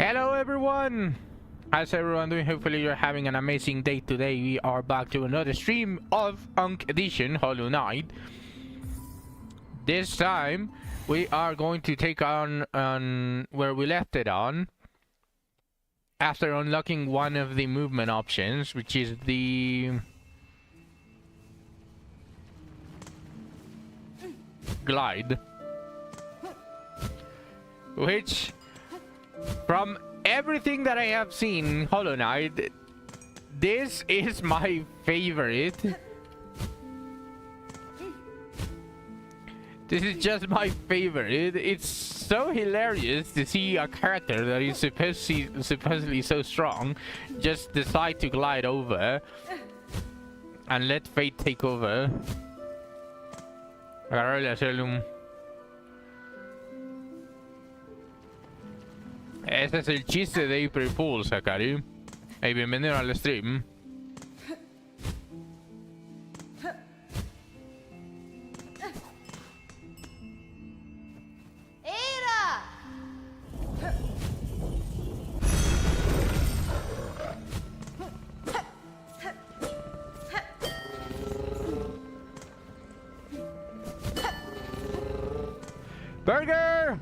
Hello everyone! How's everyone doing? Hopefully you're having an amazing day today. We are back to another stream of Unk Edition Hollow Knight. This time we are going to take on where we left it on after unlocking one of the movement options, which is the glide, which from everything that I have seen Hollow Knight, this is my favorite. This is just my favorite. It's so hilarious to see a character that is supposedly so strong just decide to glide over and let fate take over. Agarrarle a hacerle un... Ese es el chiste de April Fools, Akari. Hey, bienvenido al stream. Burger!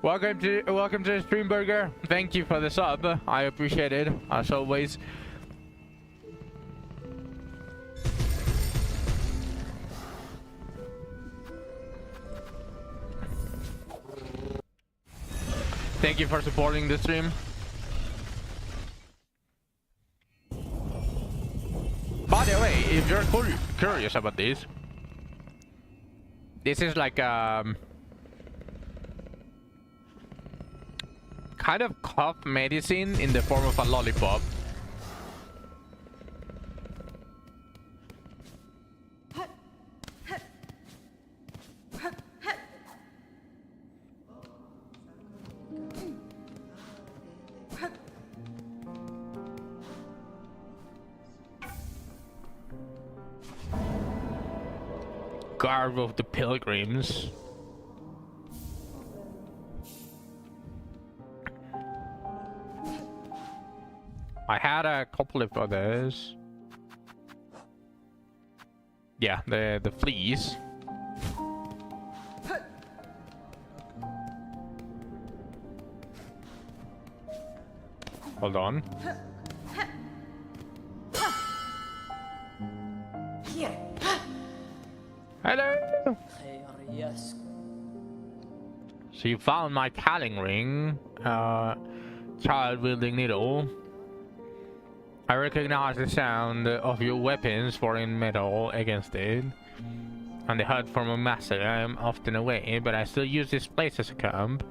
Welcome to the stream, Burger. Thank you for the sub. I appreciate it as always. Thank you for supporting the stream. By the way, if you're curious about this is like kind of cough medicine in the form of a lollipop. Garb of the Pilgrims. I had a couple of others. Yeah, the fleas. Hold on. Here. Hello. Yes. So you found my calling ring, child wielding needle. I recognize the sound of your weapons foreign metal against it, and the hut from a master. I am often away, but I still use this place as a camp.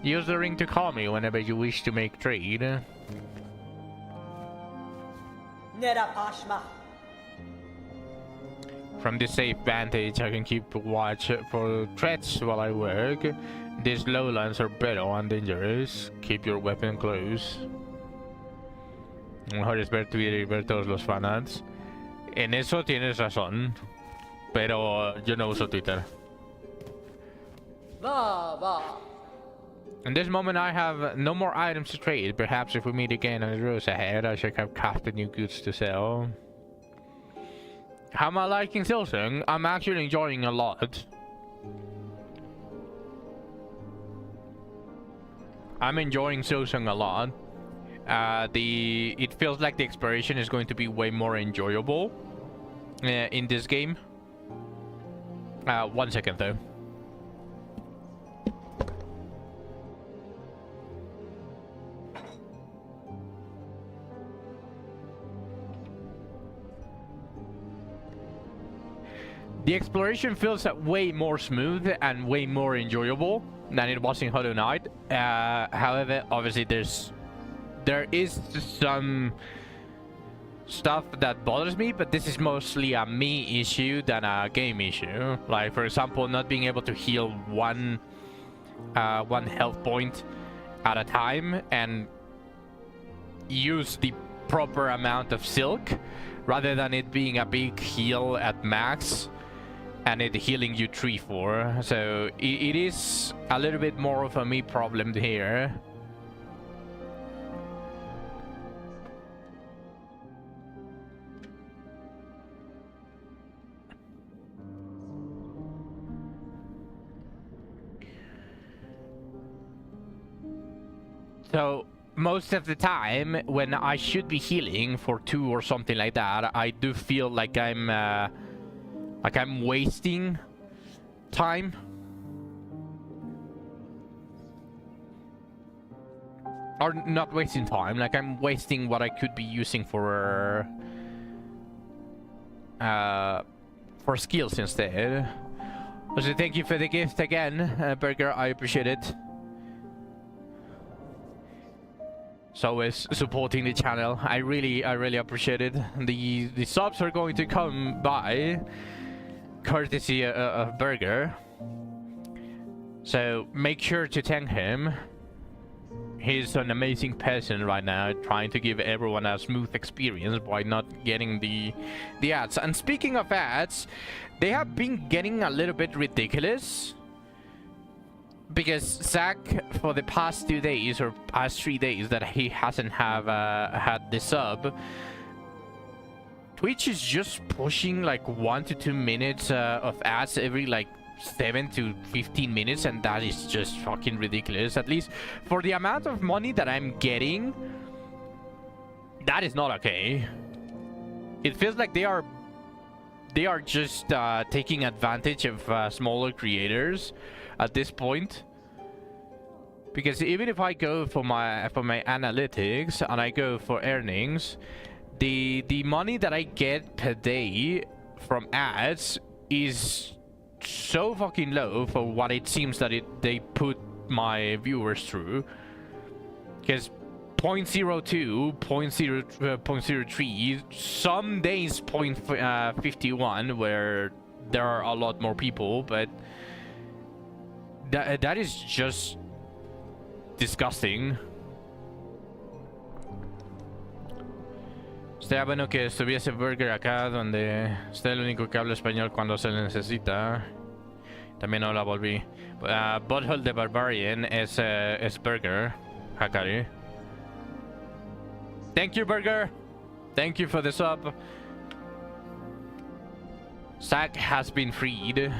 Use the ring to call me whenever you wish to make trade. From this safe vantage, I can keep watch for threats while I work. These lowlands are brittle and dangerous. Keep your weapon close. Mejor es ver Twitter y ver todos los fanarts. En eso tienes razón, pero yo no uso Twitter. In this moment, I have no more items to trade. Perhaps if we meet again on the roads ahead, I should have crafted new goods to sell. How am I liking Silksong? I'm actually enjoying a lot. I'm enjoying Silksong a lot. It feels like the exploration is going to be way more enjoyable in this game. 1 second though. The exploration feels way more smooth and way more enjoyable than it was in Hollow Knight. However, obviously there is some stuff that bothers me, but this is mostly a me issue than a game issue. Like, for example, not being able to heal one health point at a time and use the proper amount of silk, rather than it being a big heal at max and it healing you 3-4. So it is a little bit more of a me problem here. So most of the time when I should be healing for 2 or something like that, I do feel like I'm wasting time. Or not wasting time, like I'm wasting what I could be using for skills instead. So thank you for the gift again, Burger. I appreciate it. So is supporting the channel. I really appreciate it. The subs are going to come by courtesy of Burger. So make sure to thank him. He's an amazing person right now, trying to give everyone a smooth experience by not getting the ads. And speaking of ads, they have been getting a little bit ridiculous. Because Zach, for the past 2 days or past 3 days that he hasn't had the sub, Twitch is just pushing like 1 to 2 minutes of ads every like 7 to 15 minutes, and that is just fucking ridiculous. At least for the amount of money that I'm getting, that is not okay. It feels like they are just taking advantage of smaller creators at this point. Because even if I go for my analytics and I go for earnings, the money that I get per day from ads is so fucking low for what it seems that they put my viewers through. Because 0.02, 0.03, some days 0.51 where there are a lot more people, but that is just disgusting. Estaría bueno que estuviese Burger acá, donde esté el único que habla español cuando se le necesita. También no la volví. Butthole the Barbarian es Burger, Hakari. Thank you, Burger. Thank you for the sub. Zack has been freed.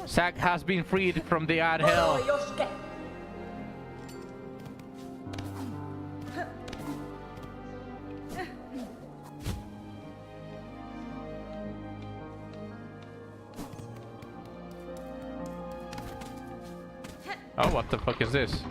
Zack has been freed from the ad hell. Oh, what the fuck is this?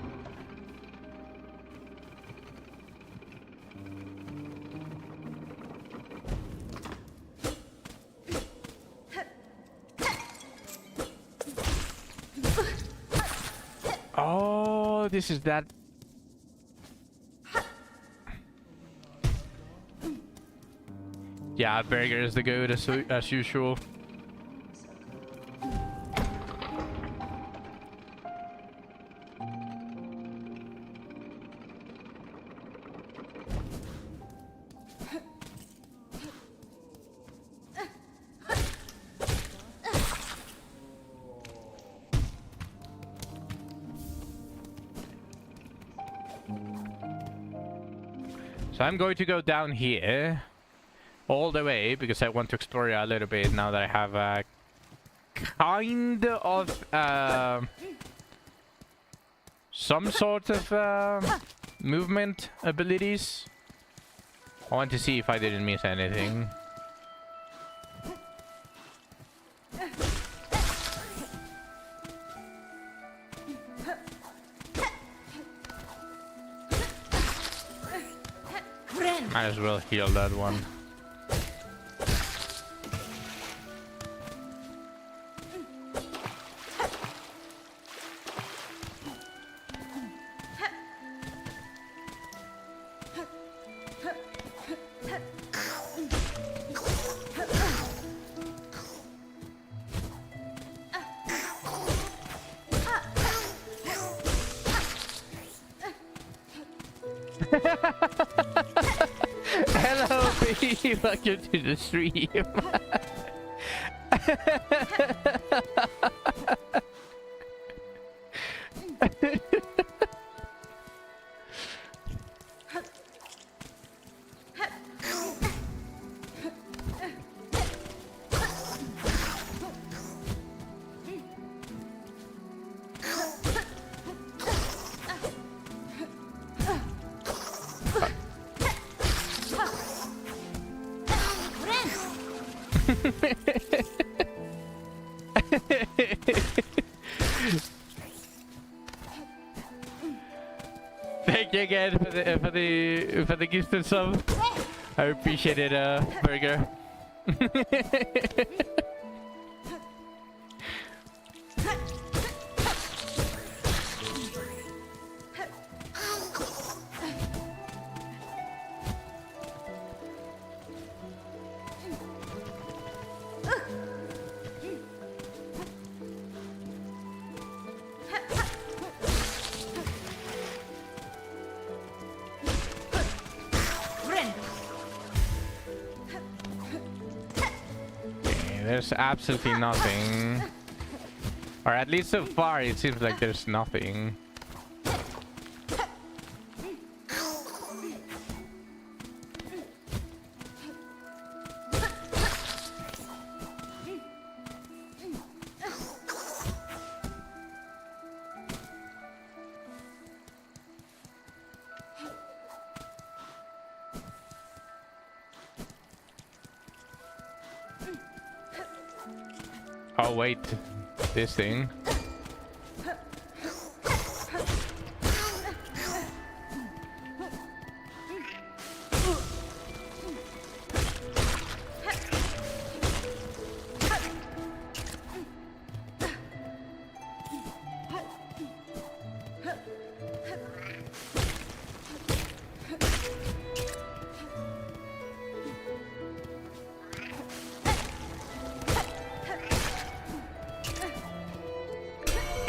Oh, this is that. Yeah, Burger is the goat as usual. So I'm going to go down here all the way because I want to explore a little bit now that I have a kind of some sort of movement abilities. I want to see if I didn't miss anything. Might as well heal that one. Hello, Welcome to the stream. Thank you again for the gift and sub. I appreciate it, Burger. There's absolutely nothing. Or at least so far it seems like there's nothing. Oh wait, this thing.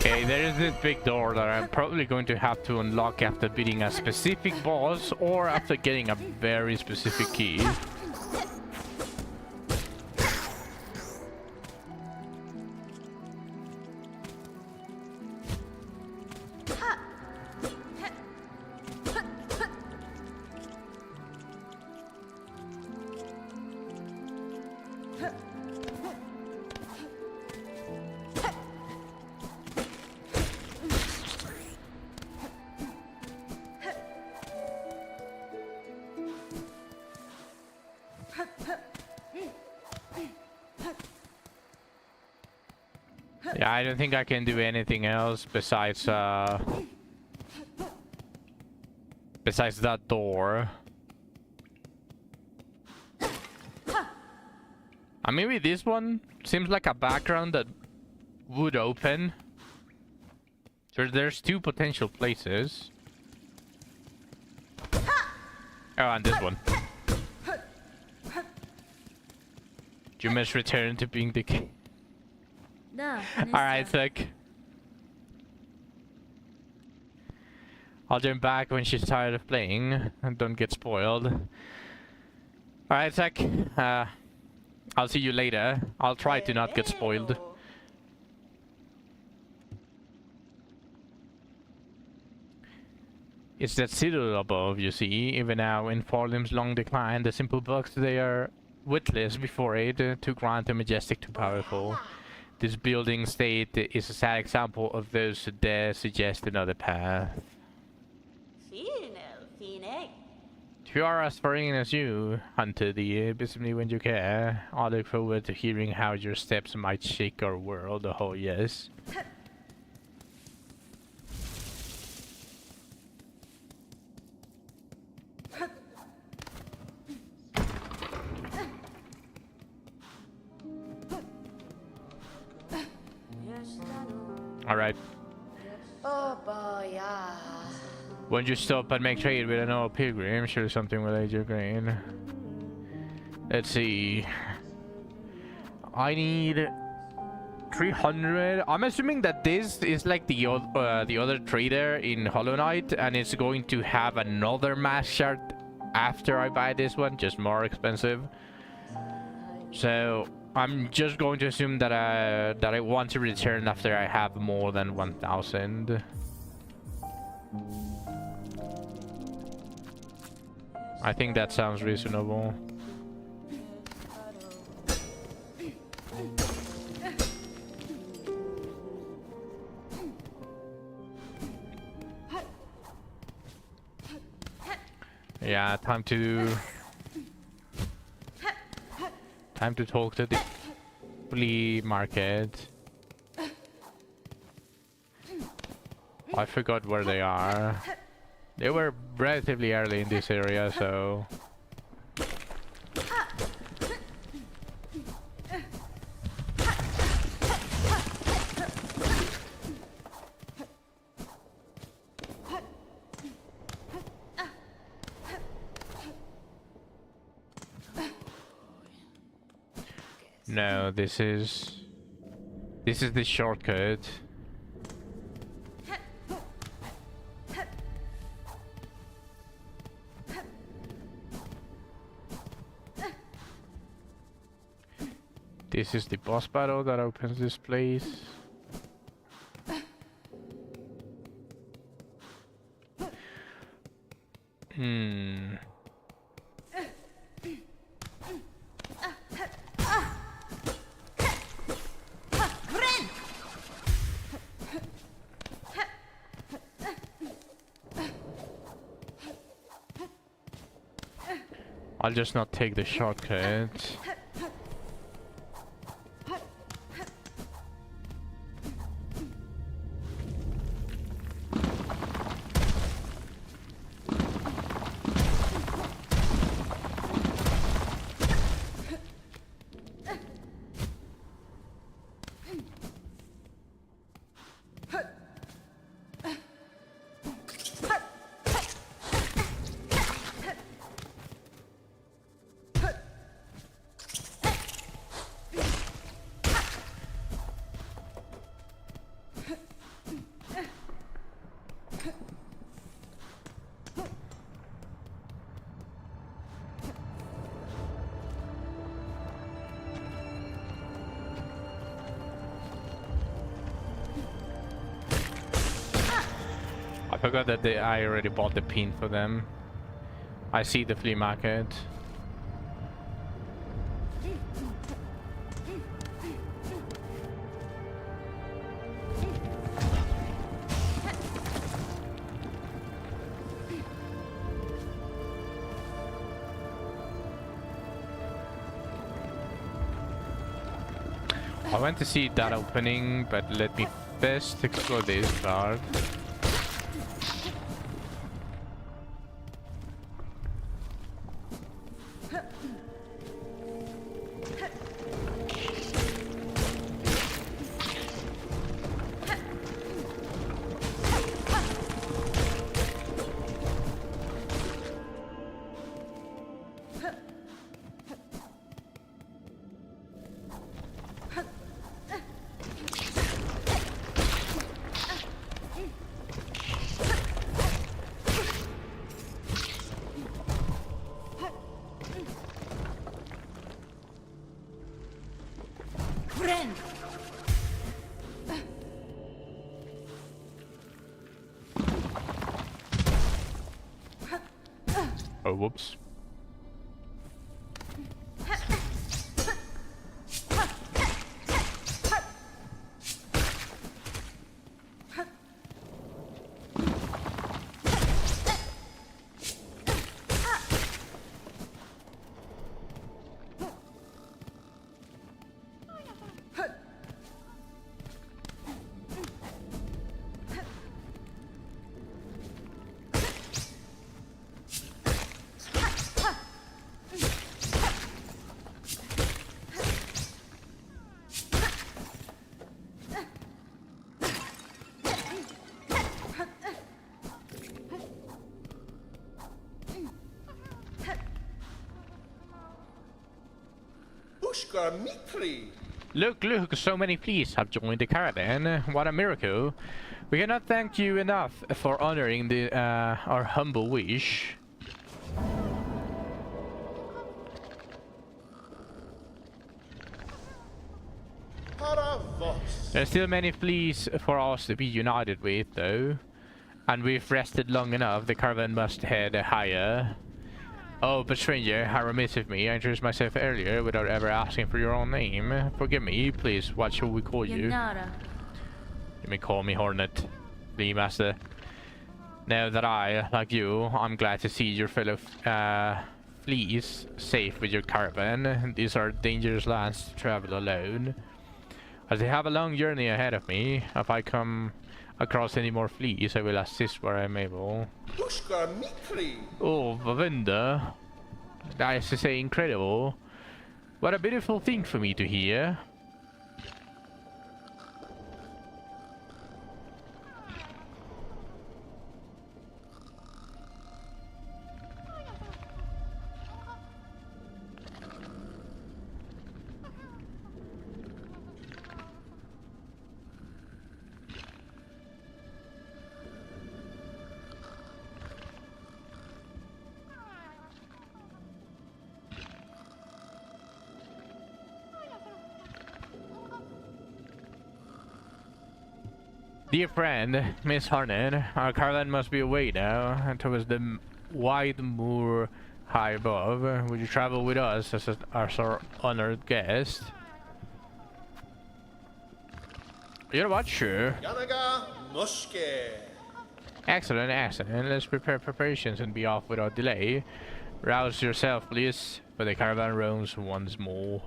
Okay, there is this big door that I'm probably going to have to unlock after beating a specific boss or after getting a very specific key. Yeah, I don't think I can do anything else besides that door. Maybe this one seems like a background that would open. So there's two potential places. Oh, and this one. You must return to being the king. Alright, Sick. I'll join back when she's tired of playing and don't get spoiled. Alright, Sick. I'll see you later. I'll try to not get spoiled. It's that citadel above, you see. Even now, in Forlim's long decline, the simple bugs they are witless before it to grant the majestic too powerful. This building state is a sad example of those who dare suggest another path. If you are as foreign as you, Hunter the visit me when you care. I look forward to hearing how your steps might shake our world. Oh yes. Alright. Oh boy, yeah. Won't you stop and make trade with an old pilgrim? Sure, something will aid your grain. Let's see. I need 300. I'm assuming that this is like the other trader in Hollow Knight, and it's going to have another mask shard after I buy this one, just more expensive. So I'm just going to assume that I want to return after I have more than 1,000. I think that sounds reasonable. Yeah, time to talk to the flea market. I forgot where they are. They were relatively early in this area, so... No, this is the shortcut. This is the boss battle that opens this place. I'll just not take the shortcut. I forgot that I already bought the pin for them. I see the flea market. I went to see that opening, but let me first explore this card. Oh, whoops. Look, so many fleas have joined the caravan. What a miracle. We cannot thank you enough for honoring our humble wish. There's still many fleas for us to be united with, though. And we've rested long enough. The caravan must head higher. Oh, but stranger, how remiss of me. I introduced myself earlier without ever asking for your own name. Forgive me, please. What shall we call you? Yanara. You may call me Hornet, Flea Master. Now that I, like you, I'm glad to see your fellow fleas safe with your caravan. These are dangerous lands to travel alone. As I have a long journey ahead of me, if I come across any more fleas, I will assist where I'm able. Oh, Vavinda. That is to say, incredible. What a beautiful thing for me to hear. Dear friend, Miss Harnan, our caravan must be away now, and towards the wide moor high above. Would you travel with us as our honored guest? You know what? Sure. Excellent, excellent. Let's prepare preparations and be off without delay. Rouse yourself, please, for the caravan roams once more.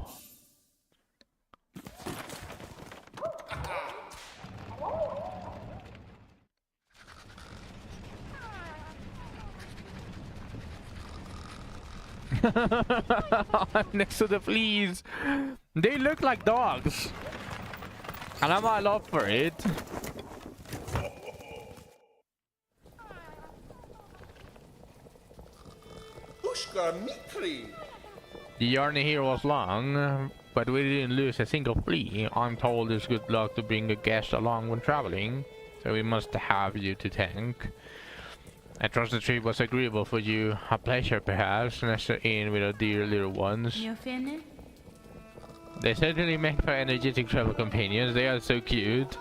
I'm next to the fleas. They look like dogs. And I'm all up for it. The journey here was long, but we didn't lose a single flea. I'm told it's good luck to bring a guest along when traveling, so we must have you to thank. I trust the trip was agreeable for you. A pleasure, perhaps, nestled in with our dear little ones. You finished? They certainly make for energetic travel companions. They are so cute.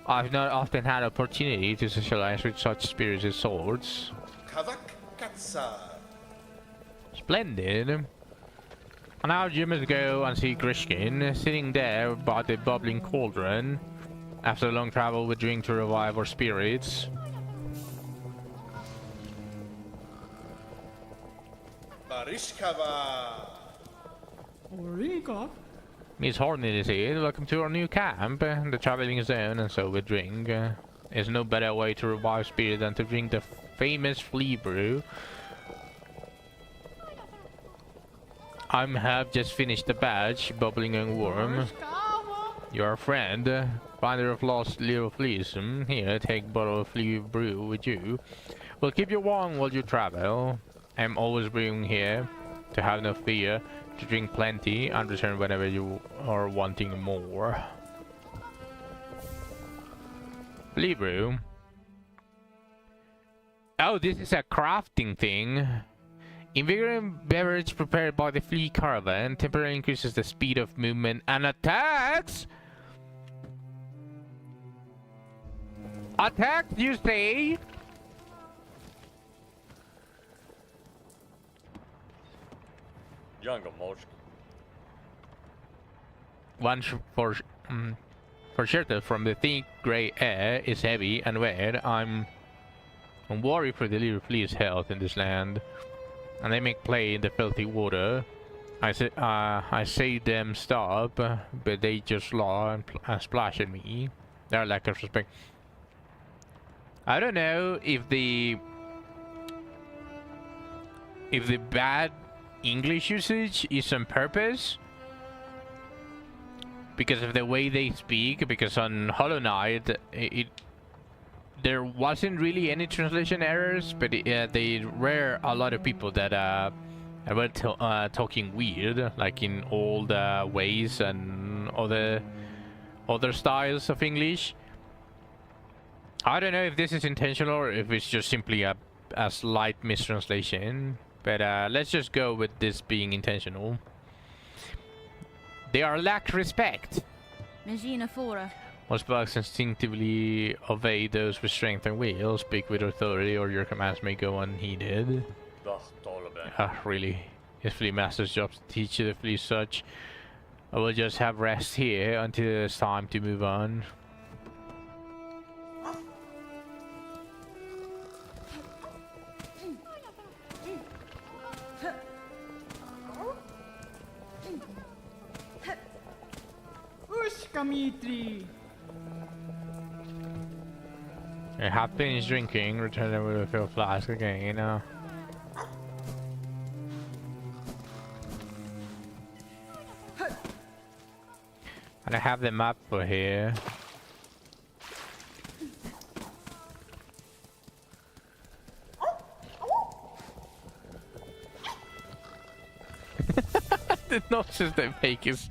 I've not often had opportunity to socialize with such spirited sorts. Splendid. And now you must go and see Grishkin, sitting there by the bubbling cauldron. After a long travel, we drink to revive our spirits. Miss Hornet is here. Welcome to our new camp, the traveling zone, and so we drink. There's no better way to revive spirit than to drink the famous flea brew. I have just finished the batch, bubbling and warm. You're a friend, finder of lost little fleas. Here, take a bottle of flea brew with you. We'll keep you warm while you travel. I'm always brewing here, to have no fear, to drink plenty, and return whenever you are wanting more. Flea brew. Oh, this is a crafting thing. Invigorating beverage prepared by the flea caravan temporarily increases the speed of movement and attacks. Attacks, you say? One for shelter from the thick gray air is heavy and wet. I'm worried for the little flea's health in this land, and they make play in the filthy water. I say them stop, but they just law and splash at me. Their lack of respect. I don't know if the bad English usage is on purpose because of the way they speak, because on Hollow Knight there wasn't really any translation errors, but they were a lot of people that were talking weird, like in old ways and other styles of English. I don't know if this is intentional or if it's just simply a slight mistranslation. But let's just go with this being intentional. They are lack respect. Magina Fora. Most bugs instinctively obey those with strength and will. Speak with authority or your commands may go unheeded. Really? It's Flea Master's job to teach you the Flea such. I will just have rest here until it's time to move on. I have finished drinking, returning with a fill flask again. And I have the map for here. The noises they make is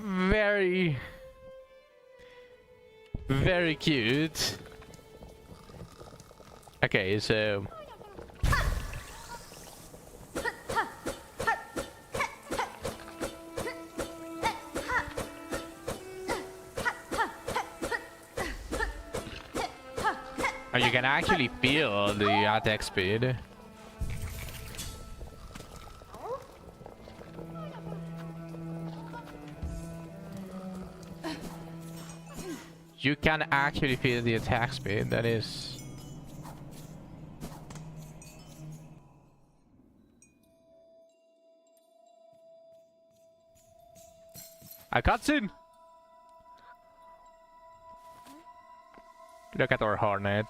very, very cute. Okay, so you can actually feel the attack speed. You can actually feel the attack speed. That is a cutscene. Look at our hornet.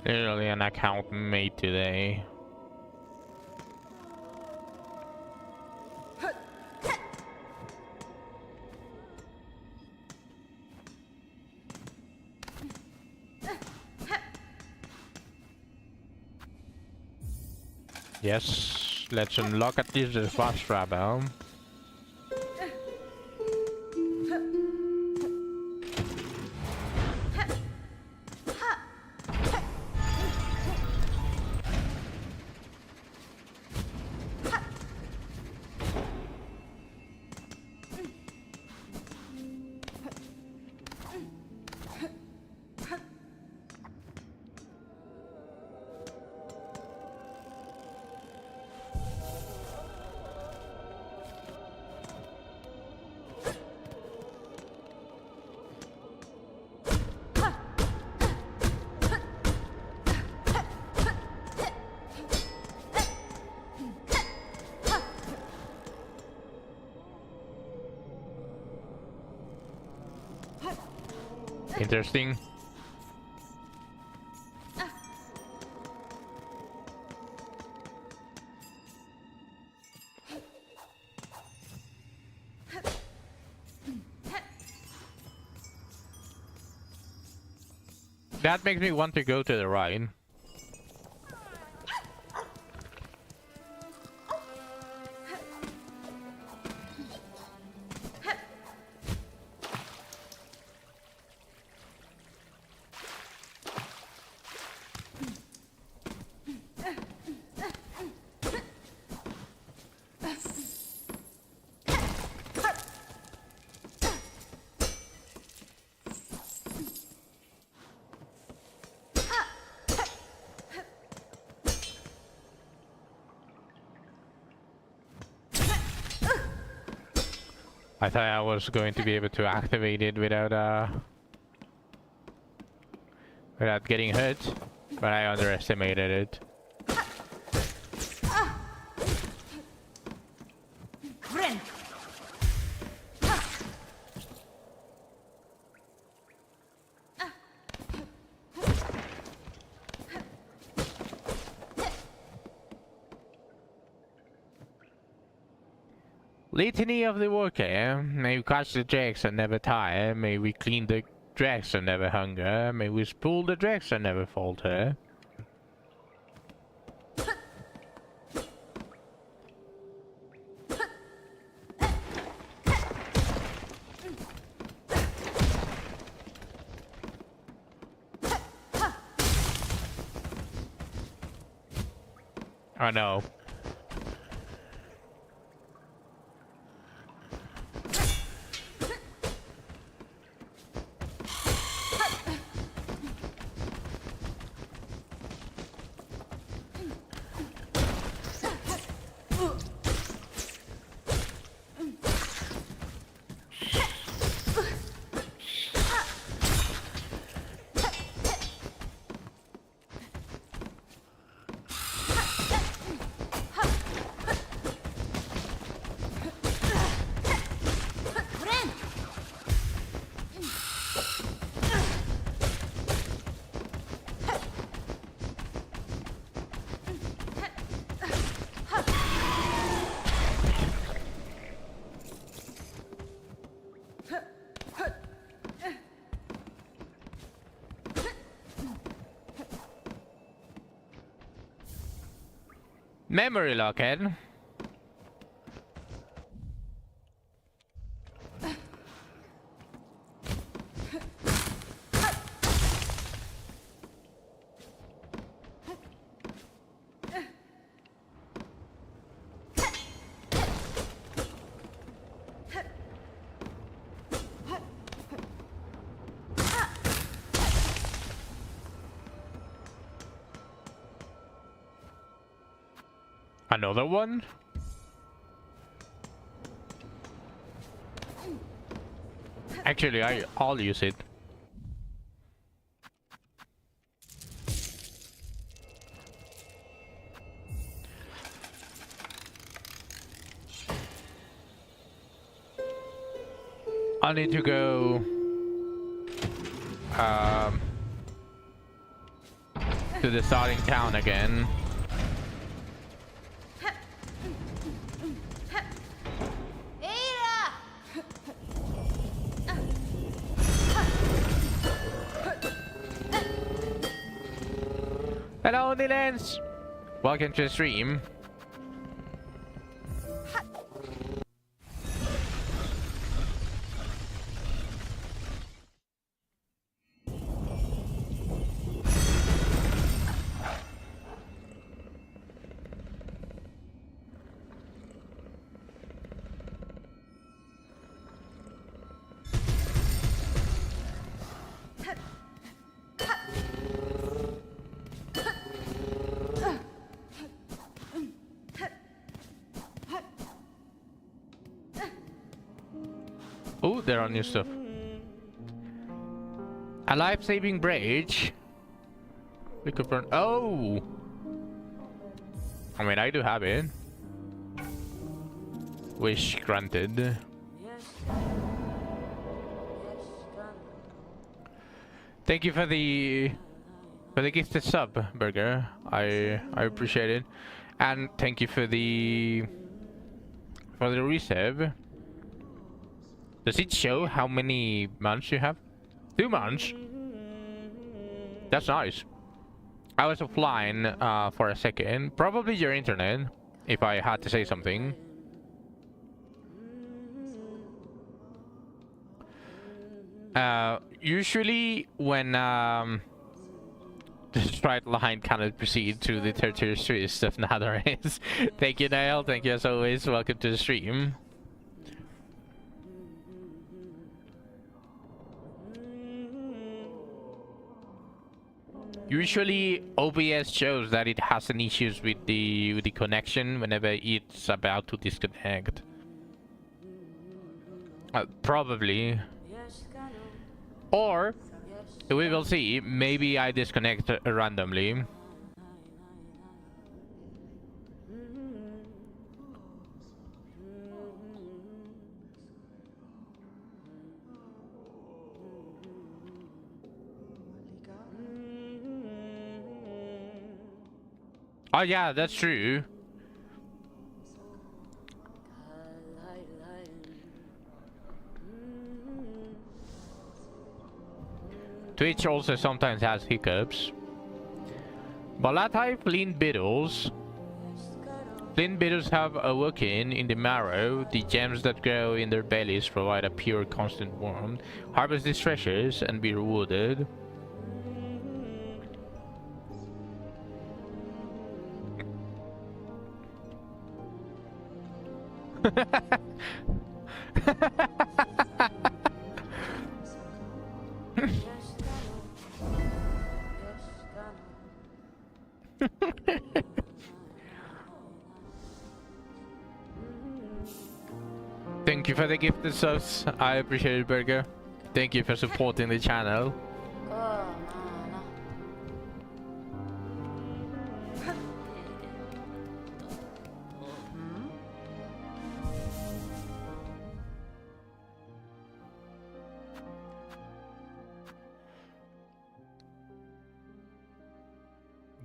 Literally an account made today. Yes, let's unlock at least the fast travel. Interesting. That makes me want to go to the right. I thought I was going to be able to activate it without getting hurt, but I underestimated it. Litany of the worker. May we catch the dregs and never tire. May we clean the dregs and never hunger. May we spool the dregs and never falter. I know. Memory locket. Another one? Actually, I'll use it. I need to go to the starting town again. Hello, Nilens! Welcome to the stream. Oh, there are new stuff. A life-saving bridge. We could burn. Oh! I mean, I do have it. Wish granted. Thank you for the gifted sub, Burger. I appreciate it, and thank you for the resave. Does it show how many months you have? 2 months? That's nice. I was offline for a second. Probably your internet, if I had to say something. Usually when the straight line cannot proceed through the tertiary streets of Netherlands. Thank you, Nail. Thank you as always. Welcome to the stream. Usually OBS shows that it has an issues with the connection whenever it's about to disconnect. Probably. Or we will see. Maybe I disconnect randomly. Oh yeah, that's true. Twitch also sometimes has hiccups. Balatai flint beetles. Flint beetles have awoken in the marrow. The gems that grow in their bellies provide a pure, constant warmth. Harvest these treasures and be rewarded. Thank you for the gifted subs. I appreciate it, Burger. Thank you for supporting the channel.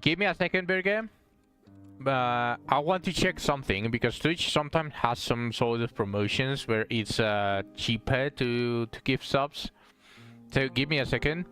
Give me a second, Burger. I want to check something because Twitch sometimes has some sort of promotions where it's cheaper to give subs. So give me a second.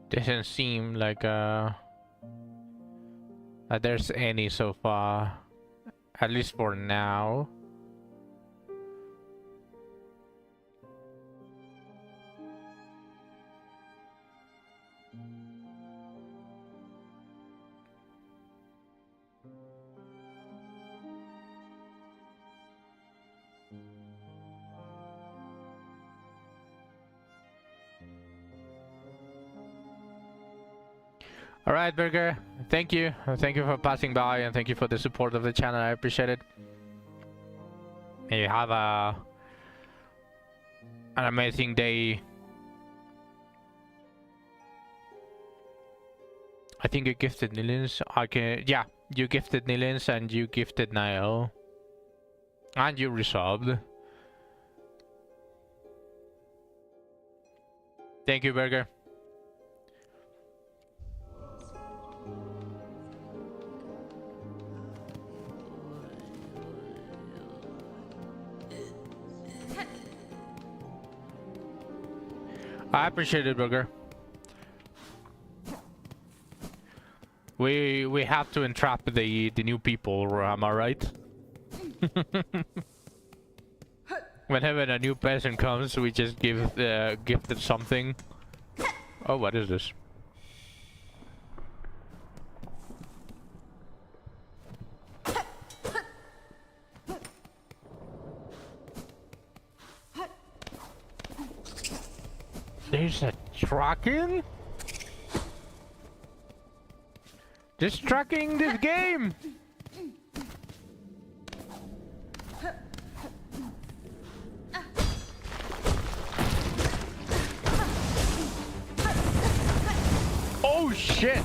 Doesn't seem like that there's any so far, at least for now. All right, Burger. Thank you. Thank you for passing by, and thank you for the support of the channel. I appreciate it. And you have an amazing day. I think you gifted Nilins. Yeah, you gifted Nilins, and you gifted Niall, and you resolved. Thank you, Burger. I appreciate it, Burger. We have to entrap the new people, am I right? Whenever a new person comes, we just give gifted something. Oh, what is this? There's a trucking? There's trucking this game! Oh shit!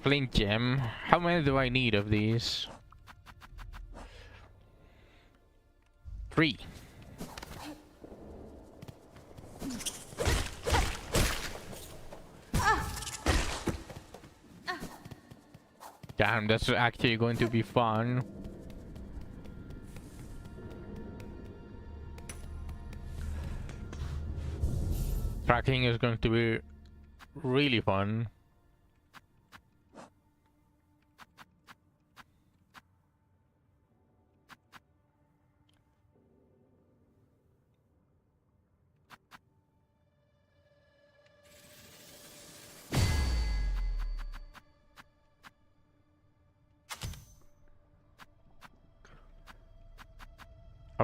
Flint gem. How many do I need of these? 3. Damn, that's actually going to be fun. Tracking is going to be really fun.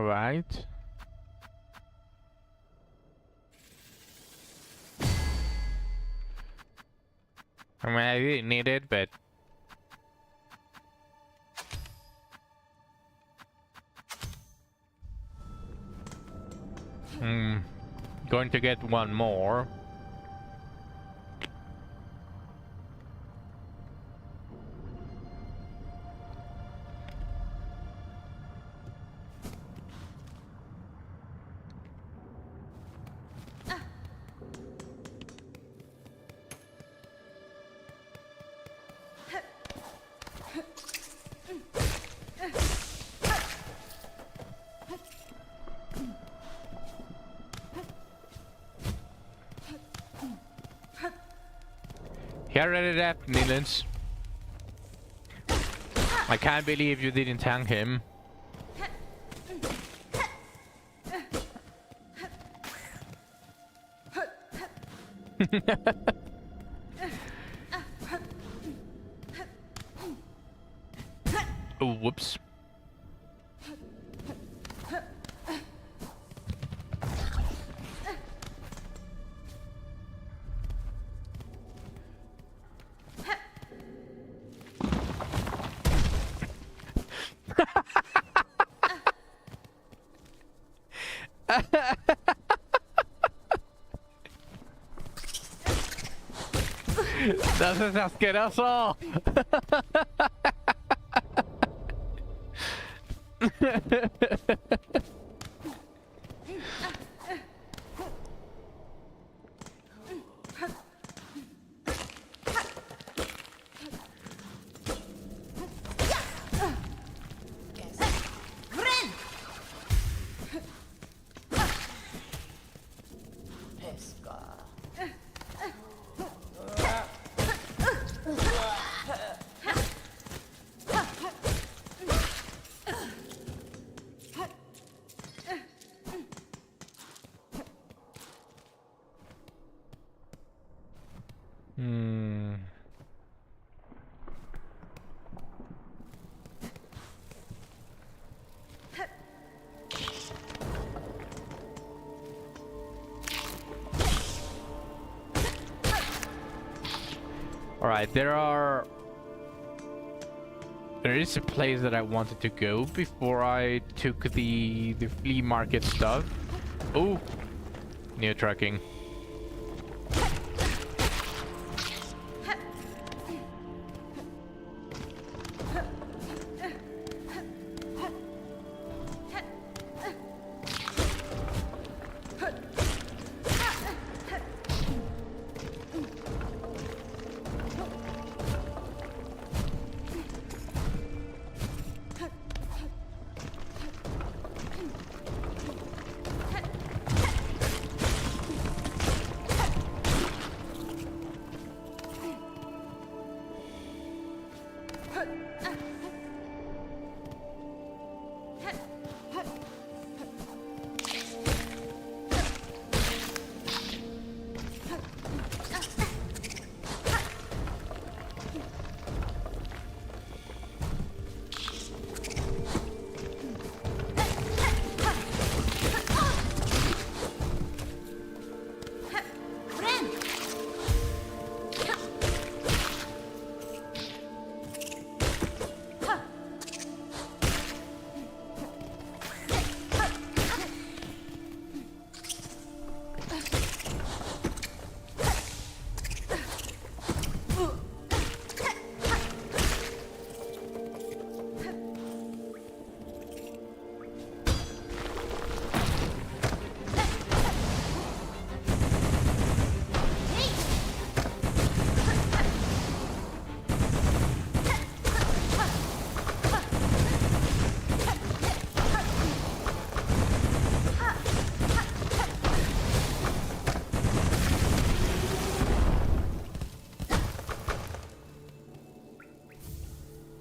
All right. I mean, I didn't need it, but going to get one more. Here it is, Nilens. I can't believe you didn't tank him. Oh, whoops. Das ist asqueroso. Alright, there is a place that I wanted to go before I took the flea market stuff. Oh, new tracking.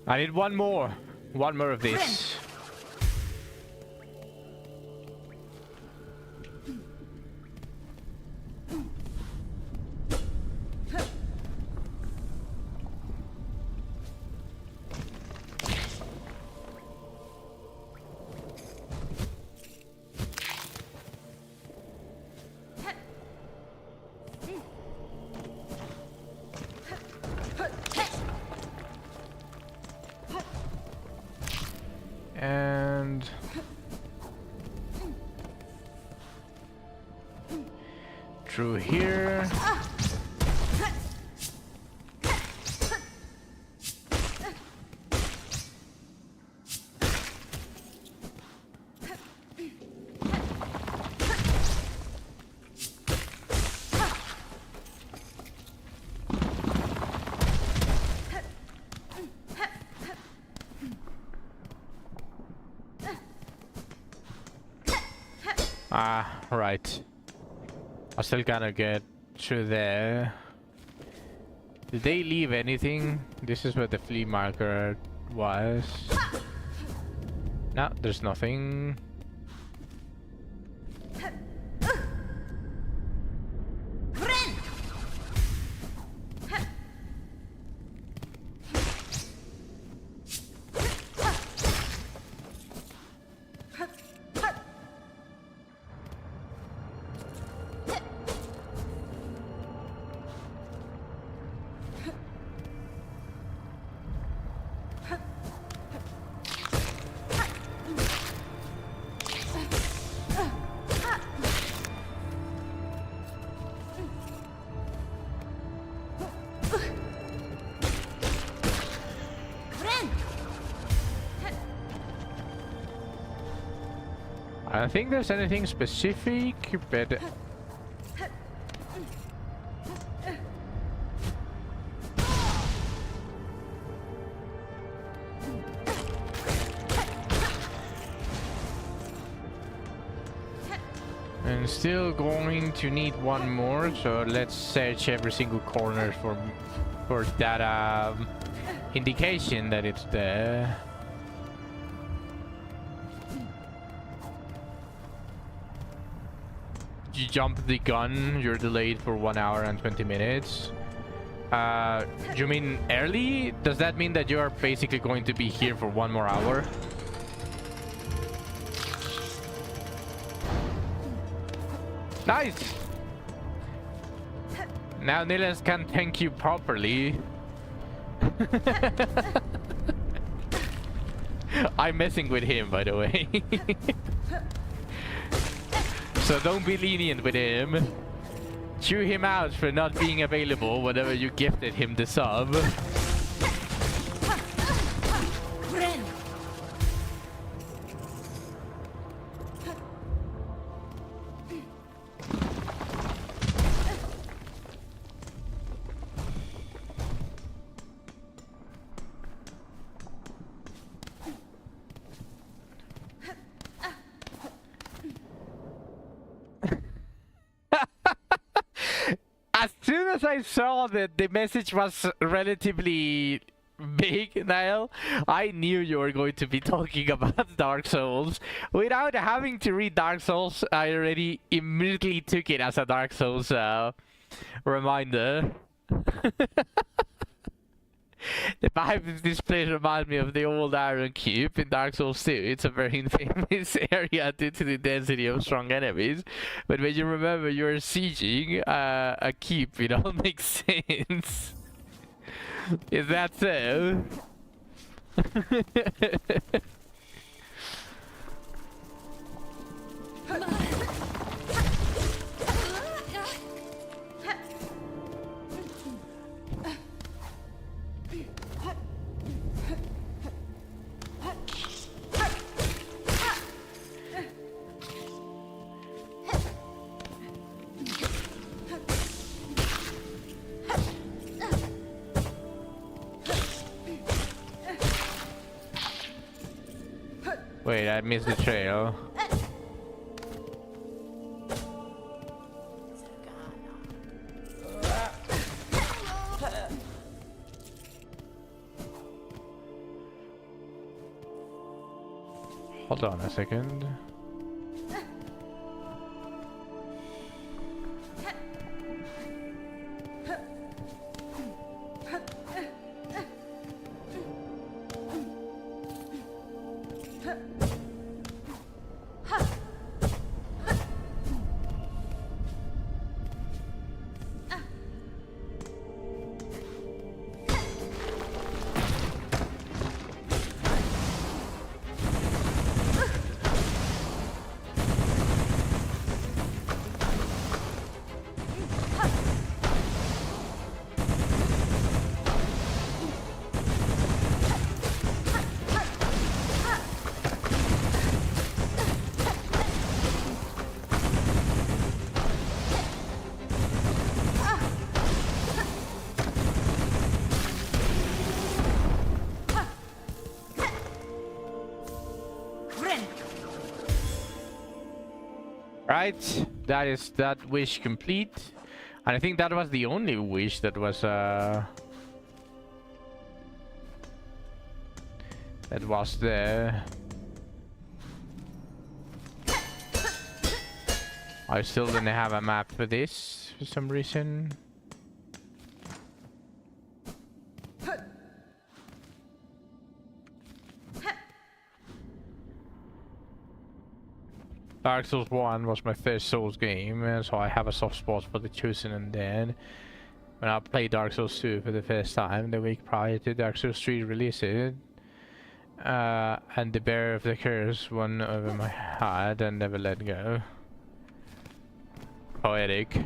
I need one more of this. through here. Right. I still gotta get through there. Did they leave anything? This is where the flea marker was. No, there's nothing. I don't think there's anything specific, but I'm still going to need one more, so let's search every single corner for that indication that it's there. You jump the gun, you're delayed for 1 hour and 20 minutes. You mean early? Does that mean that you're basically going to be here for 1 more hour? Nice! Now Niels can thank you properly. I'm messing with him, by the way. So don't be lenient with him. Chew him out for not being available whenever you gifted him the sub. As soon as I saw that the message was relatively big, Niall, I knew you were going to be talking about Dark Souls. Without having to read Dark Souls, I already immediately took it as a Dark Souls reminder. The vibe of this place reminds me of the old Iron Cube in Dark Souls 2. It's a very infamous area due to the density of strong enemies. But when you remember you're sieging a keep, it all makes sense. Is that so? Wait, I missed the trail. Hold on a second. Right, that is that wish complete. And I think that was the only wish that was there. I still didn't have a map for this for some reason. Dark Souls 1 was my first Souls game, so I have a soft spot for the Chosen Undead. When I played Dark Souls 2 for the first time, the week prior to Dark Souls 3 releasing, and the Bear of the Curse won over my head and never let go. Poetic.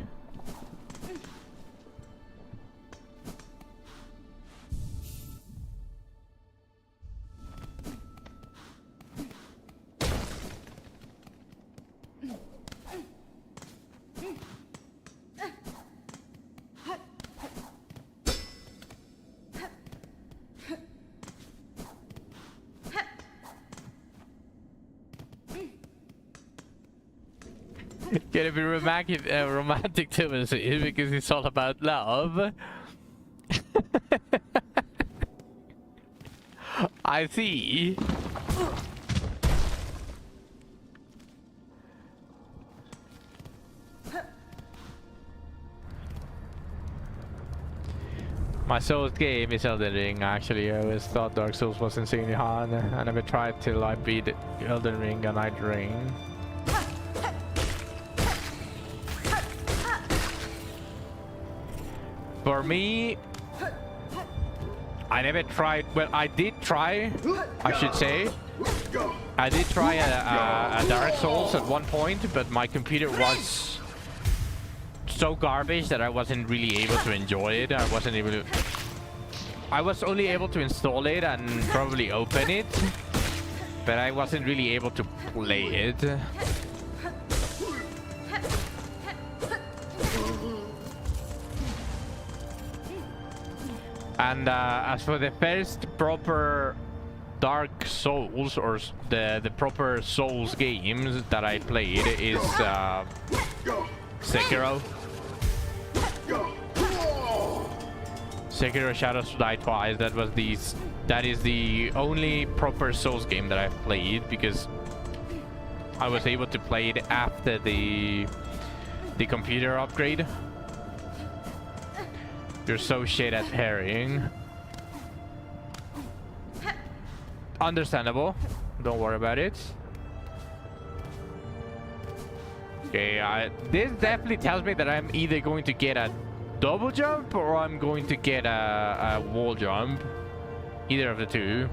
Gonna be romantic to us because it's all about love. I see. My Souls game is Elden Ring. Actually, I always thought Dark Souls was insanely hard. I never tried till I beat Elden Ring and Night Ring. For me, I never tried. Well, I did try, I should say. I did try a Dark Souls at one point, but my computer was so garbage that I wasn't really able to enjoy it. I was only able to install it and probably open it, but I wasn't really able to play it. And as for the first proper Dark Souls, or the proper Souls games that I played is Sekiro. Sekiro Shadows Die Twice. That is the only proper Souls game that I've played, because I was able to play it after the computer upgrade. You're so shit at parrying. Understandable. Don't worry about it. Okay, this definitely tells me that I'm either going to get a double jump or I'm going to get a wall jump. Either of the two.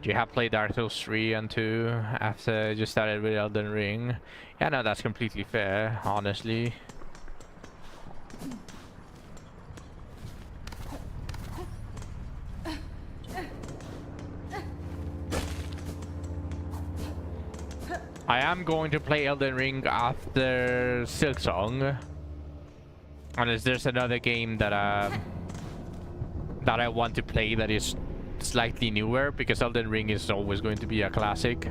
You have played Dark Souls 3 and 2 after you started with Elden Ring. Yeah, no, that's completely fair, honestly. I am going to play Elden Ring after Silksong. Unless there's another game that I want to play that is slightly newer, because Elden Ring is always going to be a classic.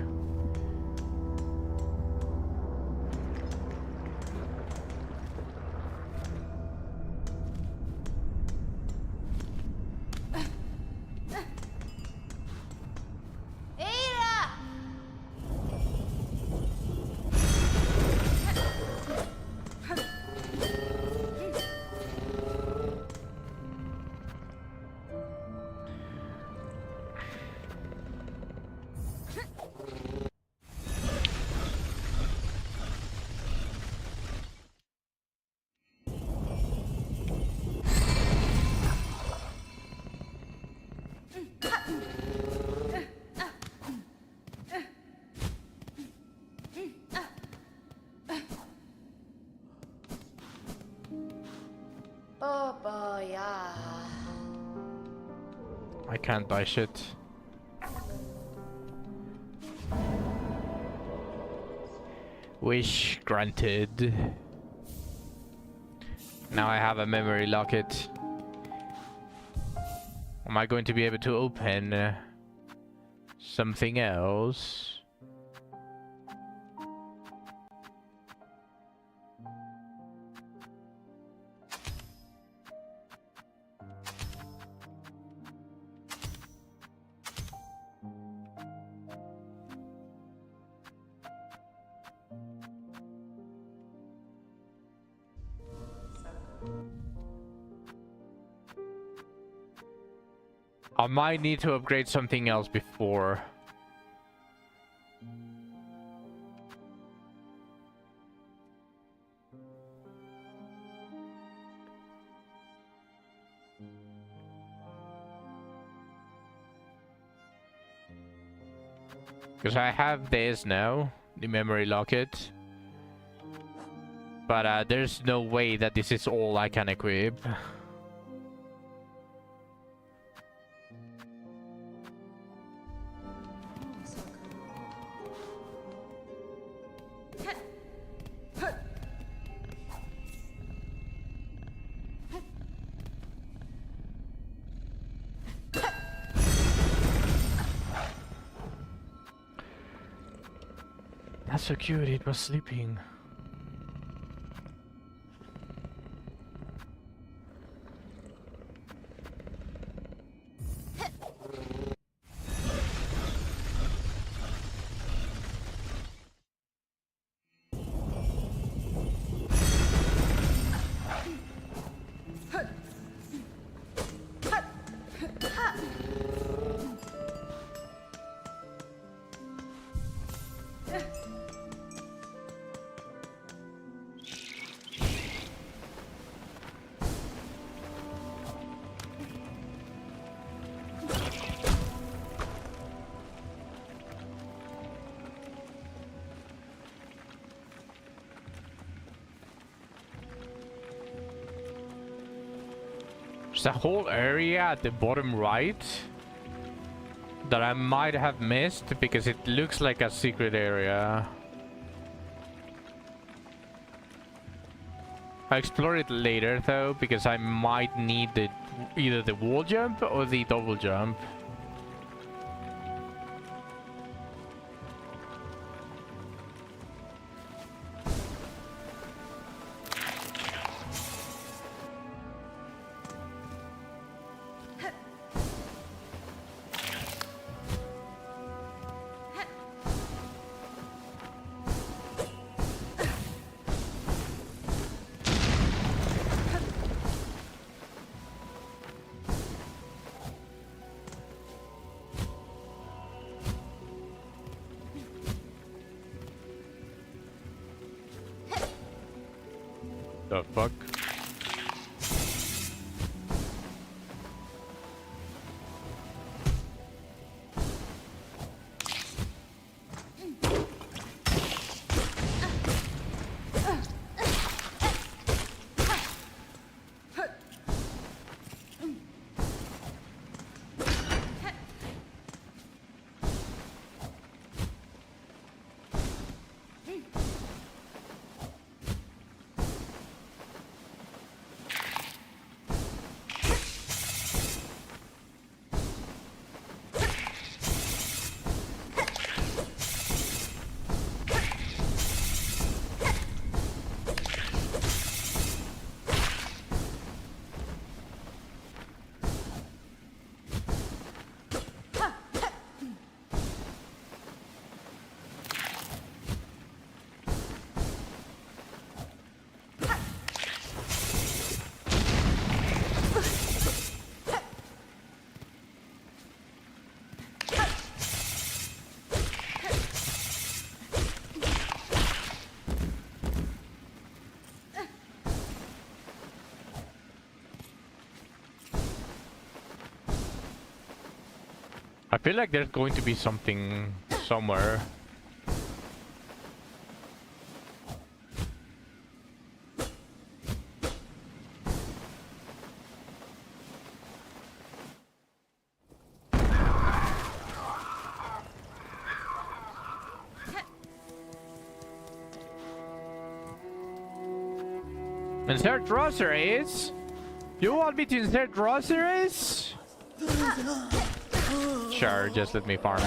I can't buy shit. Wish granted. Now I have a memory locket. Am I going to be able to open something else? I might need to upgrade something else before. Because I have this now, the memory locket. But there's no way that this is all I can equip. That's so cute, it was sleeping. There's a whole area at the bottom right that I might have missed because it looks like a secret area. I'll explore it later though, because I might need either the wall jump or the double jump. The fuck? I feel like there's going to be something somewhere. Insert groceries? You want me to insert groceries? Sure, just let me farm.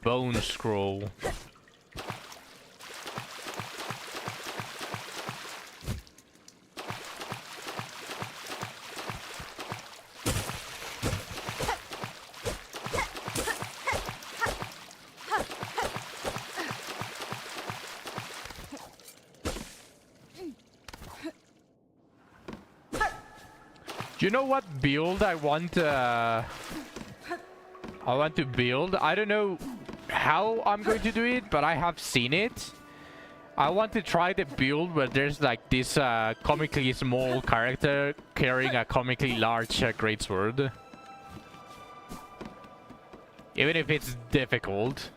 Bone scroll. Do you know what build I want to build? I don't know how I'm going to do it, but I have seen it. I want to try the build where there's like this comically small character carrying a comically large greatsword. Even if it's difficult.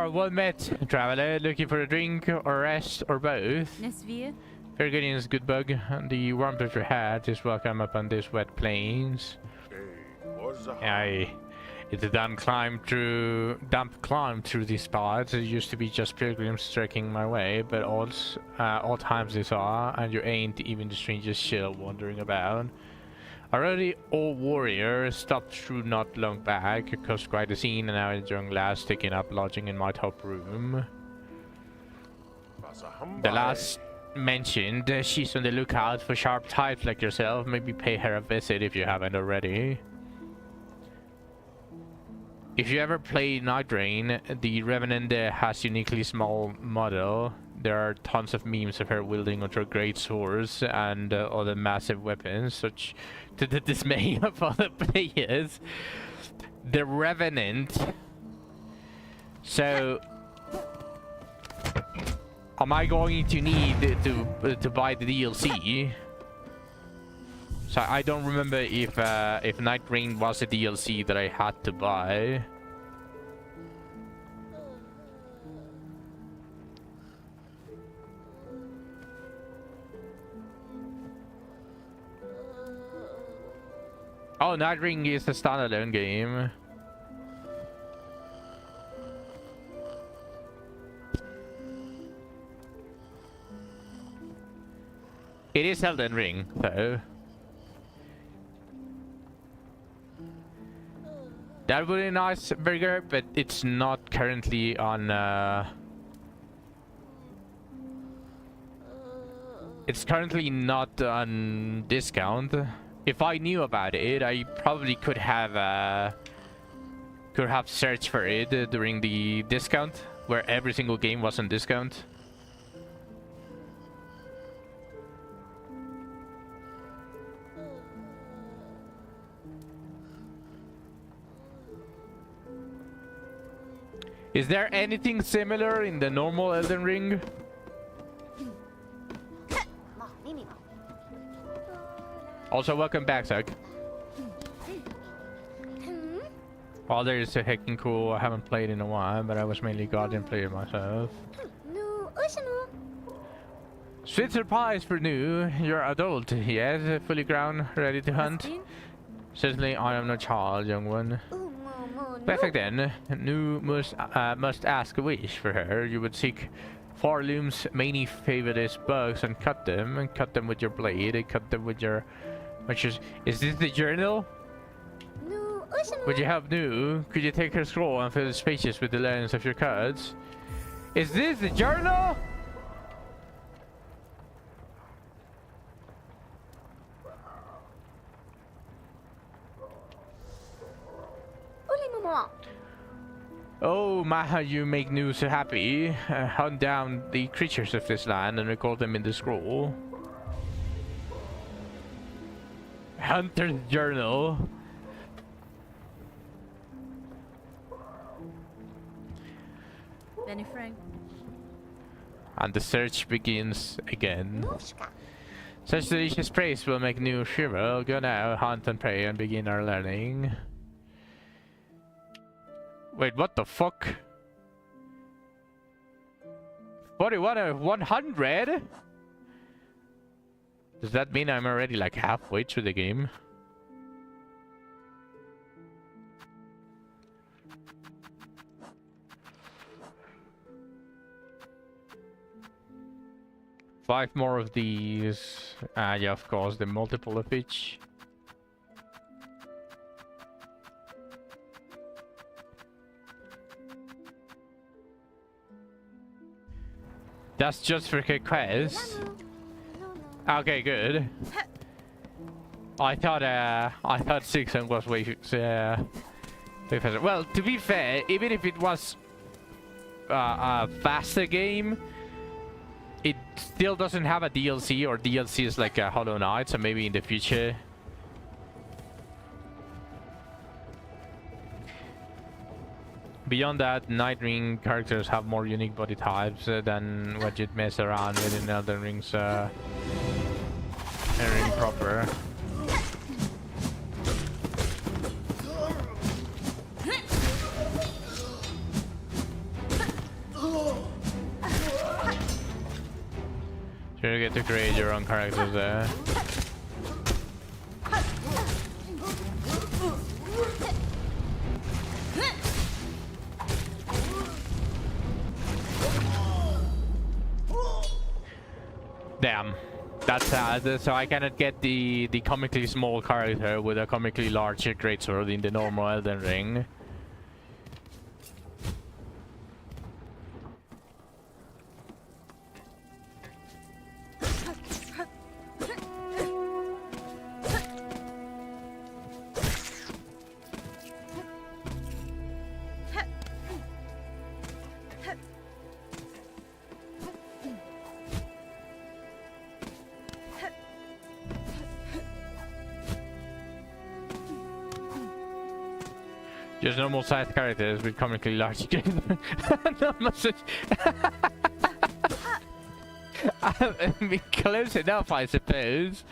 Well met, traveler. Looking for a drink or rest or both? Very good news, good bug. The warmth of your hat is welcome up on these wet plains. Aye. It's a damp climb through these spots. It used to be just pilgrims trekking my way, but all times they saw, and you ain't even the strangest shell wandering about. Already old warrior stopped through not long back, caused quite a scene, and now enjoying last taking up lodging in my top room. The last mentioned, she's on the lookout for sharp types like yourself. Maybe pay her a visit if you haven't already. If you ever play Night Rain, the Revenant has uniquely small model. There are tons of memes of her wielding onto her great swords and other massive weapons, such to the dismay of other players. The Revenant. So, am I going to need to buy the DLC? So I don't remember if Night Rain was a DLC that I had to buy. Oh, Night Rain is a standalone game. It is Elden Ring, though. That would be nice, Burger, but it's not currently on. It's currently not on discount. If I knew about it, I probably could have searched for it during the discount, where every single game was on discount. Is there anything similar in the normal Elden Ring? Also, welcome back, Zach. Well, there's a heckin' cool. I haven't played in a while, but I was mainly Guardian player myself. Sweet surprise for new. You're adult, yes? Fully grown, ready to hunt? Certainly, I am no child, young one. Perfect then. Nu must ask a wish for her. You would seek Farloom's many favorite bugs and cut them with your blade and cut them with your... Is this the journal? Would you help Nu? Could you take her scroll and fill the spaces with the lines of your cards? Is this the journal? Oh, Maha, you make Nu so happy. Hunt down the creatures of this land and record them in the scroll. Hunter's journal. Benny Frank. And the search begins again. Such delicious praise will make Nu shiver. Go now, hunt and pray and begin our learning. Wait, what the fuck? 41 of 100? Does that mean I'm already like halfway through the game? Five more of these. Yeah, of course, the multiple of each. That's just for quick quest. Okay, good. I thought Silksong was way faster. Well, to be fair, even if it was a faster game, it still doesn't have a DLC, or DLC is like a Hollow Knight, so maybe in the future. Beyond that, Night Ring characters have more unique body types than what you'd mess around with in Elden Ring's Ring proper. So you get to create your own characters there. Damn, that's sad. So I cannot get the comically small character with a comically large greatsword in the normal Elden Ring. Just normal sized characters with comically large not much. I mean, close enough, I suppose.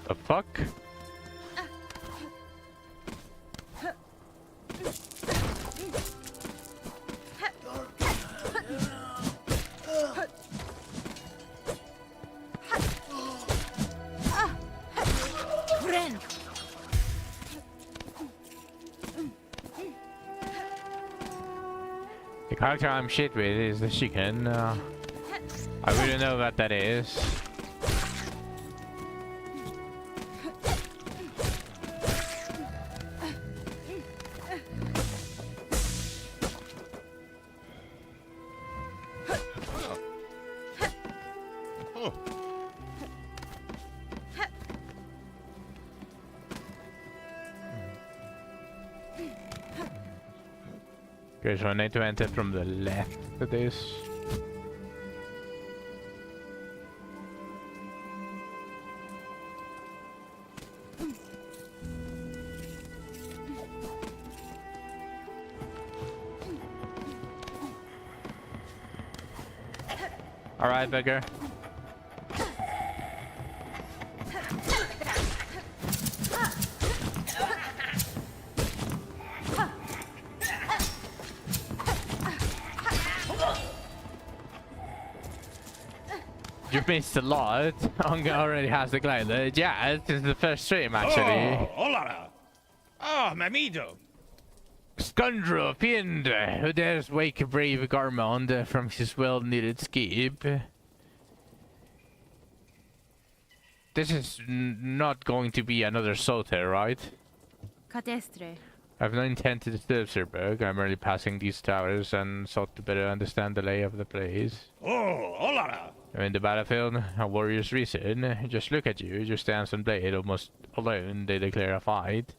The fuck? The character I'm shit with is the chicken. I really know what that is. Okay, so I need to enter from the left for this. All right, beggar. You've missed a lot. Onga already has the glider. Yeah, this is the first stream actually. Oh, hola! Ah, Mamido! Scoundrel, fiend, who dares wake a brave Garmond from his well-needed skip? This is not going to be another Soter, right? Catestre. I have no intent to disturb Sir Berg. I'm merely passing these towers and sought to better understand the lay of the place. Oh, hola! I'm in the battlefield, a warrior's reason. Just look at you, your stance and blade, almost alone they declare a fight.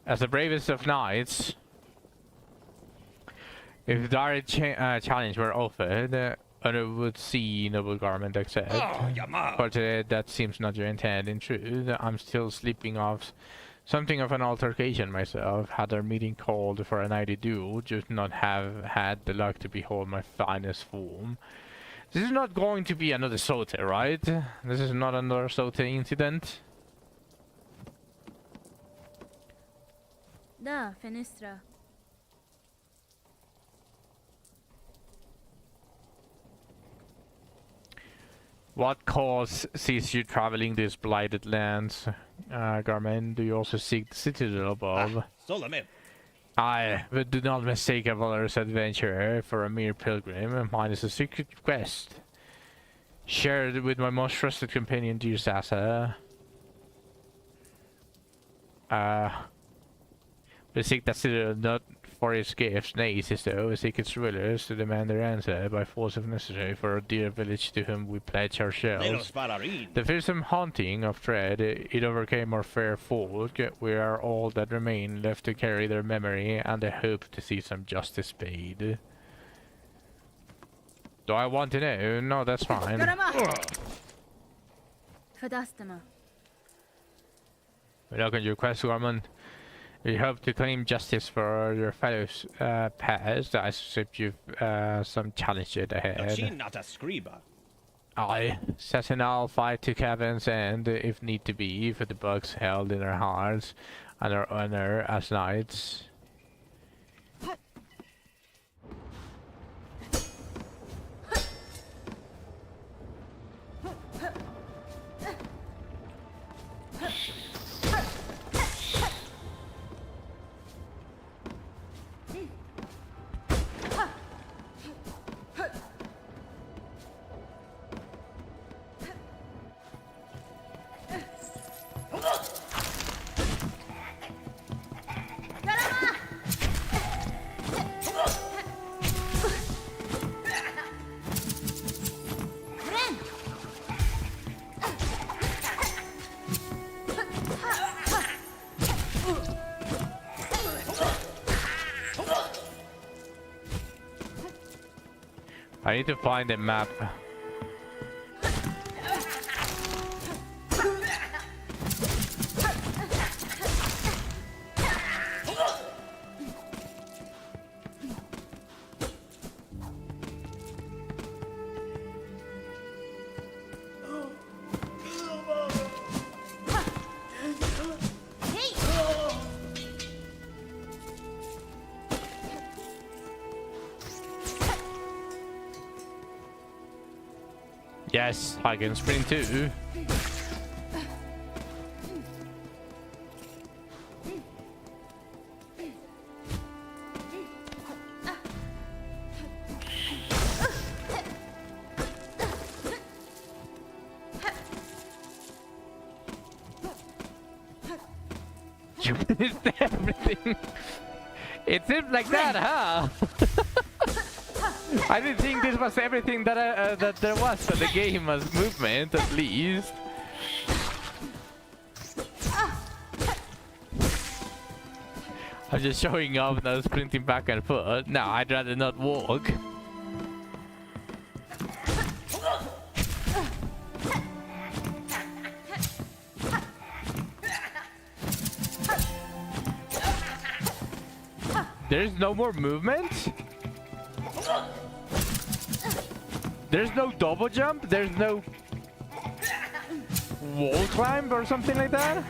As the bravest of knights, if direct challenge were offered, I would see noble garment accept. Oh, Yama! But that seems not your intent. In truth, I'm still sleeping off something of an altercation myself. Had our meeting called for a nightly duel, just not have had the luck to behold my finest form. This is not going to be another Sote, right? This is not another Sote incident. Da, fenestra. What cause sees you traveling these blighted lands, Garmin? Do you also seek the citadel above? Solomon! I but do not mistake a valorous adventurer for a mere pilgrim. Mine is a secret quest, shared with my most trusted companion, dear Sasa. We seek that citadel not for its gifts, nay, sister, we seek its rulers to demand their answer by force if necessary for a dear village to whom we pledge ourselves. The fearsome haunting of dread, it overcame our fair folk. We are all that remain left to carry their memory and the hope to see some justice paid. Do I want to know? No, that's fine. Fadastama. We look at your quest, Gorman. We hope to claim justice for your fellows past. I suspect you've some challenges ahead. Not a scriba. Aye, set an all fight to Kevin's end, if need to be, for the bugs held in our hearts and our honor as knights. I need to find a map. Yes, I can sprint too. You missed everything. It seems like that, huh? I didn't think this was everything that that there was for the game as movement, at least. I'm just showing up now, sprinting back and forth. No, I'd rather not walk. There's no more movement? There's no double jump? There's no wall climb or something like that?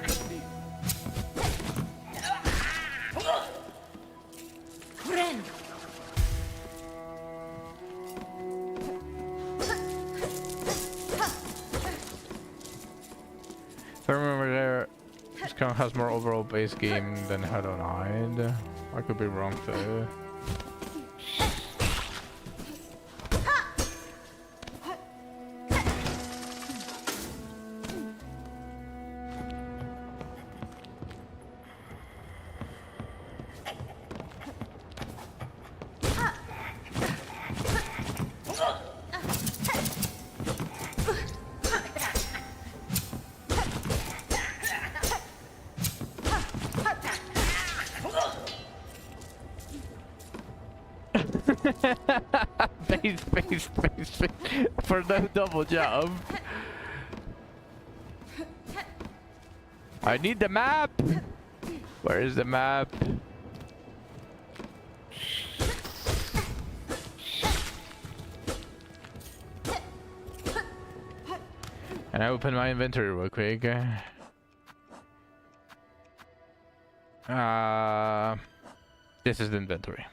Silksong has more overall base game than Hollow Knight. I could be wrong though. Base for the double jump. I need the map. Where is the map? And I open my inventory real quick. This is the inventory.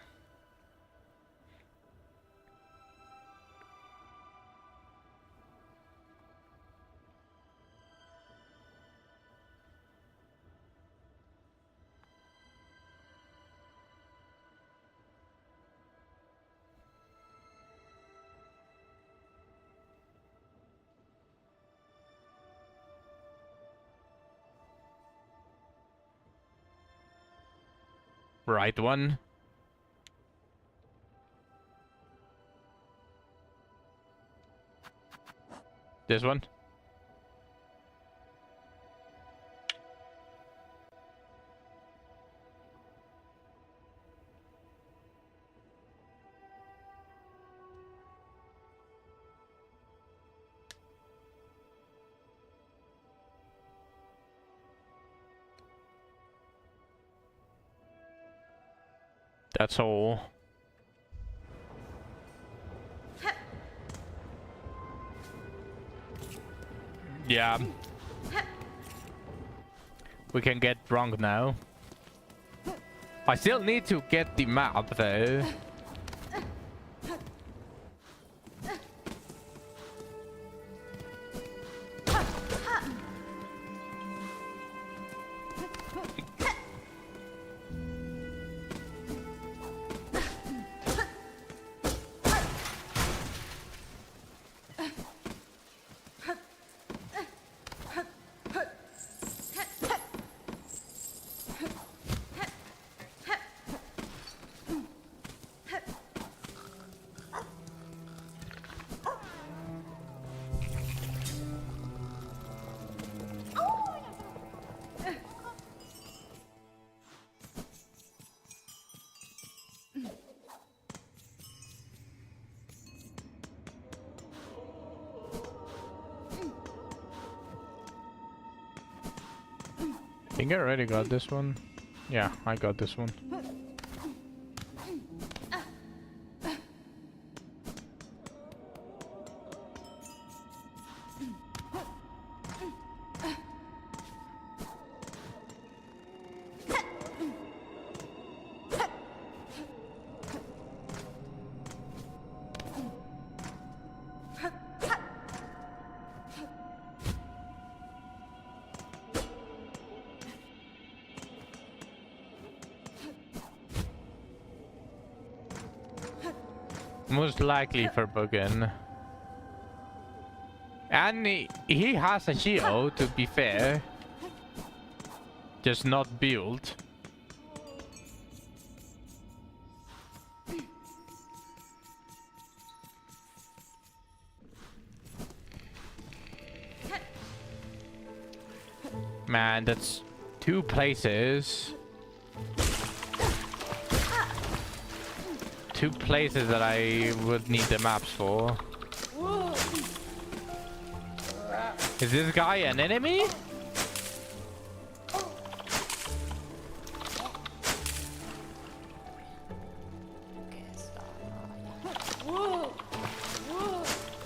Right one. This one. That's all. Yeah. We can get drunk now. I still need to get the map though. I think I already got this one. Yeah, I got this one. Most likely for Bogan. And he has a shield, to be fair. Just not built. Man, that's 2 places. 2 places that I would need the maps for. Is this guy an enemy?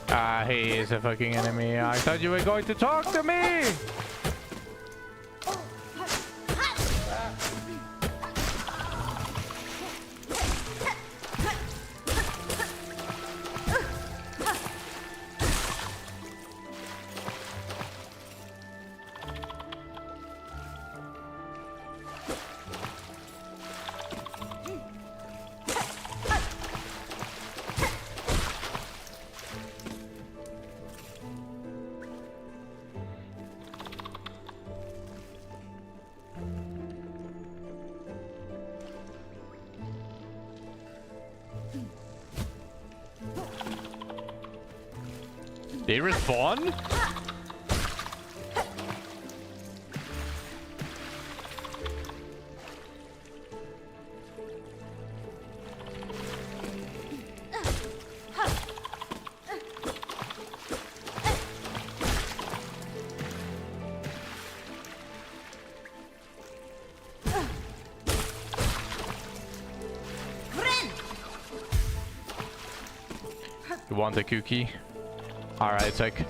Ah, he is a fucking enemy. I thought you were going to talk to me! They respawn? You want the cookie? Alright, take.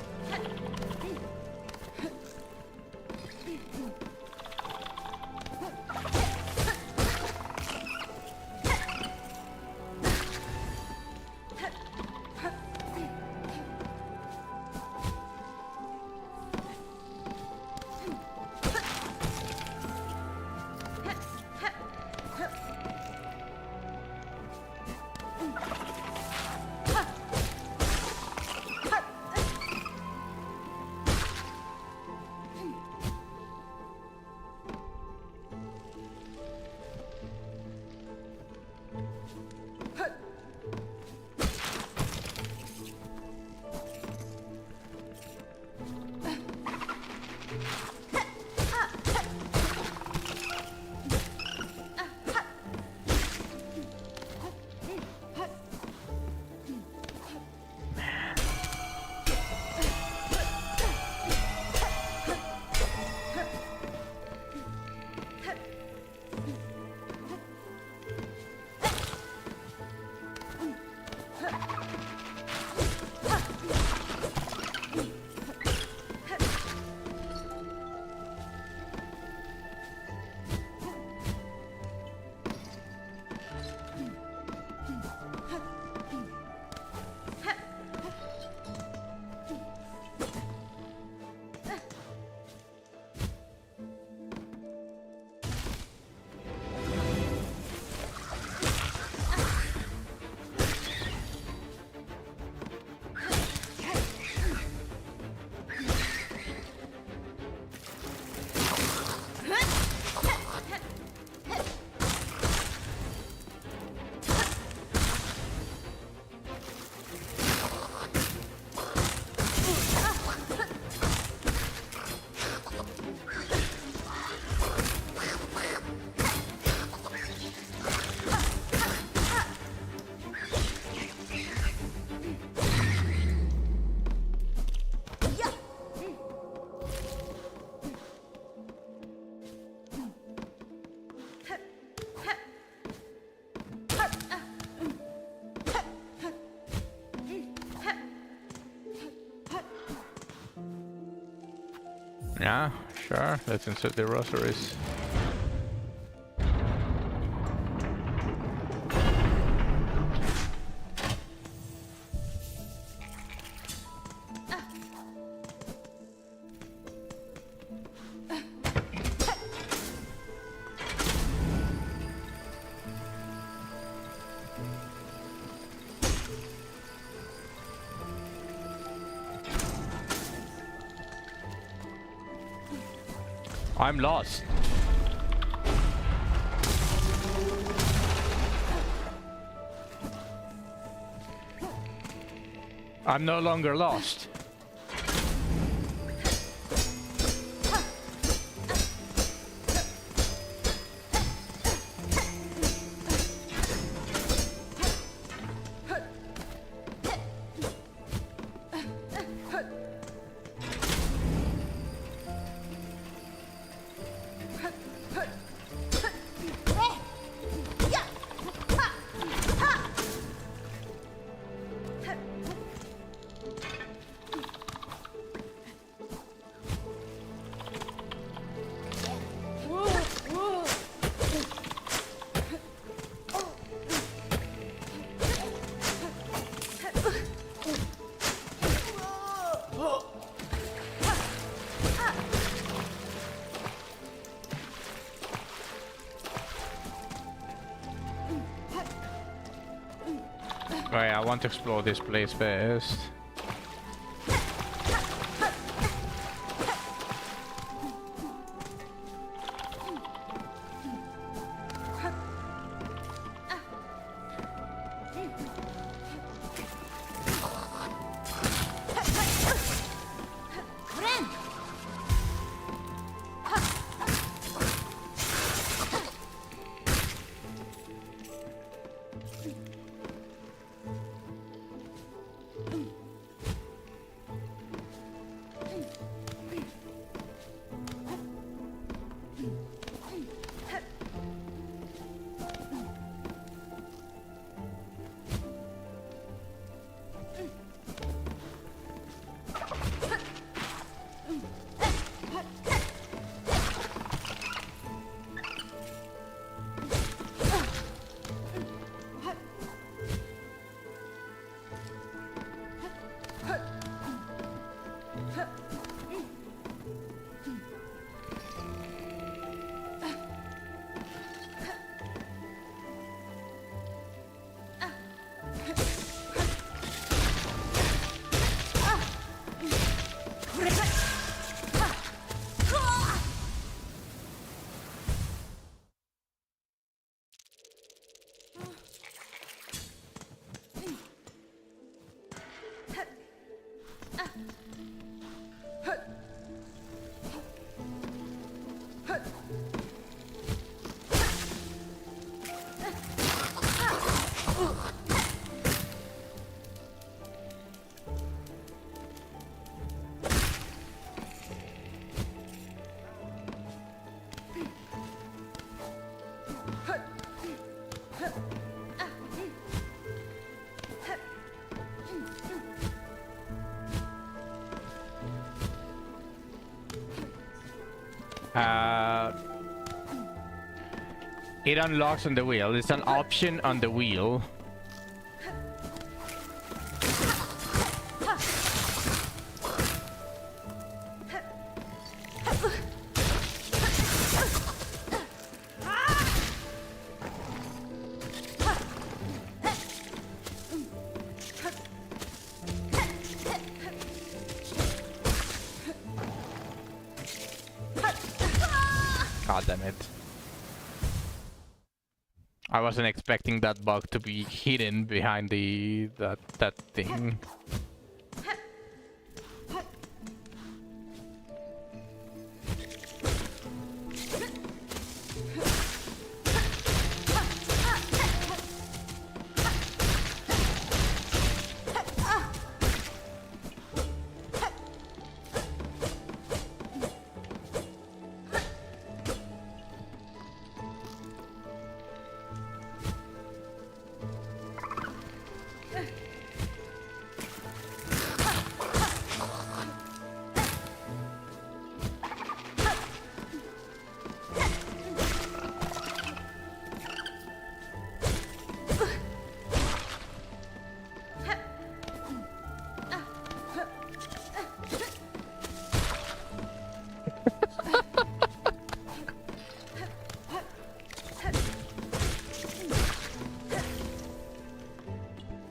Yeah, sure. Let's insert the rosaries. I'm lost. I'm no longer lost. Right, I want to explore this place first. It unlocks on the wheel. It's an option on the wheel. God damn it. I wasn't expecting that bug to be hidden behind that thing.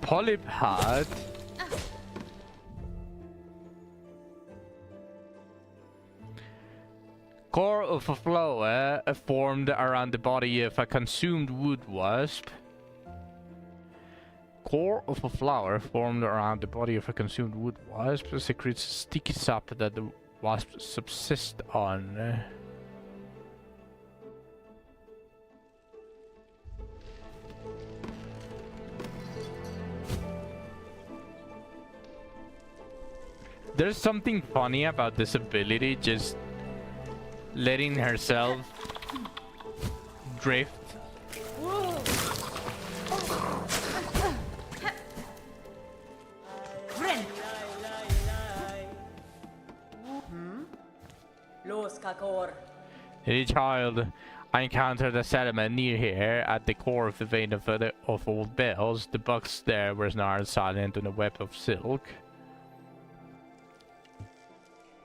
Polypod. Core of a flower formed around the body of a consumed wood wasp. Core of a flower formed around the body of a consumed wood wasp secretes sticky sap that the wasp subsists on. There's something funny about this ability, just letting herself drift. As a child, I encountered a settlement near here at the core of the vein of old bells. The bugs there were snarled silent on a web of silk.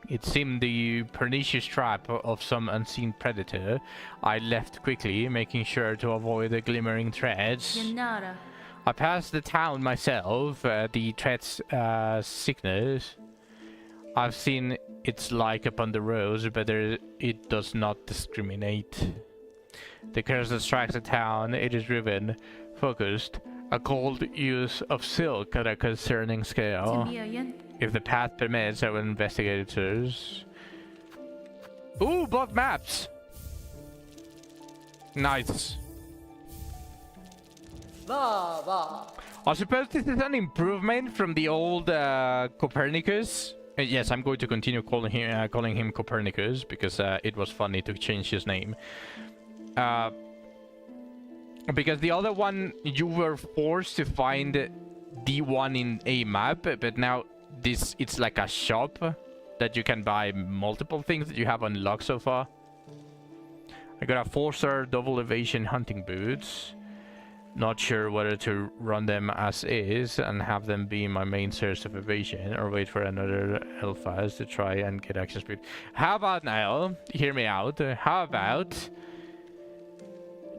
It seemed the pernicious trap of some unseen predator. I left quickly, making sure to avoid the glimmering threads. Yanara. I passed the town myself, the threats sickness. I've seen its like upon the roads, but it does not discriminate. The curse that strikes the town, it is driven, focused, a cold use of silk at a concerning scale. If the path permits, I will investigate it first. Ooh, both maps! Nice. I suppose this is an improvement from the old Copernicus. Yes, I'm going to continue calling him Copernicus because it was funny to change his name. Because the other one, you were forced to find the one in a map, but now it's like a shop that you can buy multiple things that you have unlocked so far. I got a 4-star double evasion hunting boots. Not sure whether to run them as is and have them be my main source of evasion or wait for another Elphas to try and get action speed. How about now? Hear me out. How about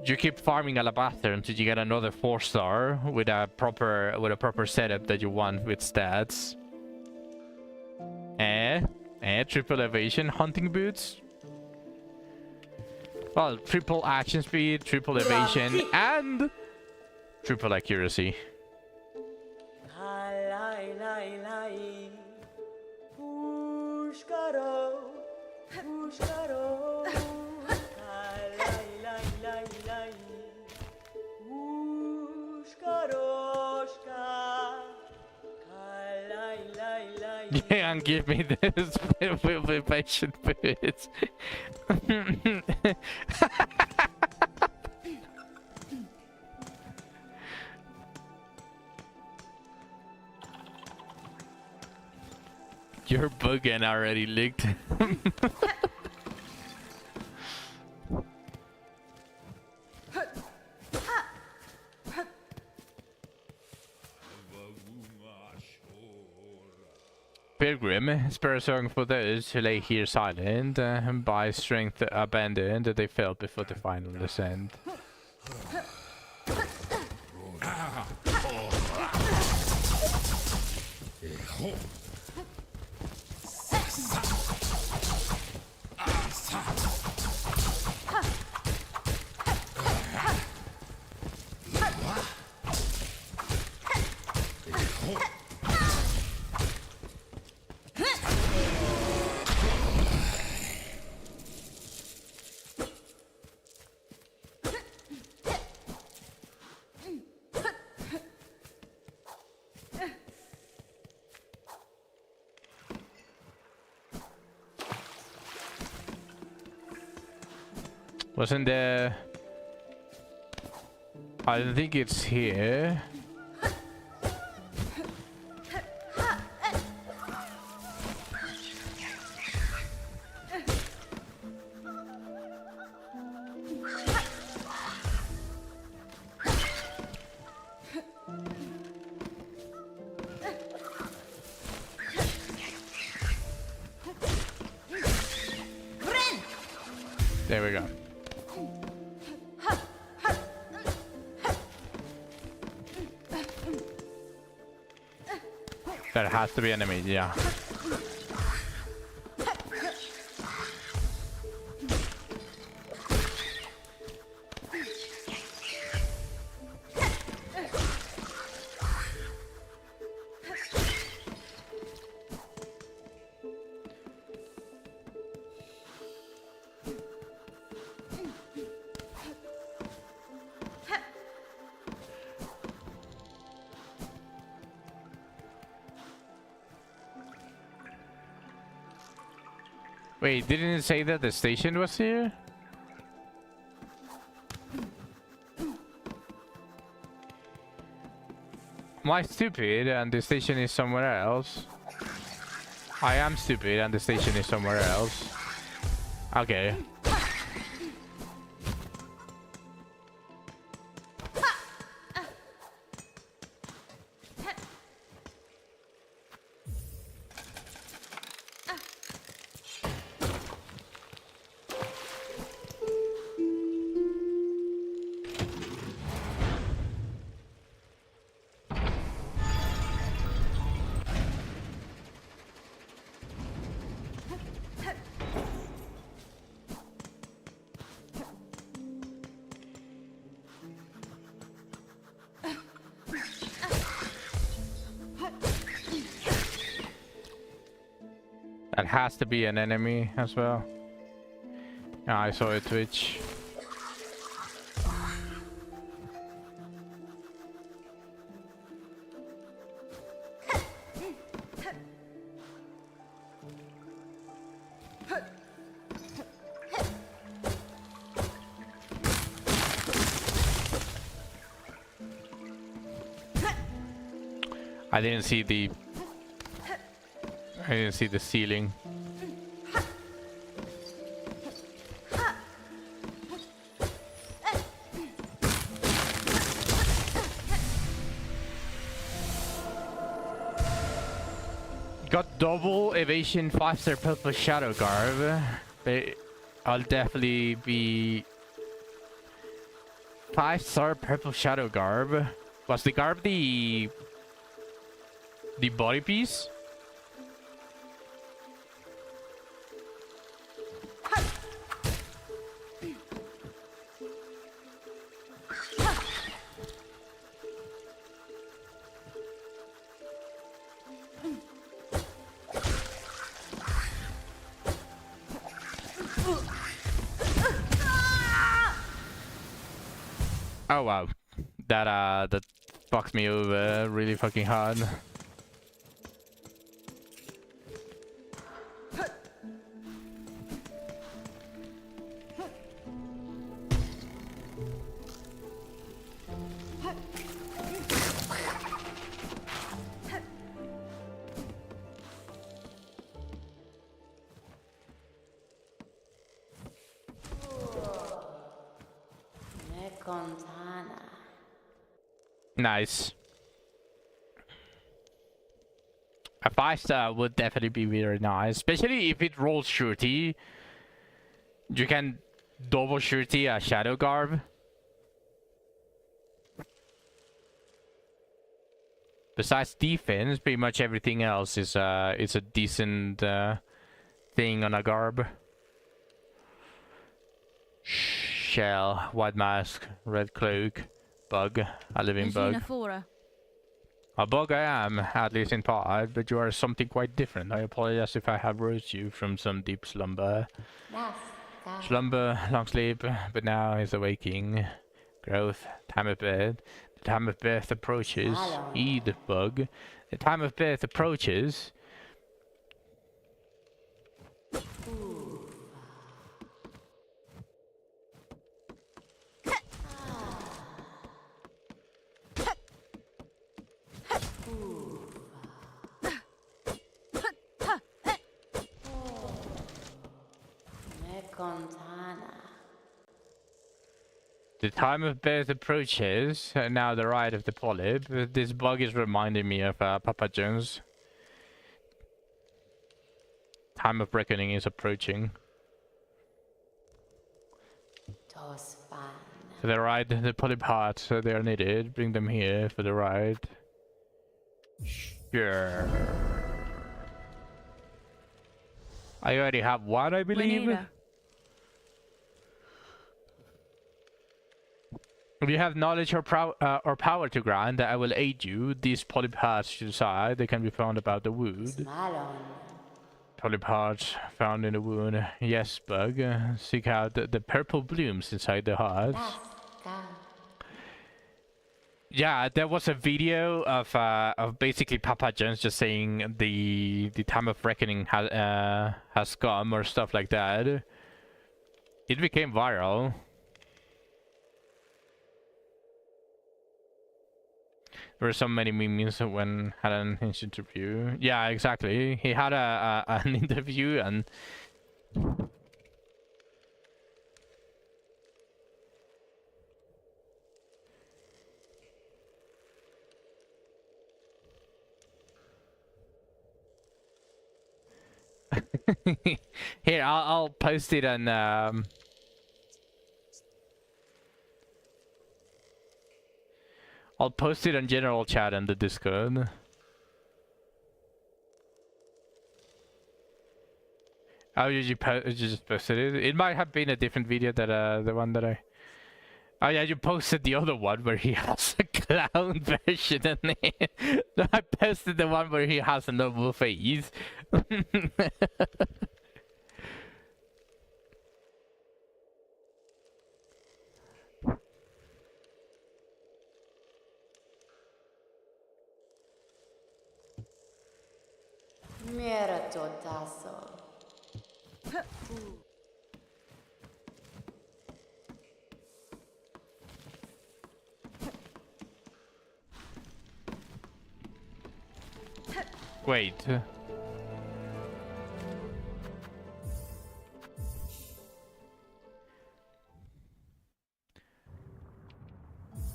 you keep farming alabaster until you get another 4-star with a proper setup that you want with stats. Triple evasion hunting boots. Well, triple action speed, triple evasion, and triple accuracy. Yeah, and give me this with patient boots. You're bugging already, licked. Pilgrim, spare a song for those who lay here silent, by strength abandoned, they fell before the final descent. Wasn't there... I don't think it's here. There we go. That has to be enemy, yeah. Wait, didn't it say that the station was here? Am I stupid and the station is somewhere else? I am stupid and the station is somewhere else. Okay. That has to be an enemy as well. Yeah, I saw it twitch. I didn't see the ceiling. Got double evasion 5-star purple shadow garb. I'll definitely be 5-star purple shadow garb. Was the garb the body piece? Oh wow, that fucks me over really fucking hard. Nice. A 5-star would definitely be very nice, especially if it rolls surety. You can double surety a shadow garb. Besides defense, pretty much everything else is a decent thing on a garb. Shell, white mask, red cloak, bug, a living bug. Genifora. A bug I am, at least in part, but you are something quite different. I apologize if I have roused you from some deep slumber. Slumber, long sleep, but now is awaking. Growth, time of birth. The time of birth approaches. Eat, bug. The time of birth approaches. The time of birth approaches. Now the ride of the polyp. This bug is reminding me of Papa Jones. Time of reckoning is approaching. For the ride, the polyp hearts, they are needed. Bring them here for the ride. Sure. I already have one, I believe. Venera. If you have knowledge or power to grant, I will aid you. These polyp hearts to the side, they can be found about the wood. Polyp hearts found in the wound. Yes, bug. Seek out the purple blooms inside the hearts. Yeah, there was a video of basically Papa Jones just saying the time of reckoning has come or stuff like that. It became viral. There were so many memes when had an interview. Yeah, exactly. He had an interview and here I'll post it on I'll post it on general chat and the Discord. Oh, you just posted it? It might have been a different video that the one that I... Oh yeah, you posted the other one where he has a clown version in it. No, I posted the one where he has a normal face. Wait.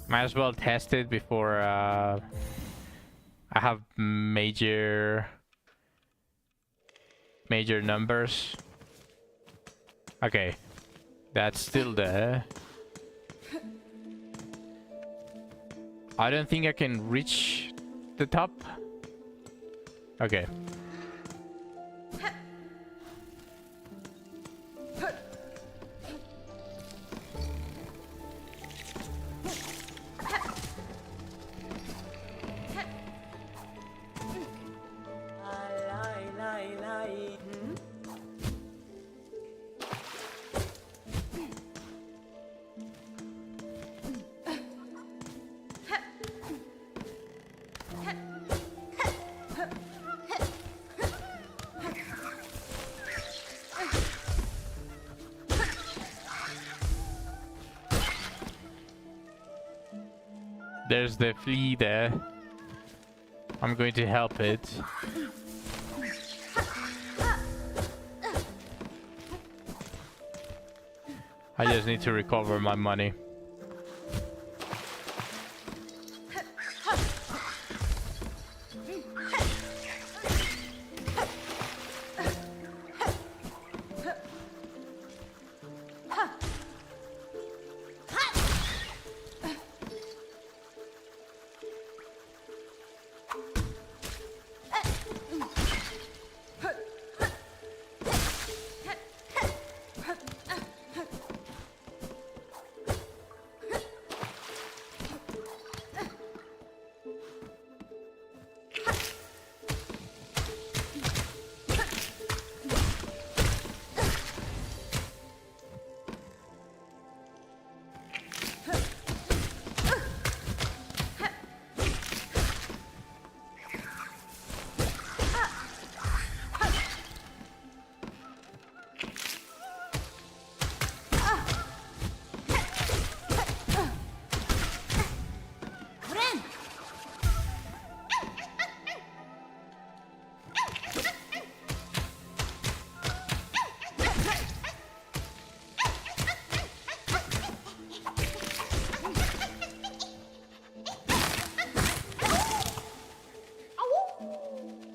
Might as well test it before I have major numbers. Okay, that's still there. I don't think I can reach the top. Okay. There's the flea there. I'm going to help it. I just need to recover my money.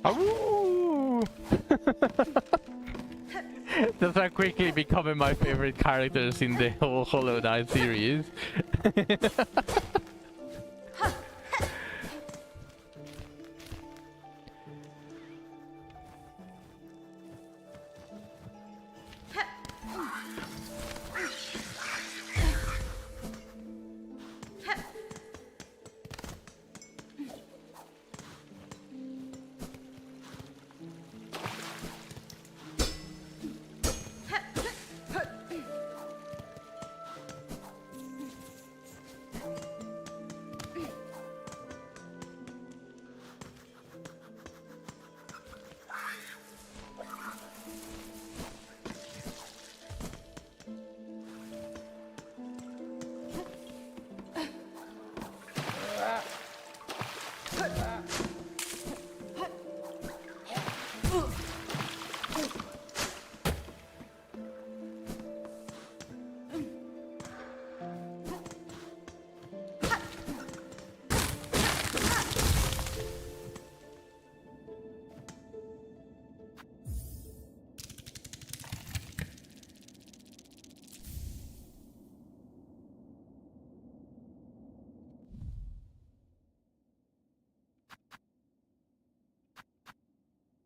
Ooh. Those are quickly becoming my favorite characters in the whole Hollow Knight series.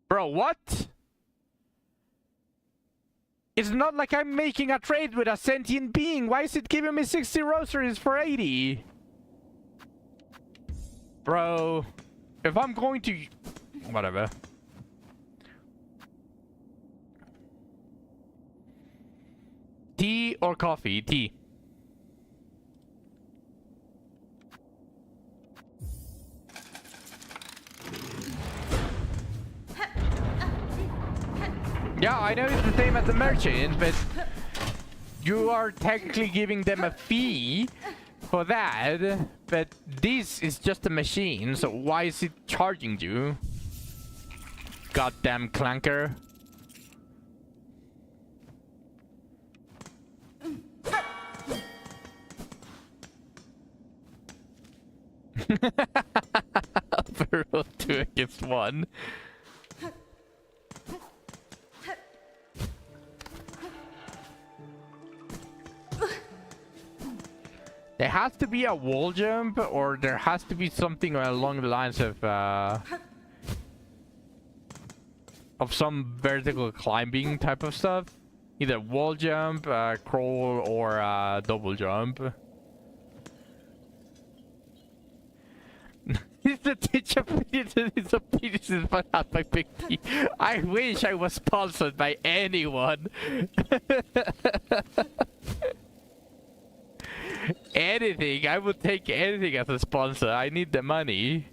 Bro, what? It's not like I'm making a trade with a sentient being. Why is it giving me 60 rosaries for 80? Bro, if I'm going to... Whatever. Tea or coffee? Tea. Yeah, I know it's the same as the merchant, but you are technically giving them a fee for that. But this is just a machine, so why is it charging you? Goddamn clanker. Overall 2 against 1. There has to be a wall jump, or there has to be something along the lines of some vertical climbing type of stuff. Either wall jump, crawl, or double jump. It's a teacher it's a penises, but not my big T. I wish I was sponsored by anyone. Anything, I would take anything as a sponsor. I need the money.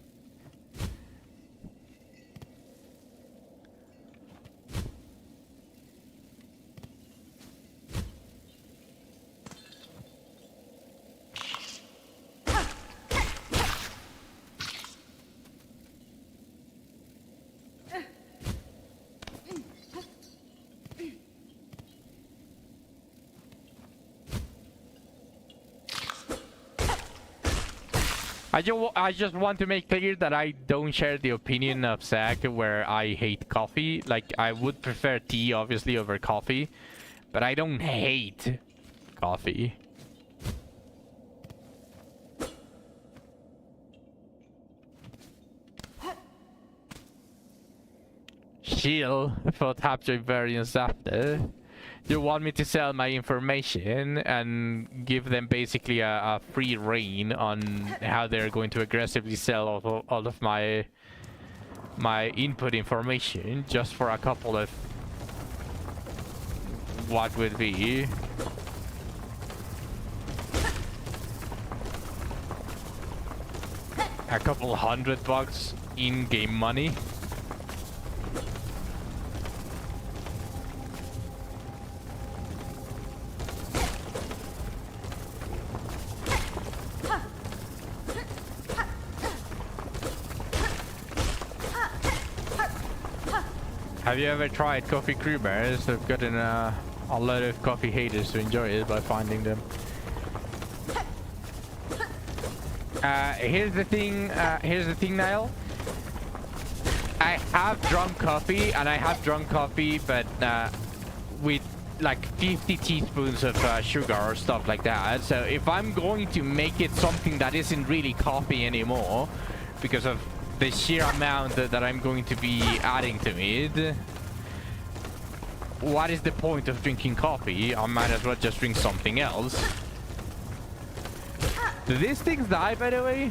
I just want to make clear that I don't share the opinion of Zach where I hate coffee. Like, I would prefer tea, obviously, over coffee. But I don't hate coffee. Chill for capturing variants after. You want me to sell my information and give them basically a free reign on how they're going to aggressively sell all of my input information just for a couple of what would be a couple $100 in-game money. Have you ever tried coffee creamers? I've gotten a lot of coffee haters to enjoy it by finding them. Here's the thing, Niall. I have drunk coffee, and I have drunk coffee, but with like 50 teaspoons of sugar or stuff like that. So if I'm going to make it something that isn't really coffee anymore, because of the sheer amount that I'm going to be adding to it, what is the point of drinking coffee? I might as well just drink something else. Do these things die, by the way?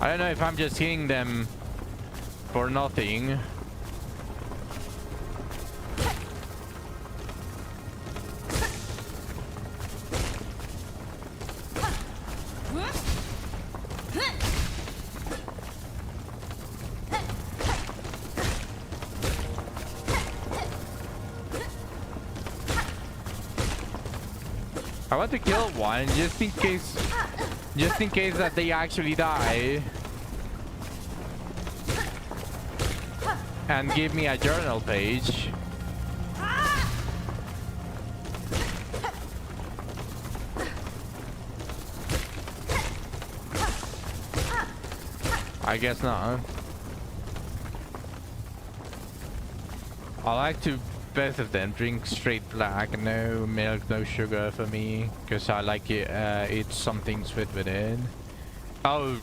I don't know if I'm just hitting them for nothing. I want to kill one just in case that they actually die. And give me a journal page. I guess not. I like to both of them drink straight black, no milk, no sugar for me, because I like it. It's something sweet with it. Oh,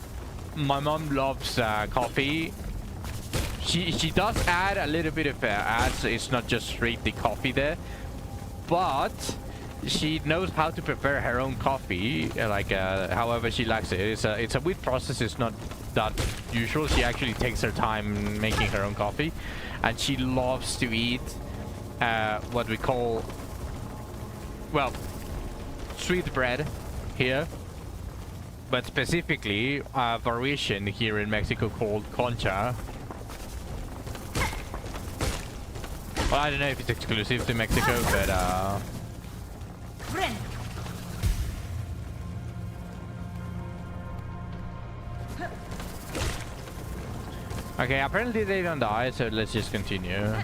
my mom loves coffee. She does add a little bit of ads. It's not just straight the coffee there, but she knows how to prepare her own coffee, like however she likes it. It's a weird process. It's not that usual. She actually takes her time making her own coffee, and she loves to eat what we call, well, sweet bread here, but specifically a variation here in Mexico called concha. Well, I don't know if it's exclusive to Mexico, but okay, apparently they don't die, so let's just continue.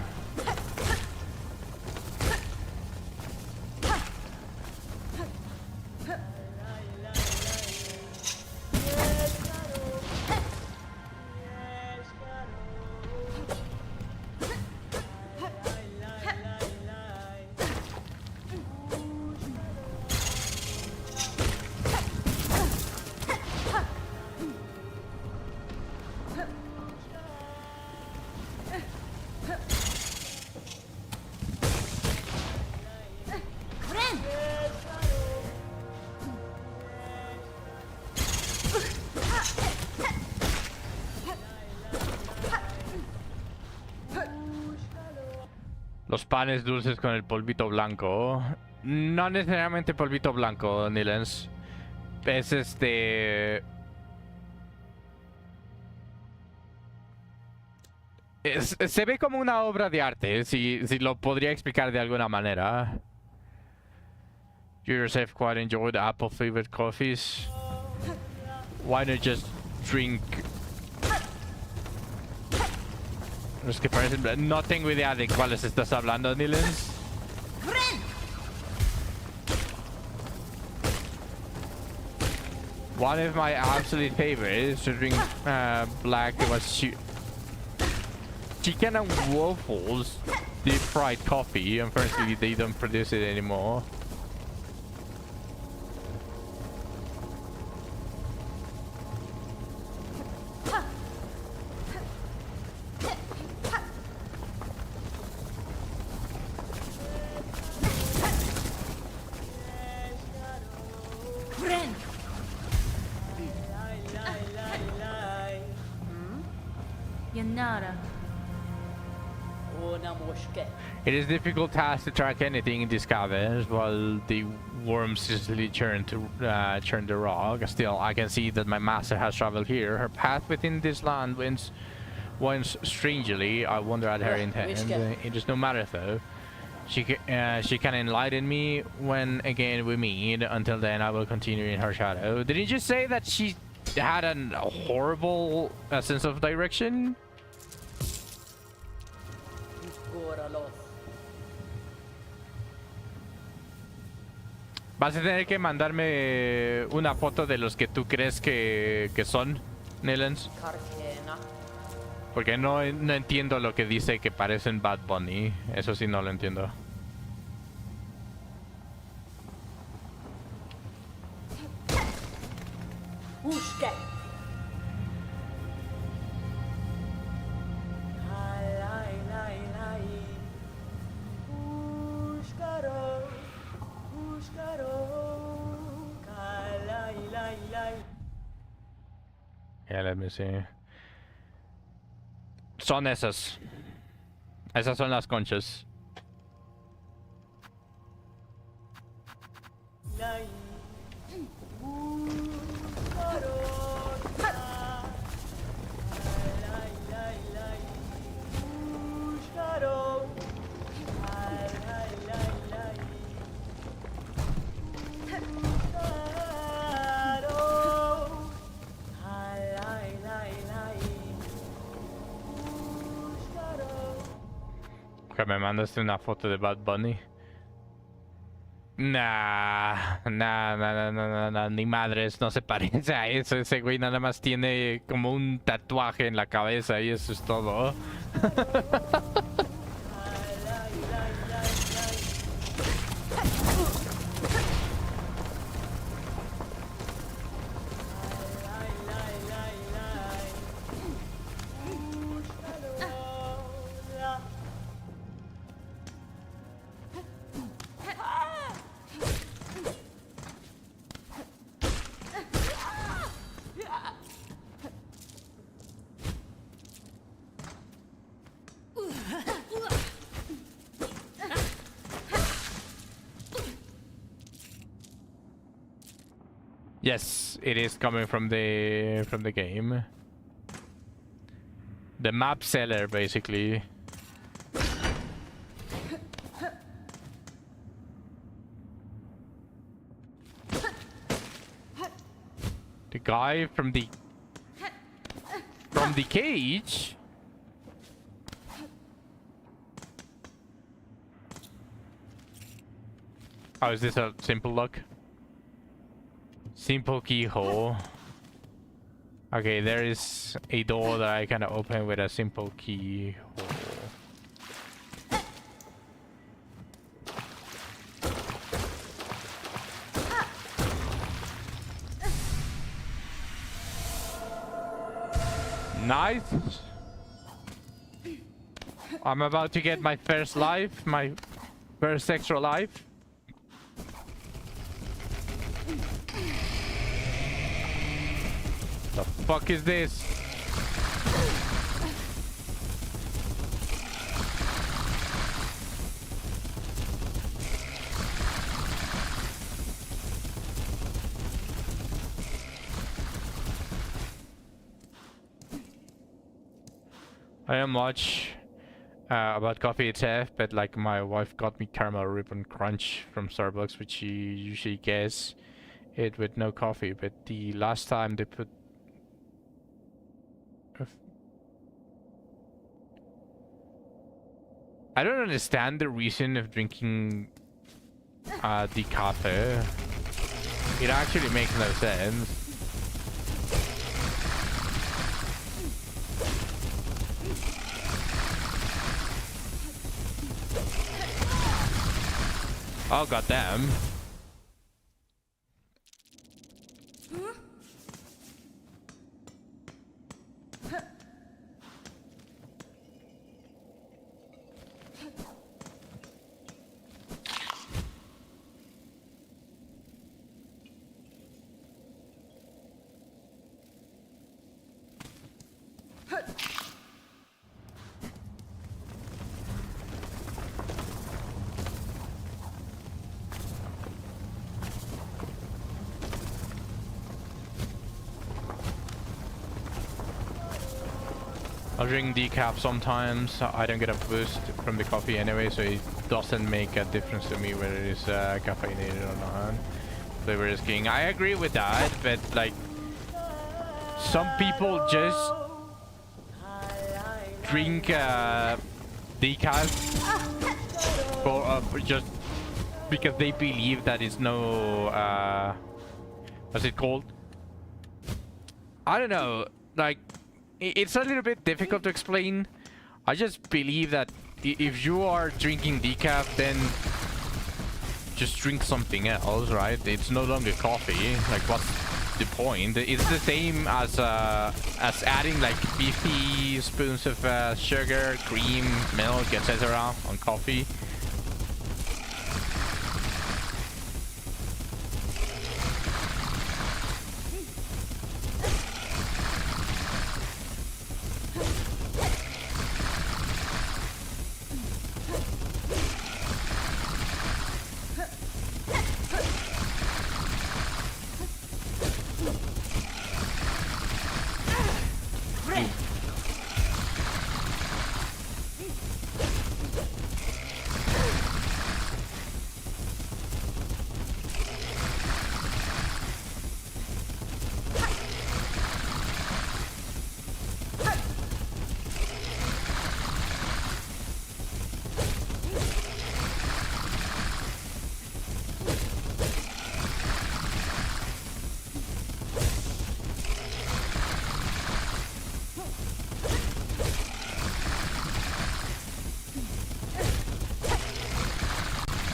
Los panes dulces con el polvito blanco. No necesariamente polvito blanco, Nilens. Es se ve como una obra de arte, si lo podría explicar de alguna manera. You yourself quite enjoyed apple flavored coffees. Why not just drink? Es que parecen... No tengo idea de cuáles estás hablando, Nilens. One of my absolute favorites to drink black was chicken and waffles, deep fried coffee. Unfortunately, they don't produce it anymore. It is a difficult task to track anything in these caverns while the worms easily churn the rock. Still, I can see that my master has traveled here. Her path within this land winds strangely. I wonder at her intent. It is no matter though. She can enlighten me when again we meet. Until then, I will continue in her shadow. Did you just say that she had a horrible sense of direction? Vas a tener que mandarme una foto de los que tú crees que son, Nilens. Kartena. Porque no entiendo lo que dice que parecen Bad Bunny. Eso sí no lo entiendo. Uske. Yeah, let me see. Son esas. Esas son las conchas. Que me mandaste una foto de Bad Bunny. Nah, ni madres, no se parece a eso. Ese güey nada más tiene como un tatuaje en la cabeza y eso es todo. Yes, it is coming from the game. The map seller, basically. The guy from the cage. Oh, is this a simple lock? Simple keyhole. Okay, there is a door that I can open with a simple keyhole. Nice. I'm about to get my first life, my first extra life. The fuck is this? I don't much about coffee itself, but like my wife got me caramel ribbon crunch from Starbucks, which she usually gets it with no coffee. But the last time they put I don't understand the reason of drinking the cafe. It actually makes no sense. Oh goddamn. I'll drink decaf sometimes. I don't get a boost from the coffee anyway, so it doesn't make a difference to me whether it is caffeinated or not. Flavor is king. I agree with that, but like some people just drink decaf for just because they believe that it's no what's it called? I don't know, like it's a little bit difficult to explain. I just believe that if you are drinking decaf, then just drink something else, right? It's no longer coffee. Like, what's the point? It's the same as adding like 50 spoons of sugar, cream, milk, etc. on coffee.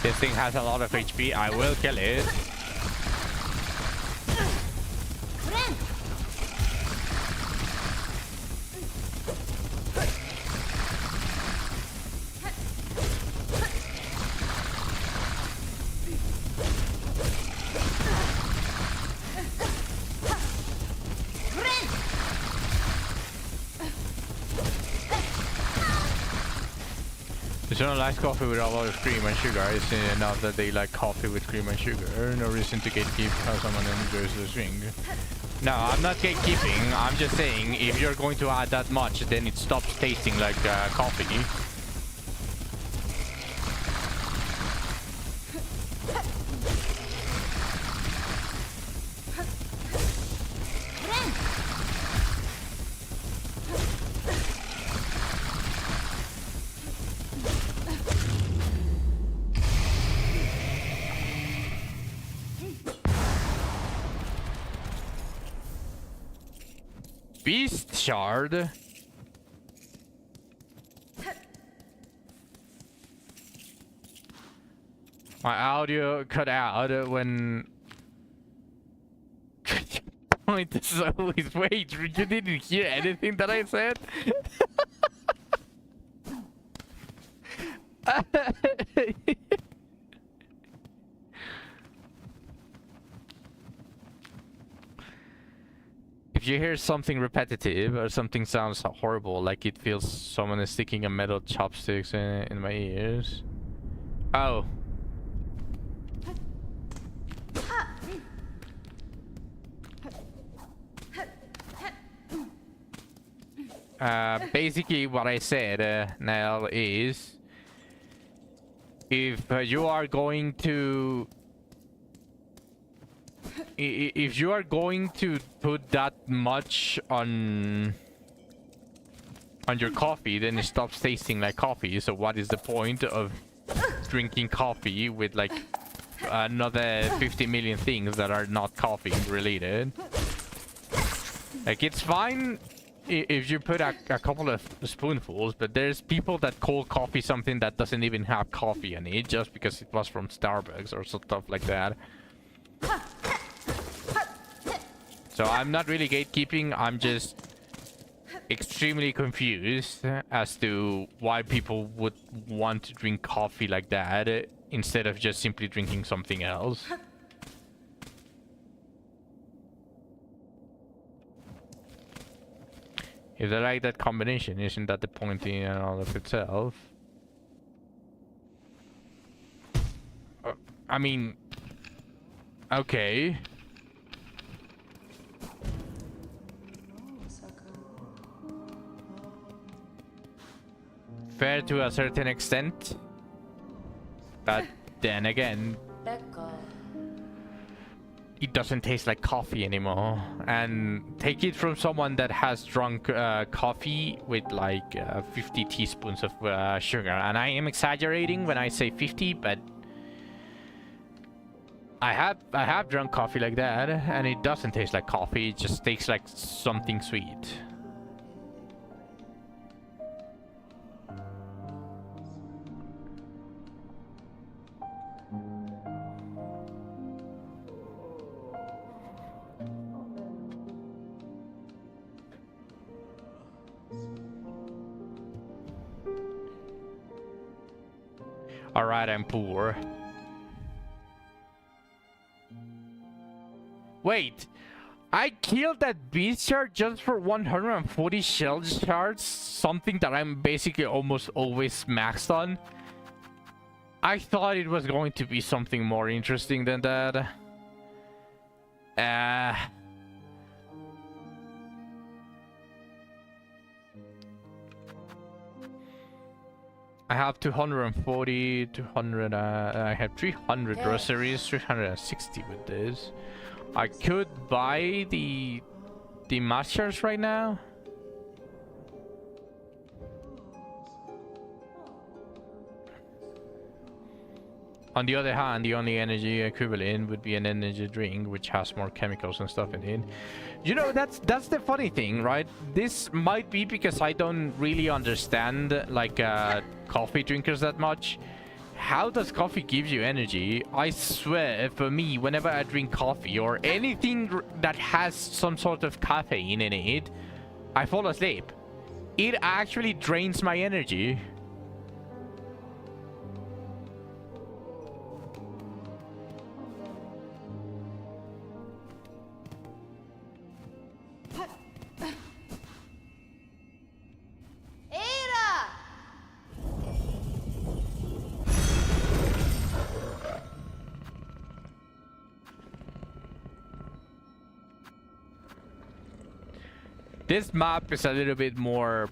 This thing has a lot of HP. I will kill it. Someone likes coffee with a lot of cream and sugar. It's enough that they like coffee with cream and sugar. No reason to gatekeep how someone enjoys the drink. No, I'm not gatekeeping. I'm just saying if you're going to add that much, then it stops tasting like coffee. Beast shard. My audio cut out when point is always wait, you didn't hear anything that I said? If you hear something repetitive or something sounds horrible, like it feels someone is sticking a metal chopsticks in my ears. Oh. Basically what I said now is if you are going to put that much on your coffee, then it stops tasting like coffee. So what is the point of drinking coffee with like another 50 million things that are not coffee related? Like, it's fine if you put a couple of spoonfuls, but there's people that call coffee something that doesn't even have coffee in it just because it was from Starbucks or stuff like that. So I'm not really gatekeeping, I'm just extremely confused as to why people would want to drink coffee like that instead of just simply drinking something else. If they like that combination, isn't that the point in and all of itself? I mean, okay. Fair to a certain extent, but then again, it doesn't taste like coffee anymore. And take it from someone that has drunk coffee with like 50 teaspoons of sugar, and I am exaggerating when I say 50, but I have drunk coffee like that, and it doesn't taste like coffee. It just tastes like something sweet. All right, I'm poor. Wait, I killed that beast shard just for 140 shell shards, something that I'm basically almost always maxed on. I thought it was going to be something more interesting than that. I have 240, 200, I have 300 groceries, 360 with this. I could buy the masters right now. On the other hand, the only energy equivalent would be an energy drink, which has more chemicals and stuff in it. You know, that's the funny thing, right? This might be because I don't really understand, like, coffee drinkers that much. How does coffee give you energy? I swear, for me, whenever I drink coffee or anything that has some sort of caffeine in it, I fall asleep. It actually drains my energy. This map is a little bit more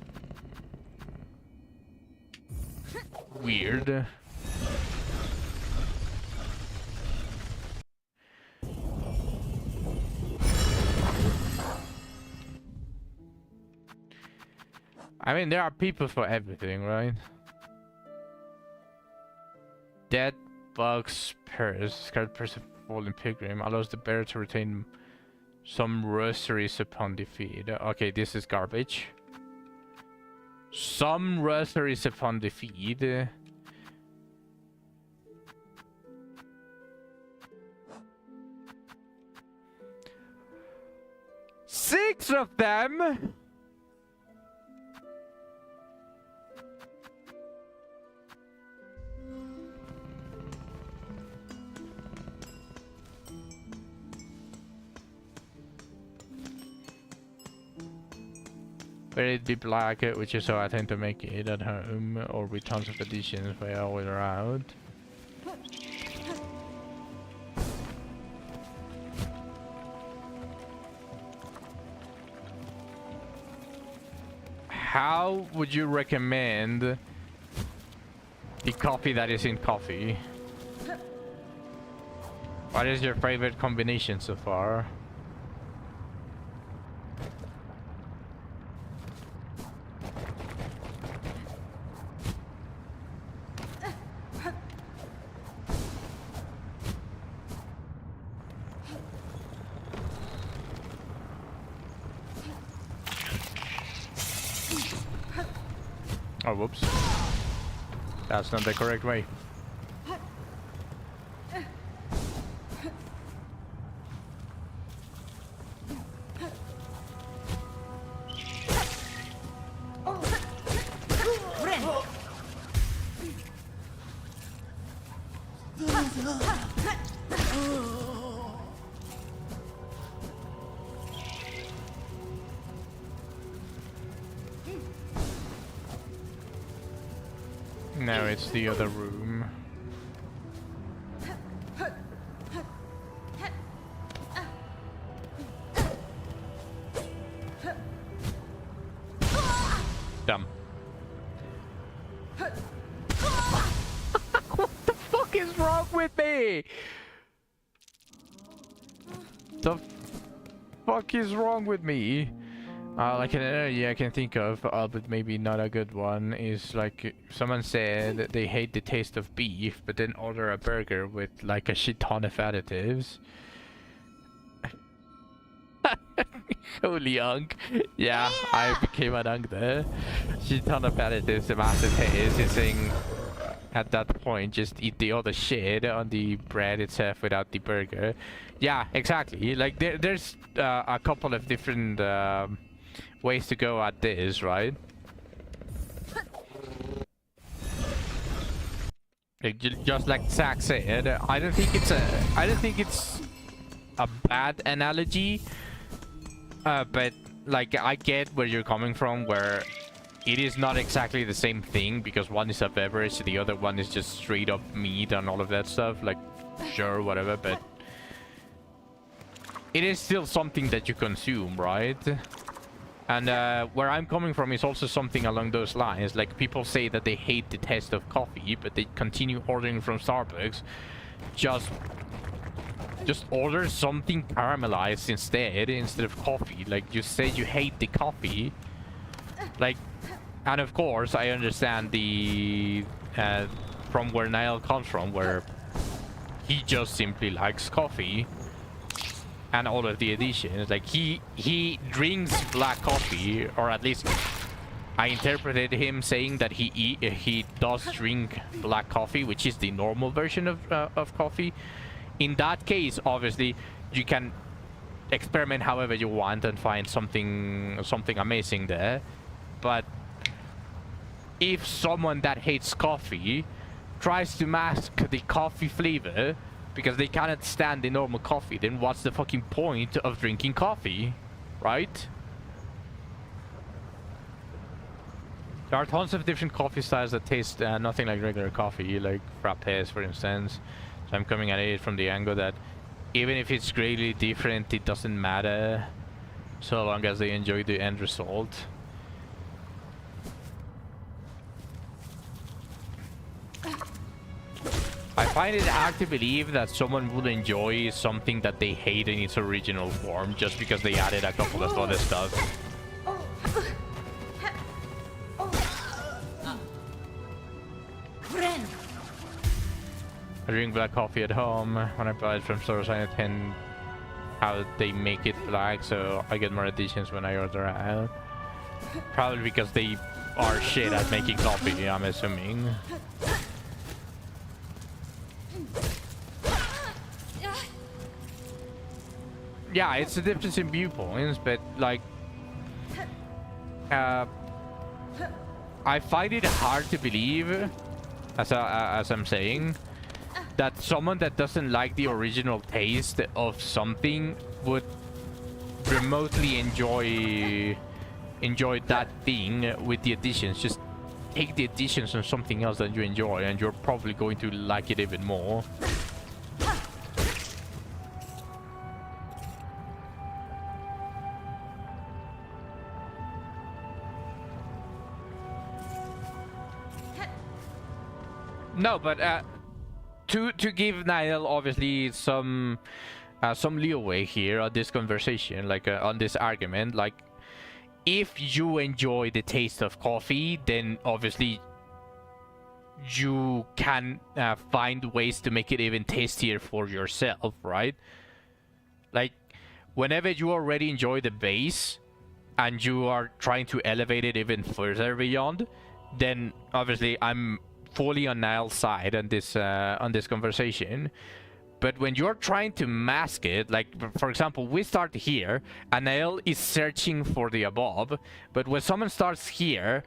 weird. I mean, there are people for everything, right? Dead bugs purse. Scarred person fallen pilgrim allows the bearer to retain some rosaries upon defeat. Okay, this is garbage. Some rosaries upon defeat. 6 of them. Very deep black, which is so I tend to make it at home or with tons of additions for all around. How would you recommend the coffee that is in coffee? What is your favorite combination so far? Oh, whoops. That's not the correct way. Now it's the other room. Dumb. What the fuck is wrong with me? The fuck is wrong with me? Like an analogy I can think of, but maybe not a good one, is like someone said that they hate the taste of beef, but then order a burger with like a shit ton of additives. Holy unk. Yeah, I became an unk there. Shit ton of additives, a massive taste. He's saying at that point, just eat the other shit on the bread itself without the burger. Yeah, exactly. Like there's a couple of different ways to go at this, right? Like, just like Zach said, I don't think it's a bad analogy, but like I get where you're coming from, where it is not exactly the same thing, because one is a beverage, the other one is just straight up meat and all of that stuff. Like, sure, whatever, but it is still something that you consume, right? And where I'm coming from is also something along those lines. Like, people say that they hate the taste of coffee, but they continue ordering from Starbucks. Just order something caramelized instead of coffee. Like, you say you hate the coffee. Like, and of course, I understand the from where Niall comes from, where he just simply likes coffee. And all of the additions, like he drinks black coffee, or at least I interpreted him saying that he does drink black coffee, which is the normal version of coffee. In that case, obviously, you can experiment however you want and find something amazing there. But if someone that hates coffee tries to mask the coffee flavor because they cannot stand the normal coffee, then what's the fucking point of drinking coffee, right? There are tons of different coffee styles that taste nothing like regular coffee, like frappes, for instance. So I'm coming at it from the angle that even if it's greatly different, it doesn't matter so long as they enjoy the end result. I find it hard to believe that someone would enjoy something that they hate in its original form just because they added a couple of other stuff. I drink black coffee at home. When I buy it from stores, I attend how they make it black, so I get more additions when I order out. Probably because they are shit at making coffee, I'm assuming. Yeah, it's a difference in viewpoints, but like, I find it hard to believe, as I'm saying, that someone that doesn't like the original taste of something would remotely enjoy that thing with the additions. Just take the additions on something else that you enjoy, and you're probably going to like it even more. No, but to give Niall obviously some leeway here on this conversation, like on this argument, like if you enjoy the taste of coffee, then obviously you can find ways to make it even tastier for yourself, right? Like whenever you already enjoy the base and you are trying to elevate it even further beyond, then obviously I'm fully on Niall's side on this conversation. But when you're trying to mask it, like for example, we start here and Niall is searching for the above, but when someone starts here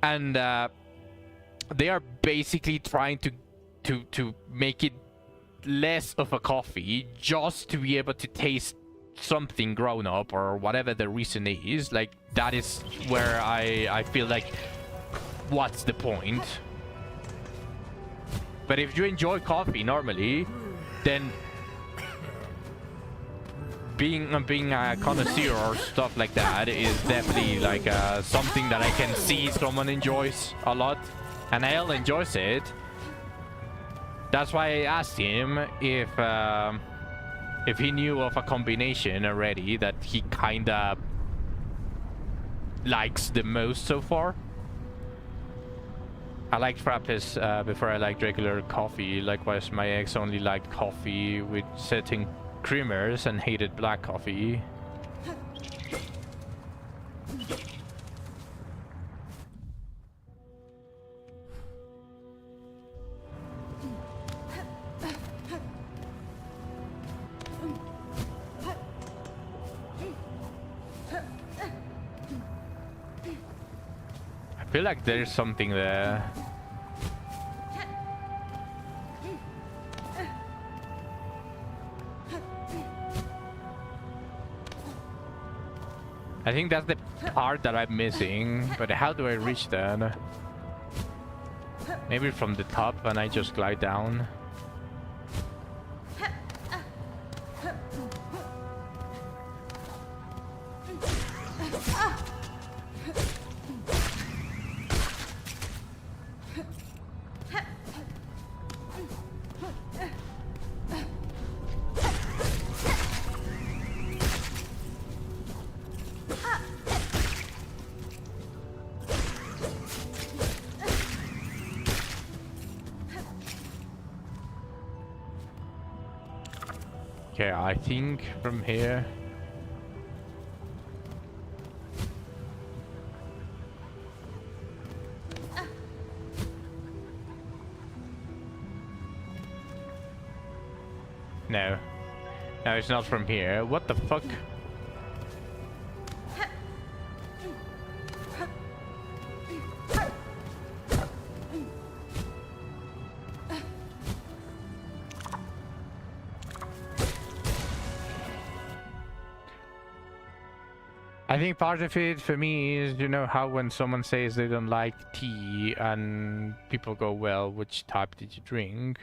and they are basically trying to make it less of a coffee just to be able to taste something grown up or whatever the reason is, like that is where I feel like, what's the point? But if you enjoy coffee normally, then being a connoisseur or stuff like that is definitely like something that I can see someone enjoys a lot, and Niall enjoys it. That's why I asked him if he knew of a combination already that he kinda likes the most so far. I liked Frappes before I liked regular coffee. Likewise, my ex only liked coffee with certain creamers and hated black coffee. I feel like there's something there. I think that's the part that I'm missing, but how do I reach that? Maybe from the top and I just glide down. Okay, I think from here. No. No, it's not from here. What the fuck? I think part of it for me is, you know, how when someone says they don't like tea and people go, well, which type did you drink?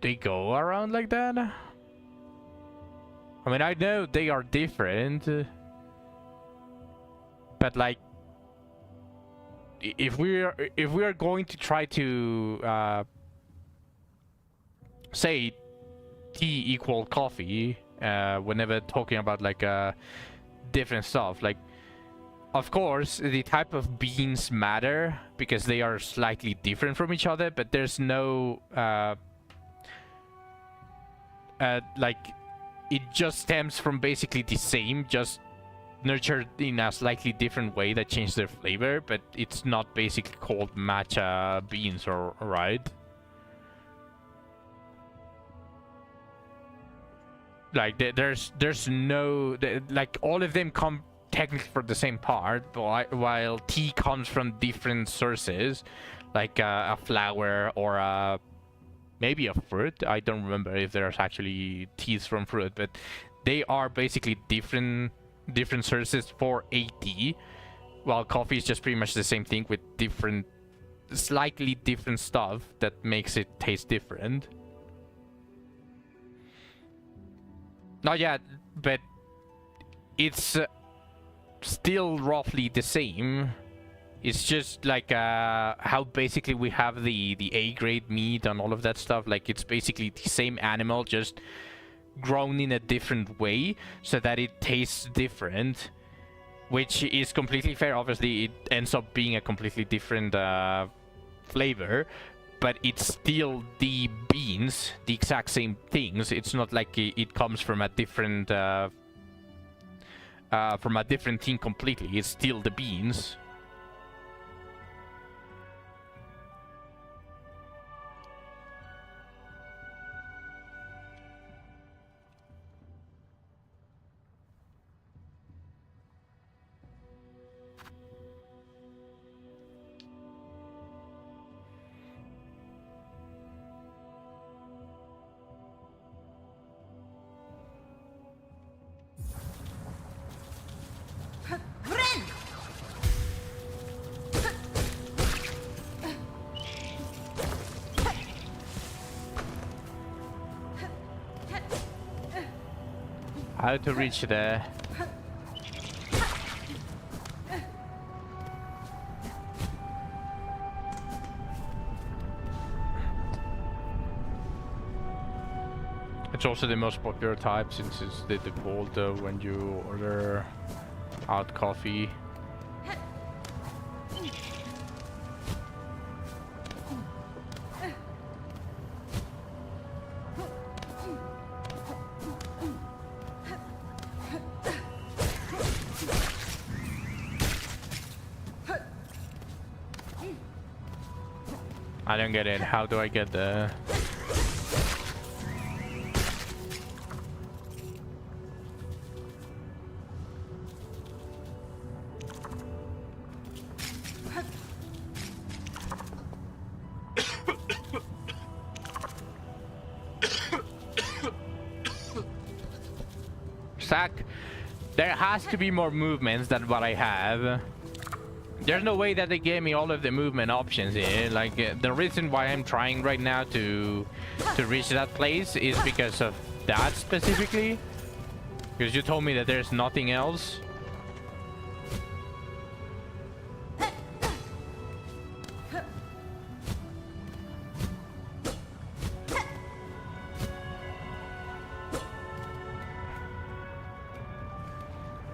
They go around like that? I mean, I know they are different, but like, if we are going to try to say tea equal coffee whenever talking about like different stuff, like, of course the type of beans matter because they are slightly different from each other, but there's no like, it just stems from basically the same, just nurtured in a slightly different way that changed their flavor, but it's not basically called matcha beans, or right? Like, there's no, like, all of them come technically from the same part, but while tea comes from different sources, like a flower or a maybe a fruit. I don't remember if there's actually teas from fruit, but they are basically different sources for a tea, while coffee is just pretty much the same thing with different, slightly different stuff that makes it taste different. Not yet, but it's still roughly the same. It's just like how basically we have the A grade meat and all of that stuff. Like, it's basically the same animal, just grown in a different way so that it tastes different, which is completely fair. Obviously, it ends up being a completely different flavor, but it's still the beans, the exact same things. It's not like it comes from a different thing completely. It's still the beans. How to reach there? It's also the most popular type since it's the default when you order out coffee. I don't get it. How do I get the... Sack, there has to be more movements than what I have. There's no way that they gave me all of the movement options here. Like the reason why I'm trying right now to reach that place is because of that specifically. Because you told me that there's nothing else.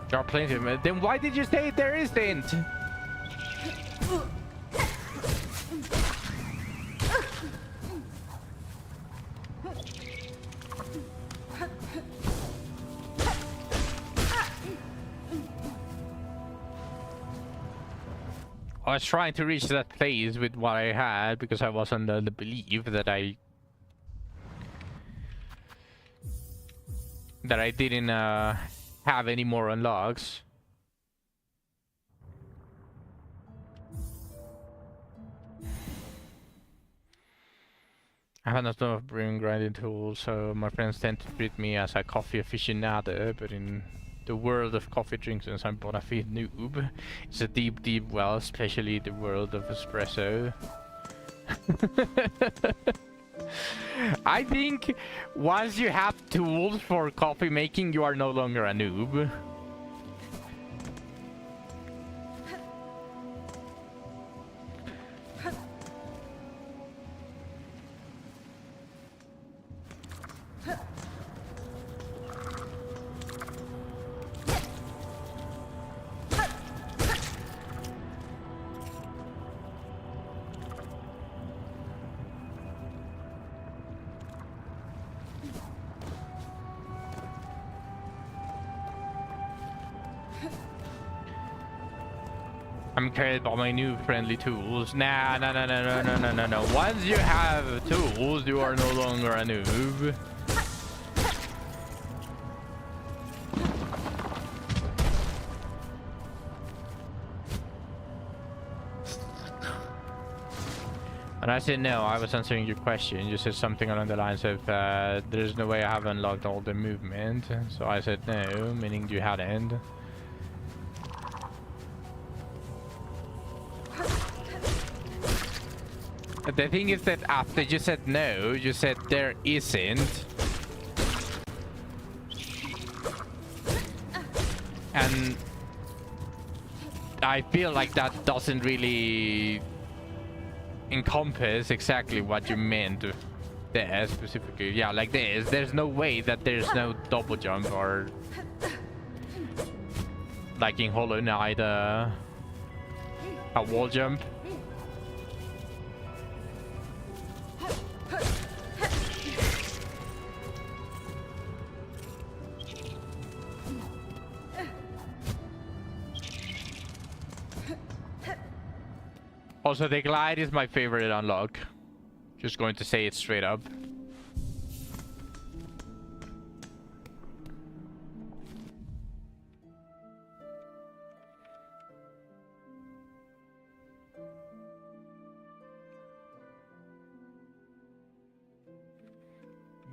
There are plenty of them. Then why did you say there isn't? I was trying to reach that place with what I had because I was under the belief that I didn't have any more unlocks. I have not enough brewing grinding tools, so my friends tend to treat me as a coffee aficionado, but in the world of coffee drinkers, I'm bona fide noob. It's a deep, deep well, especially the world of espresso. I think once you have tools for coffee making, you are no longer a noob. I'm carried by my new friendly tools. Nah, no. Once you have tools, you are no longer a noob. And I said no, I was answering your question. You said something along the lines of, there's no way I have unlocked all the movement. So I said no, meaning you hadn't. The thing is that after you said no, you said there isn't. And I feel like that doesn't really encompass exactly what you meant there specifically. Yeah, like there's no way that there's no double jump or like in Hollow Knight a wall jump. Also, the glide is my favorite unlock. Just going to say it straight up.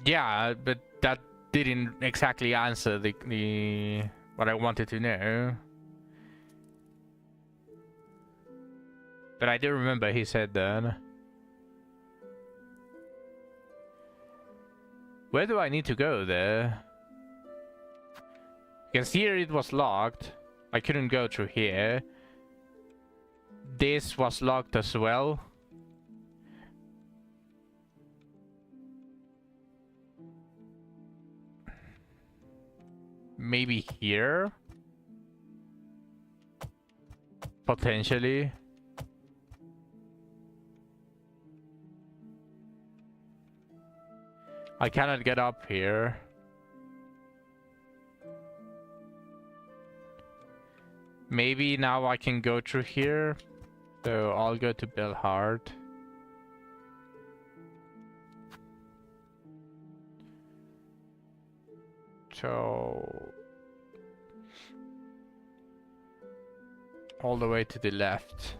Yeah, but that didn't exactly answer the what I wanted to know. But I do remember he said that. Where do I need to go there? Because here it was locked. I couldn't go through here. This was locked as well. maybe here? Potentially. I cannot get up here. Maybe now I can go through here. So I'll go to Bill Hart. So all the way to the left.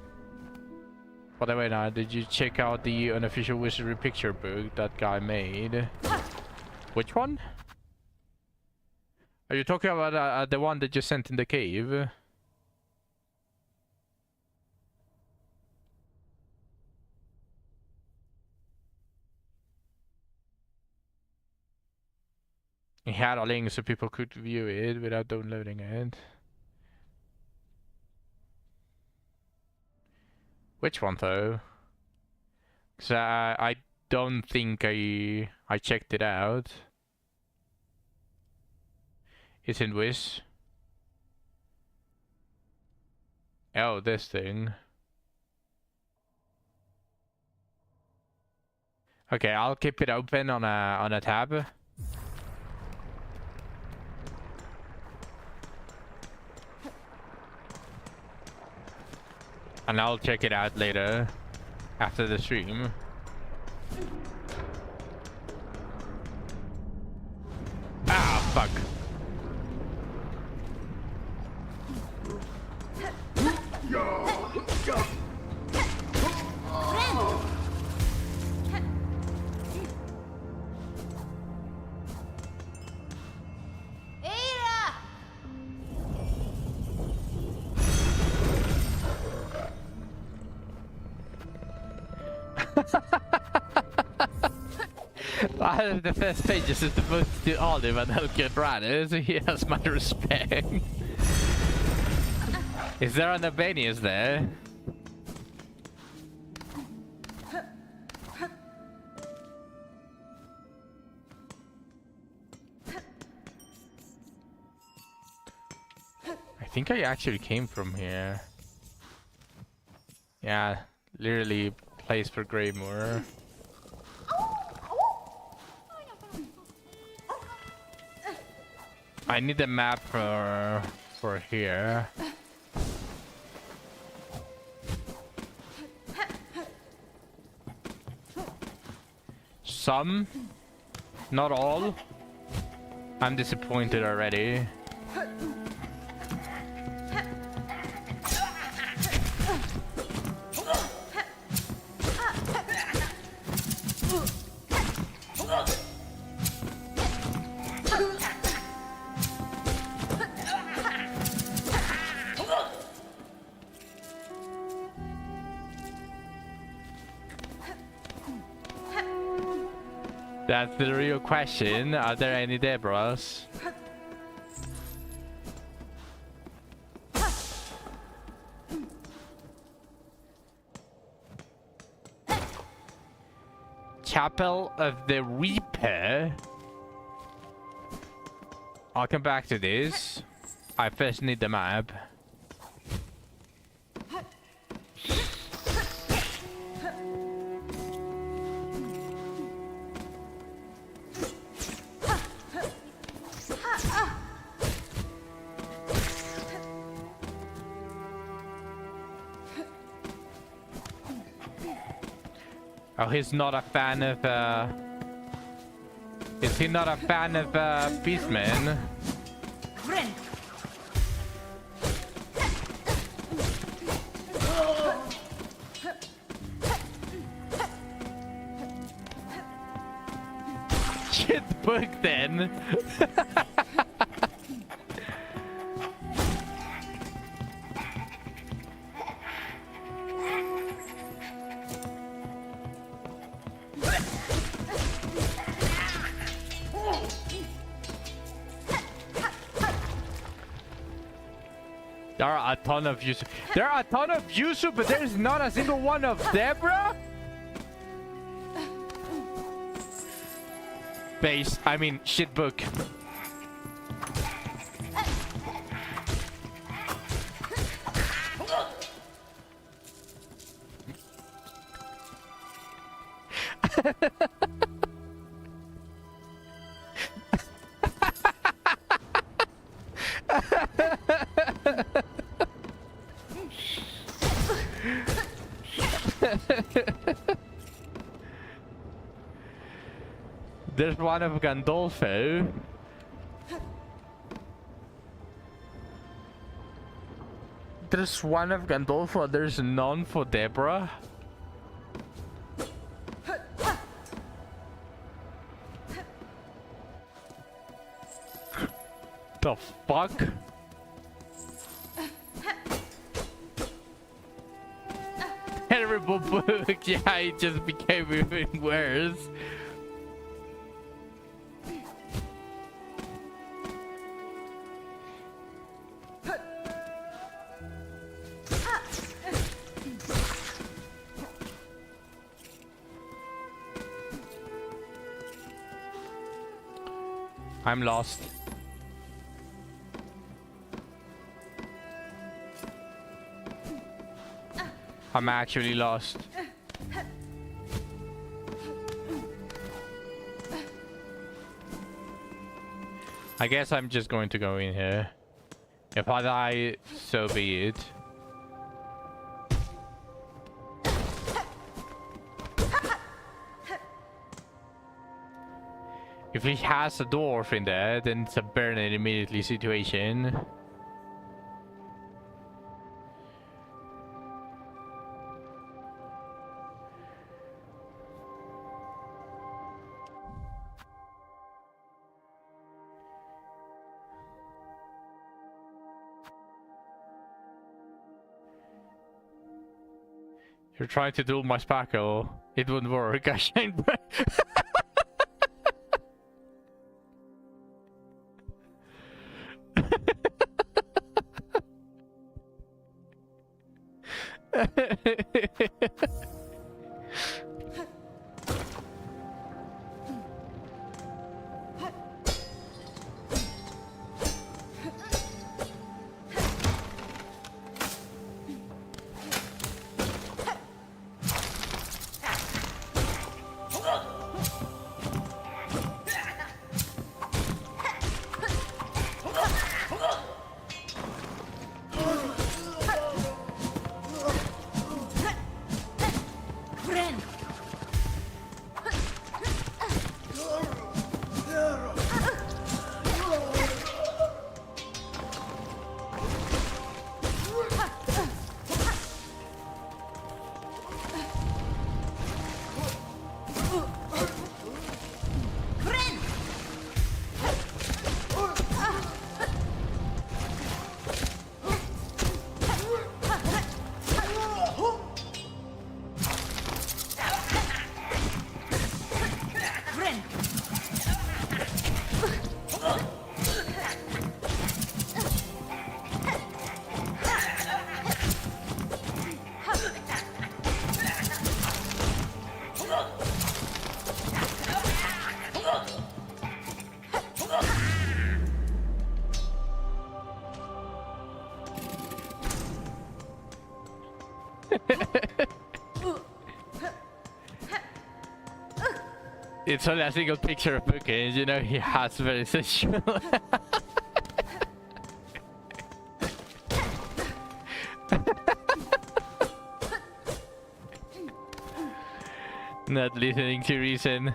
By the way, now, did you check out the unofficial wizardry picture book that guy made? Which one? Are you talking about the one that you sent in the cave? He had a link so people could view it without downloading it. Which one though? Cause I don't think I checked it out. It's in Wiz. Oh, this thing. Okay, I'll keep it open on a tab. And I'll check it out later, after the stream. Ah, fuck. The first page is supposed to do Olive and Helget Rana, so he has my respect. Is there an Albanians there? I think I actually came from here. Yeah, literally place for Greymore. I need a map for here. Some, not all. I'm disappointed already. That's the real question. Are there any Debras? Chapel of the Reaper. I'll come back to this. I first need the map. Oh, he's not a fan of, is he not a fan of, Beastman? Shit book then! There are a ton of Yusu. There are a ton of Yusu, but there's not a single one of Debra? Base, I mean, shit book. There's one of Gandolfo. There's one of Gandolfo. There's none for Deborah. The fuck? Terrible book. Yeah, it just became even worse. I'm lost. I'm actually lost. I guess I'm just going to go in here. If I die, so be it. If he has a dwarf in there, then it's a burn it immediately situation. You're trying to duel my spackle. It wouldn't work. I shan't. It's only a single picture of Bookins, you know he has very sensual. Not listening to reason.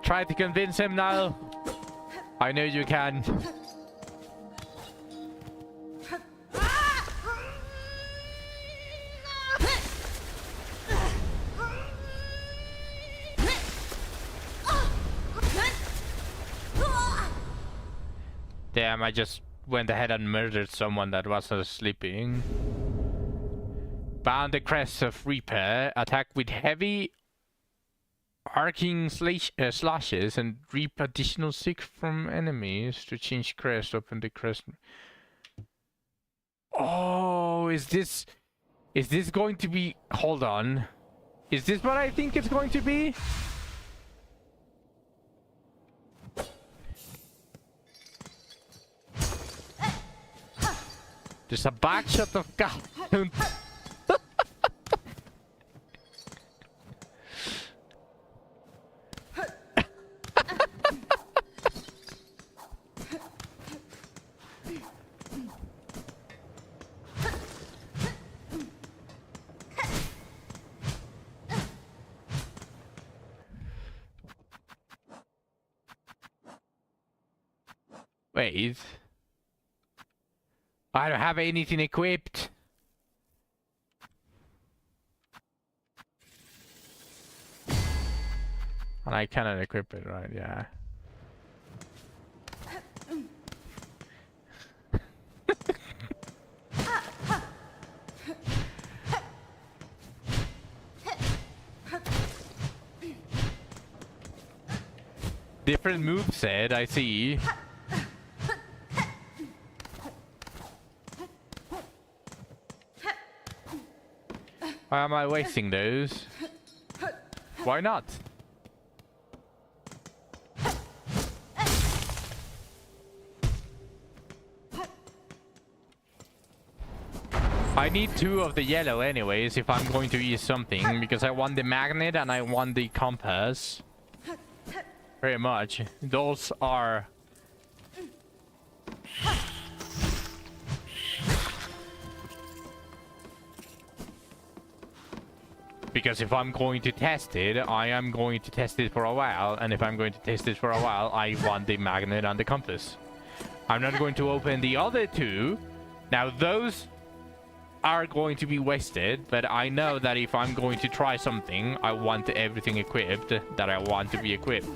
Try to convince him now. I know you can. Damn, I just went ahead and murdered someone that wasn't sleeping. Bound the crest of Reaper. Attack with heavy arcing slashes and reap additional sick from enemies to change crest. Open the crest. Oh, is this going to be... Hold on. Is this what I think it's going to be? There's a back shot of goblin. Wait. I don't have anything equipped. And I cannot equip it, right? Yeah. Different moveset, I see. Why am I wasting those? Why not? I need 2 of the yellow anyways if I'm going to use something, because I want the magnet and I want the compass. Very much. Those are... Because if I'm going to test it, I am going to test it for a while. And if I'm going to test it for a while, I want the magnet and the compass. I'm not going to open the other 2. Now those are going to be wasted, but I know that if I'm going to try something, I want everything equipped that I want to be equipped.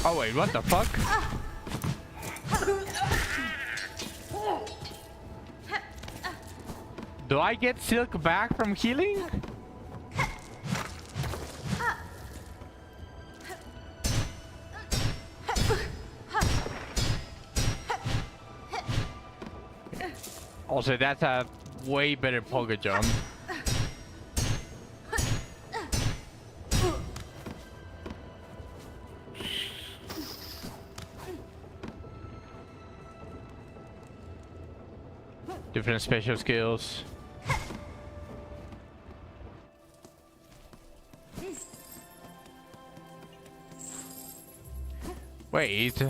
Oh wait, what the fuck? Do I get Silk back from healing? Also, that's a way better poker jump. Different special skills. Wait,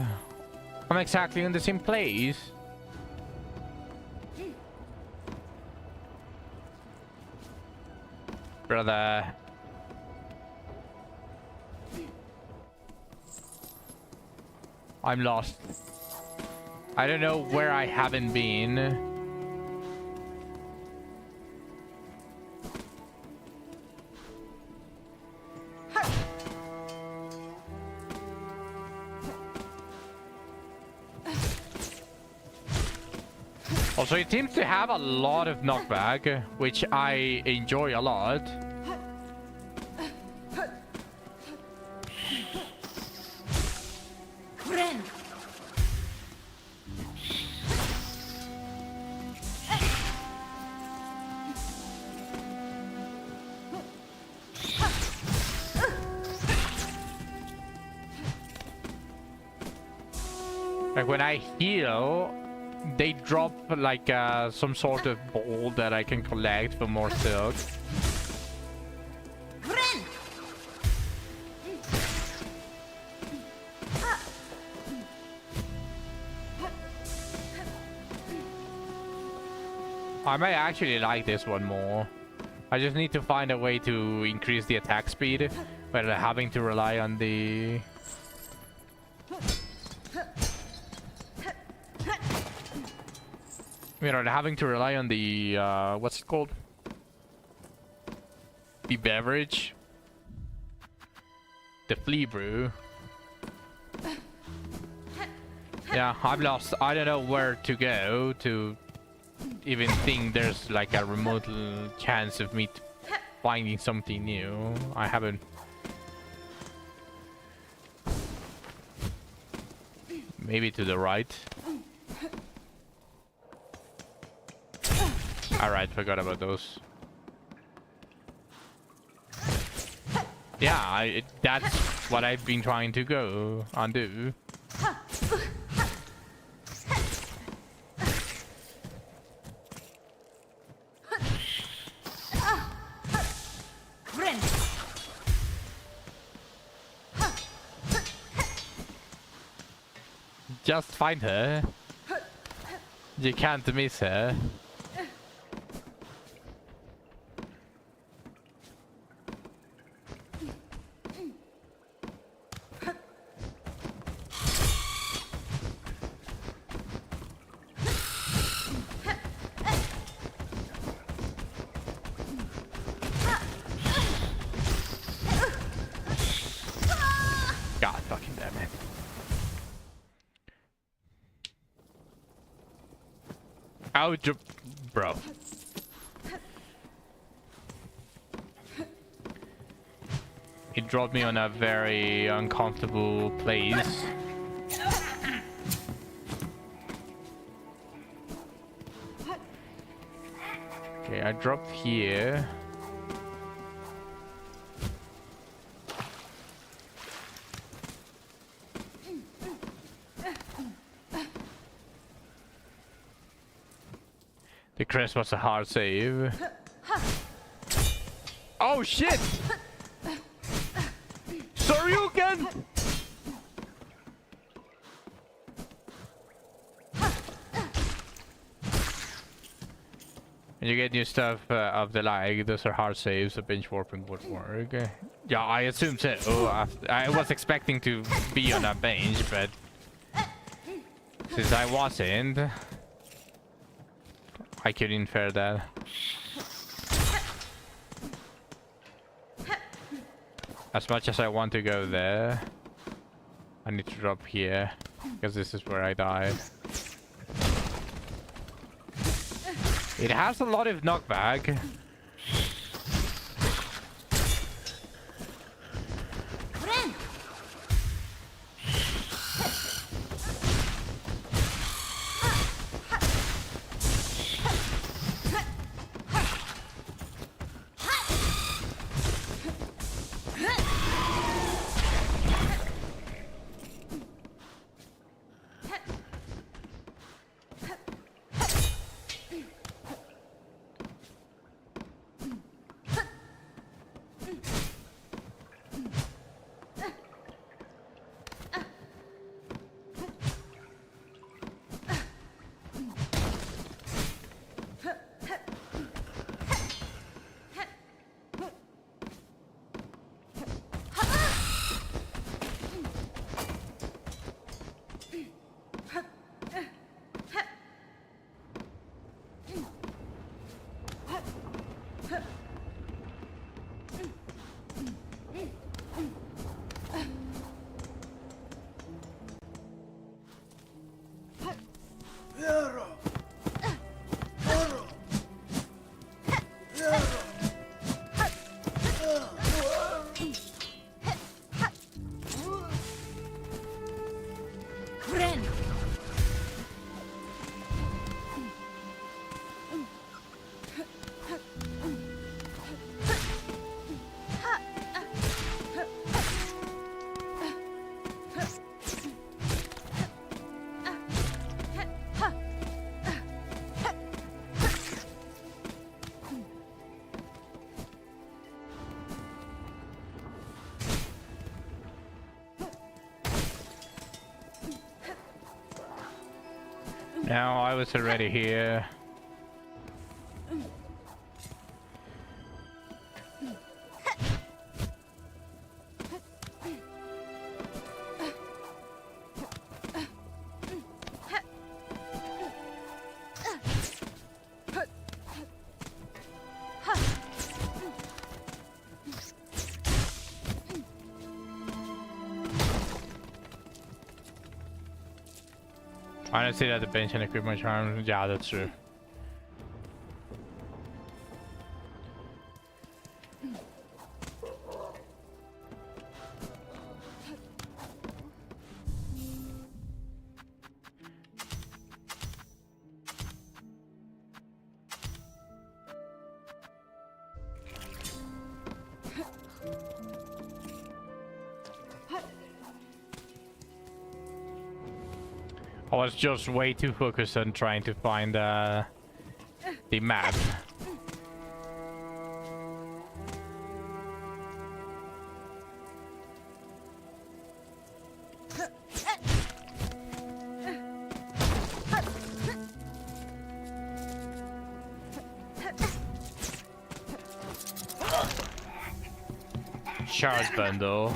I'm exactly in the same place. Brother. I'm lost. I don't know where I haven't been. Also, it seems to have a lot of knockback, which I enjoy a lot. Like when I heal, they drop like some sort of ball that I can collect for more silk. I might actually like this one more. I just need to find a way to increase the attack speed without having to rely on the... You know, having to rely on the, what's it called? The beverage. The flea brew. Yeah, I'm lost. I don't know where to go to even think there's like a remote chance of me finding something new. I haven't. Maybe to the right. Alright, forgot about those. Yeah, that's what I've been trying to go undo. Just find her. You can't miss her. God fucking damn it. Ouch, bro. It dropped me on a very uncomfortable place. Okay, I dropped here. The crest was a hard save. Oh shit! Soryuken! And you get new stuff of the like. Those are hard saves. So bench warping would work. Yeah, I assume so. Oh, I was expecting to be on a bench, but since I wasn't, I could infer that. As much as I want to go there, I need to drop here, because this is where I died. It has a lot of knockback. Now I was already here. I don't see that the bench and equip my charm. Yeah, that's true. I was just way too focused on trying to find the map. Charge bundle.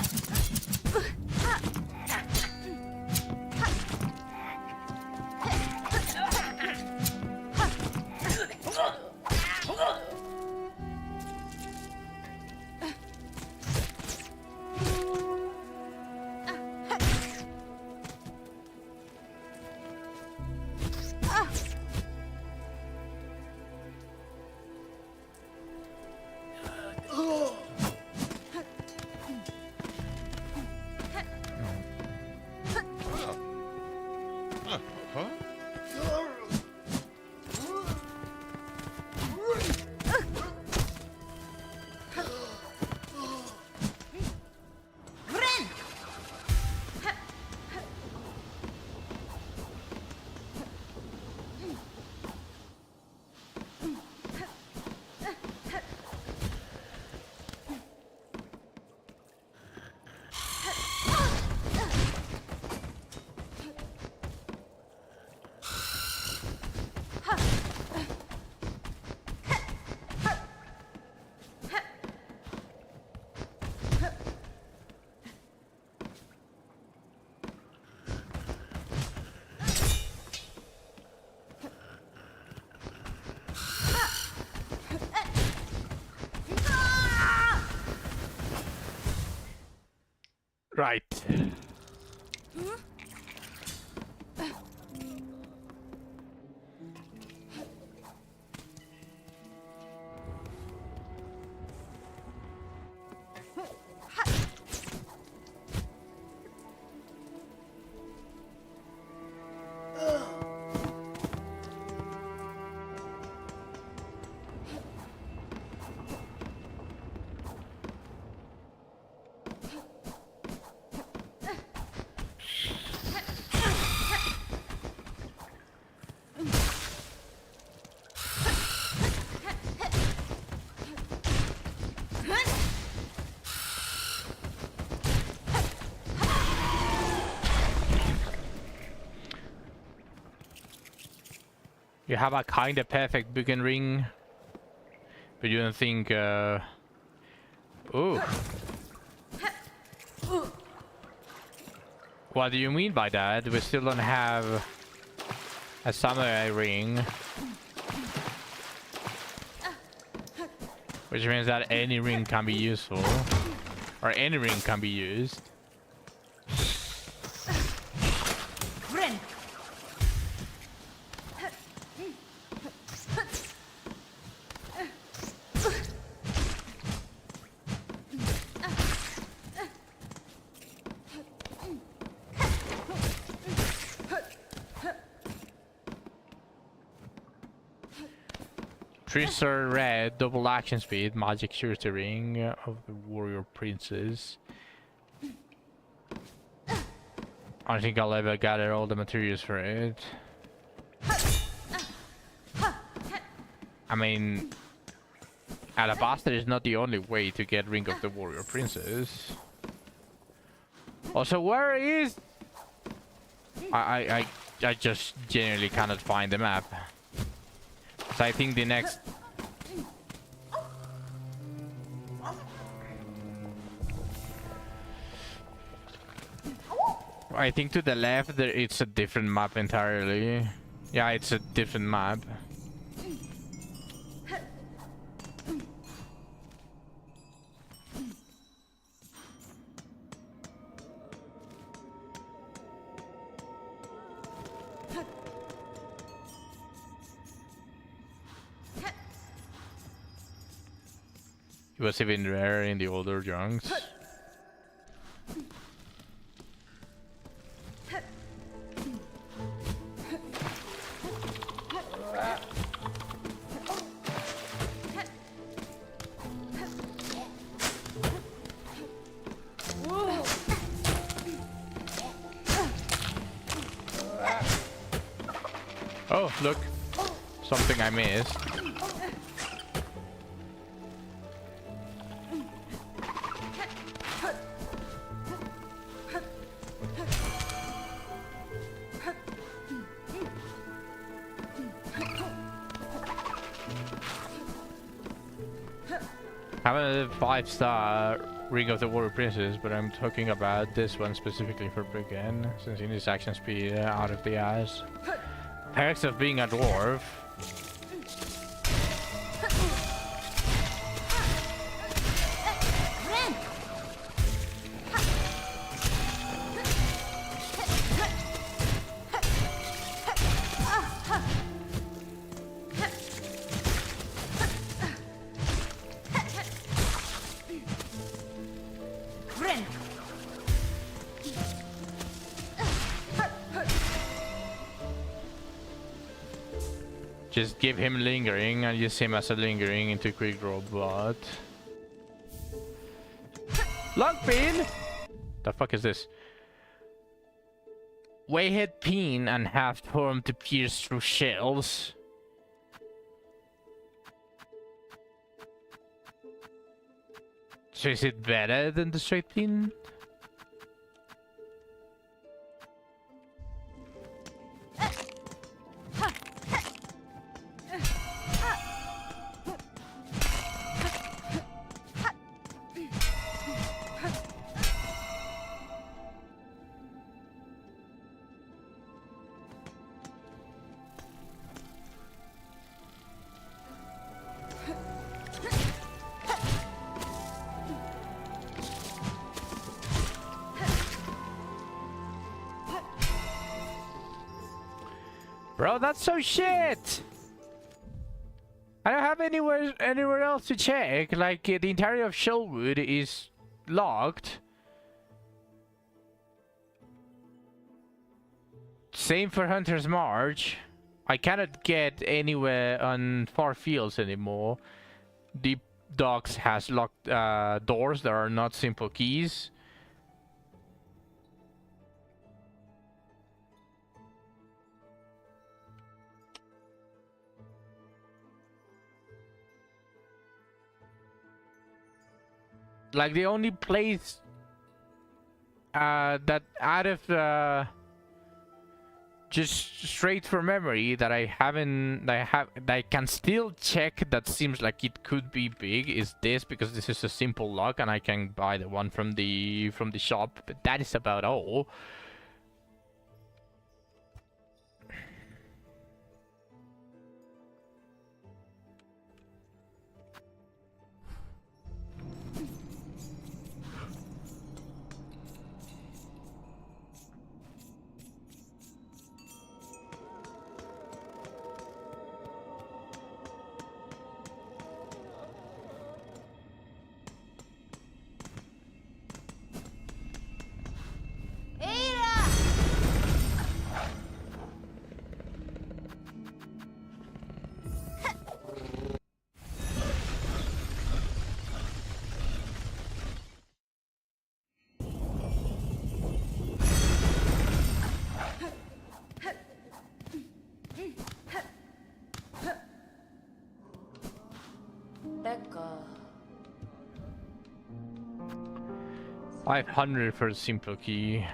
Right. You have a kind of perfect book and ring, but you don't think, ooh. What do you mean by that? We still don't have a samurai ring. Which means that any ring can be useful. Or any ring can be used. Tristar red, double action speed, magic surety ring of the warrior princess. I don't think I'll ever gather all the materials for it. I mean, alabaster is not the only way to get ring of the warrior princess. Also, where is? I just genuinely cannot find the map. So I think the next... I think to the left there it's a different map entirely. Yeah, it's a different map. It was even rare in the older junks. Oh, look. Something I missed. I have a 5-star Ring of the Warrior Princess, but I'm talking about this one specifically for Brigand, since he needs action speed out of the ass. Perks of being a dwarf. Just give him lingering and use him as a lingering into quick robot. Lockpin! The fuck is this? Wayhead pin and half form to pierce through shells. So is it better than the straight pin? Bro, that's so shit! I don't have anywhere else to check. Like, the interior of Shellwood is locked. Same for Hunter's March. I cannot get anywhere on far fields anymore. Deep Docks has locked doors that are not simple keys. Like, the only place that out of just straight from memory that I can still check that seems like it could be big is this, because this is a simple lock and I can buy the one from the shop, but that is about all. Becca. 500 for the simple key.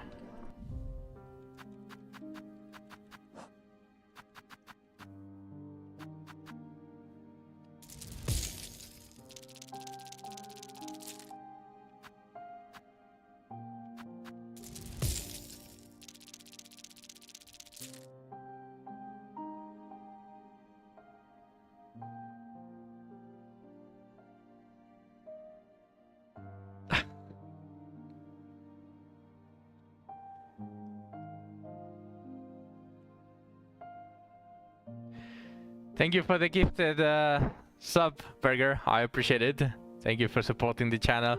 Thank you for the gifted sub, Burger. I appreciate it. Thank you for supporting the channel.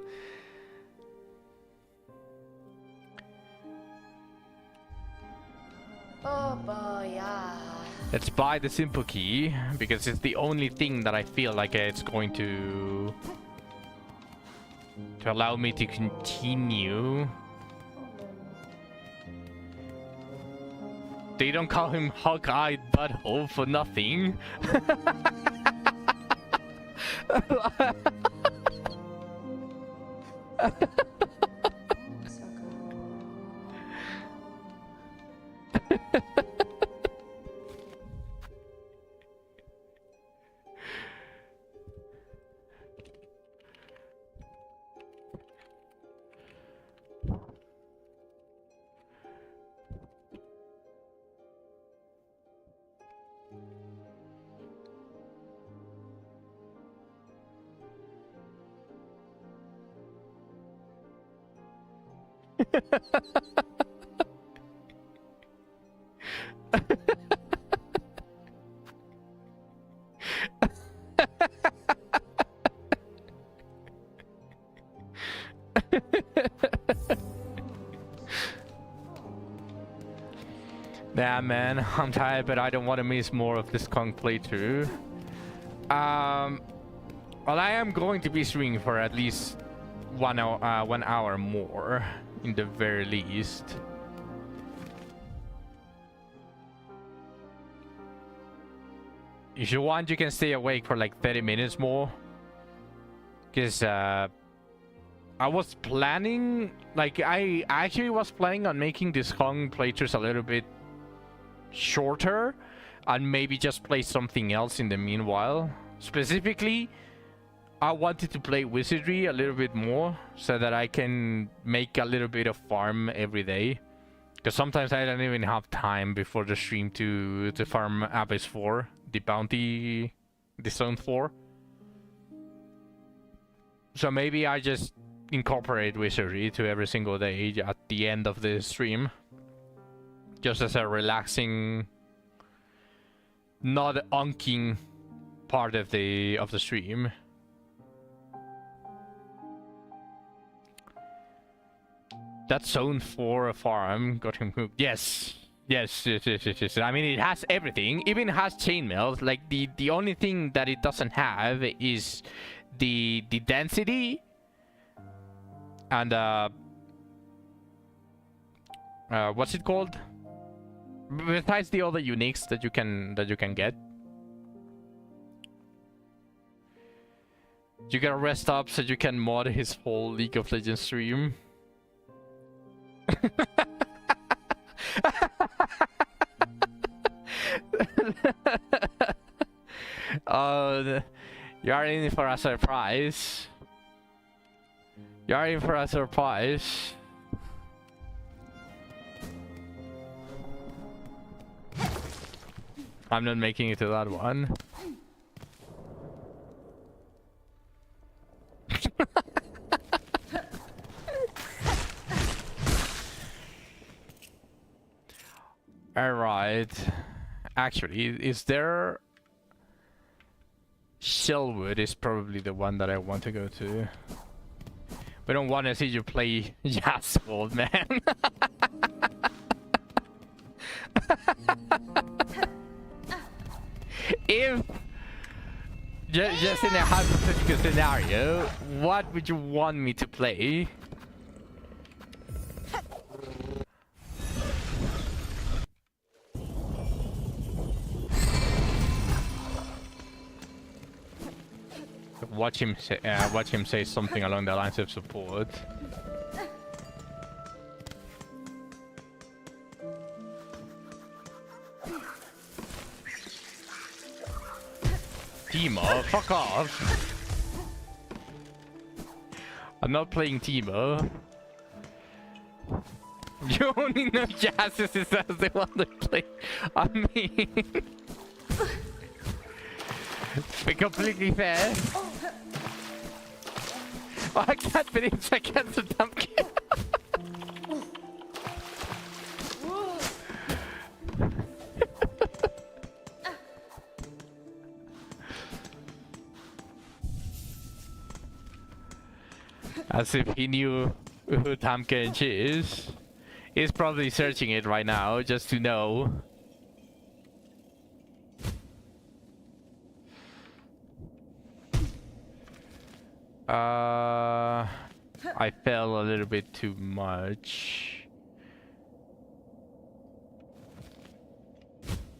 Oh boy, yeah. Let's buy the simple key, because it's the only thing that I feel like it's going to allow me to continue. They don't call him Hawkeye Butthole for nothing. Nah, man, I'm tired, but I don't want to miss more of this Kong playthrough. Well, I am going to be streaming for at least 1 hour more, in the very least. If you want, you can stay awake for like 30 minutes more. Because, I was planning, like, I actually was planning on making this Kong playthroughs a little bit shorter and maybe just play something else in the meanwhile. Specifically, I wanted to play Wizardry a little bit more so that I can make a little bit of farm every day. Because sometimes I don't even have time before the stream to farm Abyss 4, the bounty, the Zone 4. So maybe I just incorporate Wizardry to every single day at the end of the stream. Just as a relaxing, not unking part of the stream. That Zone 4 farm got him hooked. Yes. Yes. I mean, it has everything. Even has chainmails. Like, the only thing that it doesn't have is the density and what's it called? Besides the other uniques that you can get. You gotta rest up so you can mod his whole League of Legends stream. You are in for a surprise. You are in for a surprise. I'm not making it to that one. Alright. Actually, is there... Shellwood is probably the one that I want to go to. We don't want to see you play Yas, old man. If... Just in a hypothetical scenario, what would you want me to play? Watch him say something along the lines of support. Timo, fuck off. I'm not playing Timo. You only know Jazz is the one that play. I mean, be completely fair. Oh, I can't believe I can't dump kill. As if he knew who Tamkench is. He's probably searching it right now just to know. I fell a little bit too much.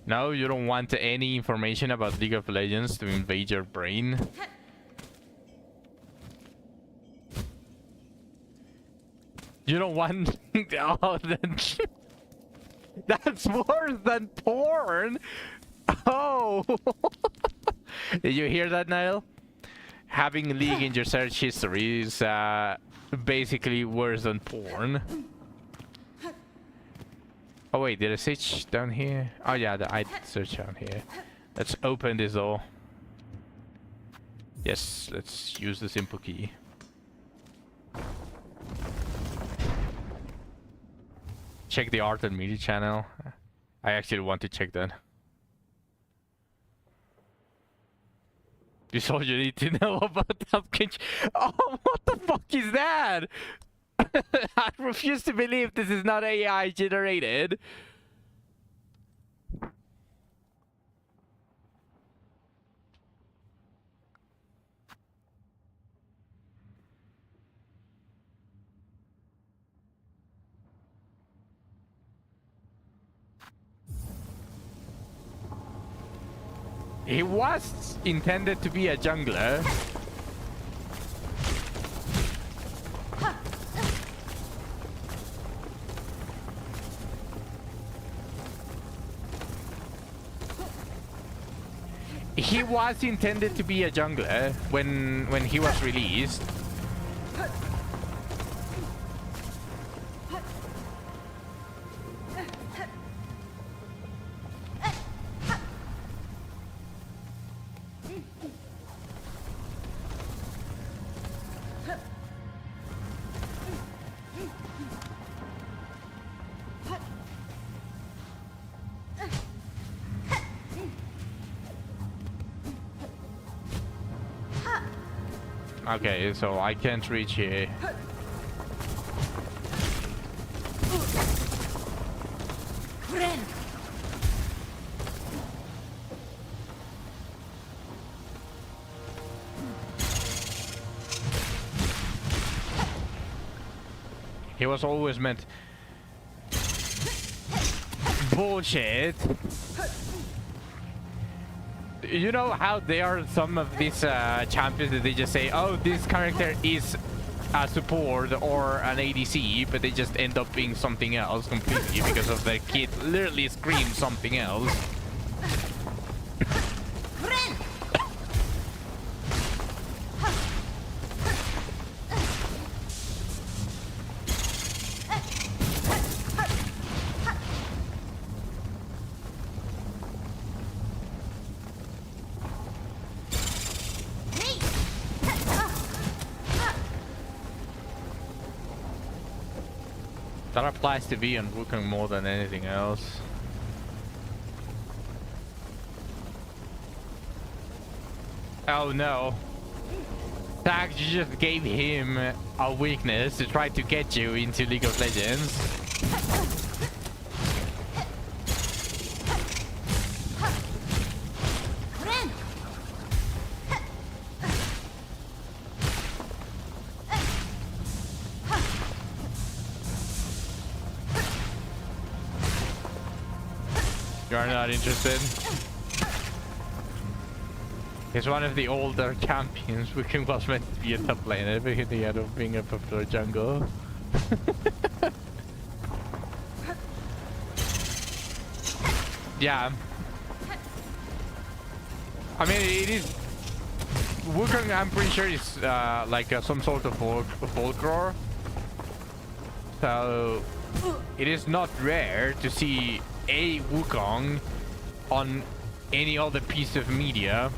No, you don't want any information about League of Legends to invade your brain. You don't want... Oh, that's worse than porn! Oh! Did you hear that, Niall? Having League in your search history is basically worse than porn. Oh wait, did I search down here? Oh yeah, I did search down here. Let's open this door. Yes, let's use the simple key. Check the art and media channel. I actually want to check that. This is all you need to know about Upkinch. Oh, what the fuck is that? I refuse to believe this is not AI generated. He was intended to be a jungler. He was intended to be a jungler when he was released. Okay, so I can't reach here. He was always meant... Bullshit! You know how there are some of these champions that they just say, oh, this character is a support or an ADC, but they just end up being something else completely because of their kid literally screams something else. That applies to V and Wukong more than anything else. Oh no. Zach, you just gave him a weakness to try to get you into League of Legends. You are not interested. He's one of the older champions. Wukong was meant to be a top laner, but he ended up being a popular jungle. Yeah. I mean, it is... Wukong, I'm pretty sure is like some sort of folklore. So, it is not rare to see a Wukong on any other piece of media.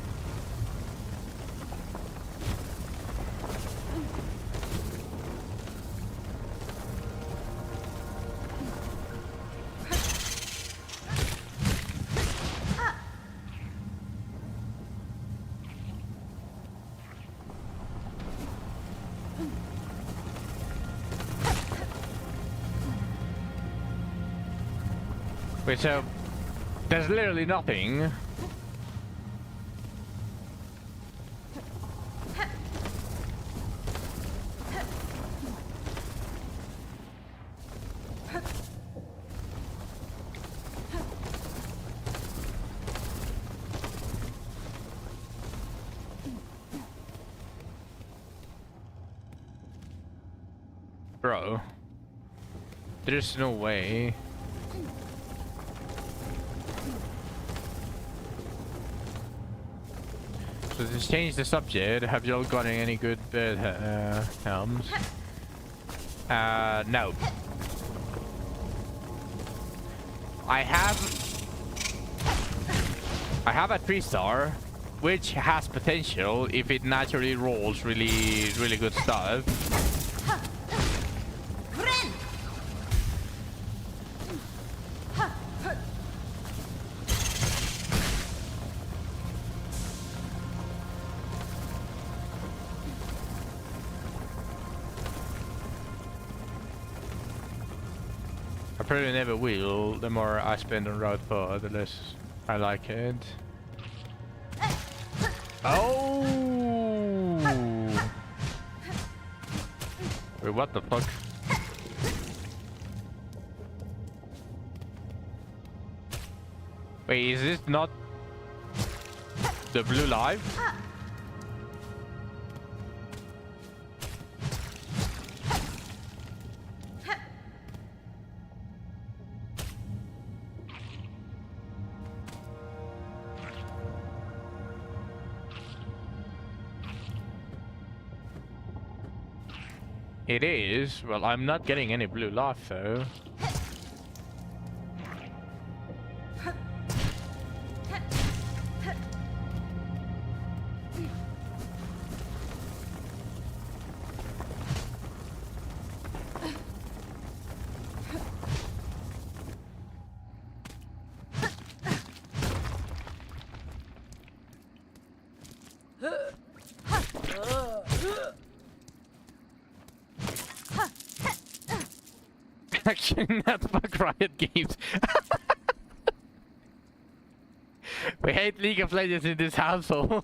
Wait, so there's literally nothing. Bro. There's no way. So to change the subject, have y'all gotten any good helms? No. I have a 3-star, which has potential if it naturally rolls really good stuff. I probably never will. The more I spend on route 4, the less I like it. Oh! Wait, what the fuck? Wait, is this not the blue live? It is. Well, I'm not getting any blue life though. Actually, not fuck Riot Games. We hate League of Legends in this household.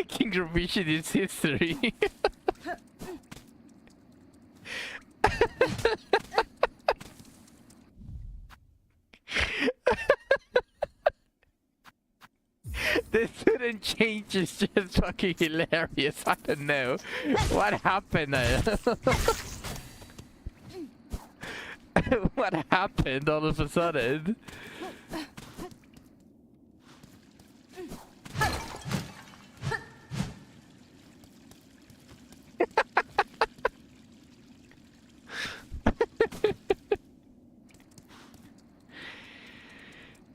King's Revision is history. This sudden change is just fucking hilarious. I don't know what happened there. What happened all of a sudden?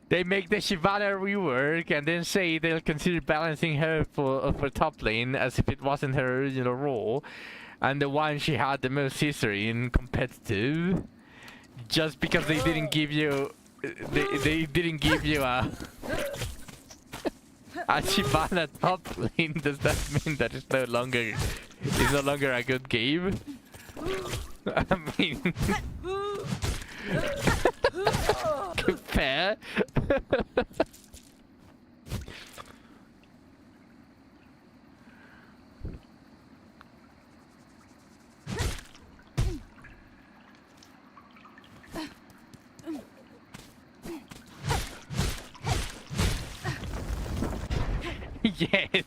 They make the Shyvana rework and then say they'll consider balancing her for top lane as if it wasn't her original role, and the one she had the most history in competitive. Just because they didn't give you, they didn't give you a Shyvana top lane. Does that mean that it's no longer a good game? I mean. Fair. Yes.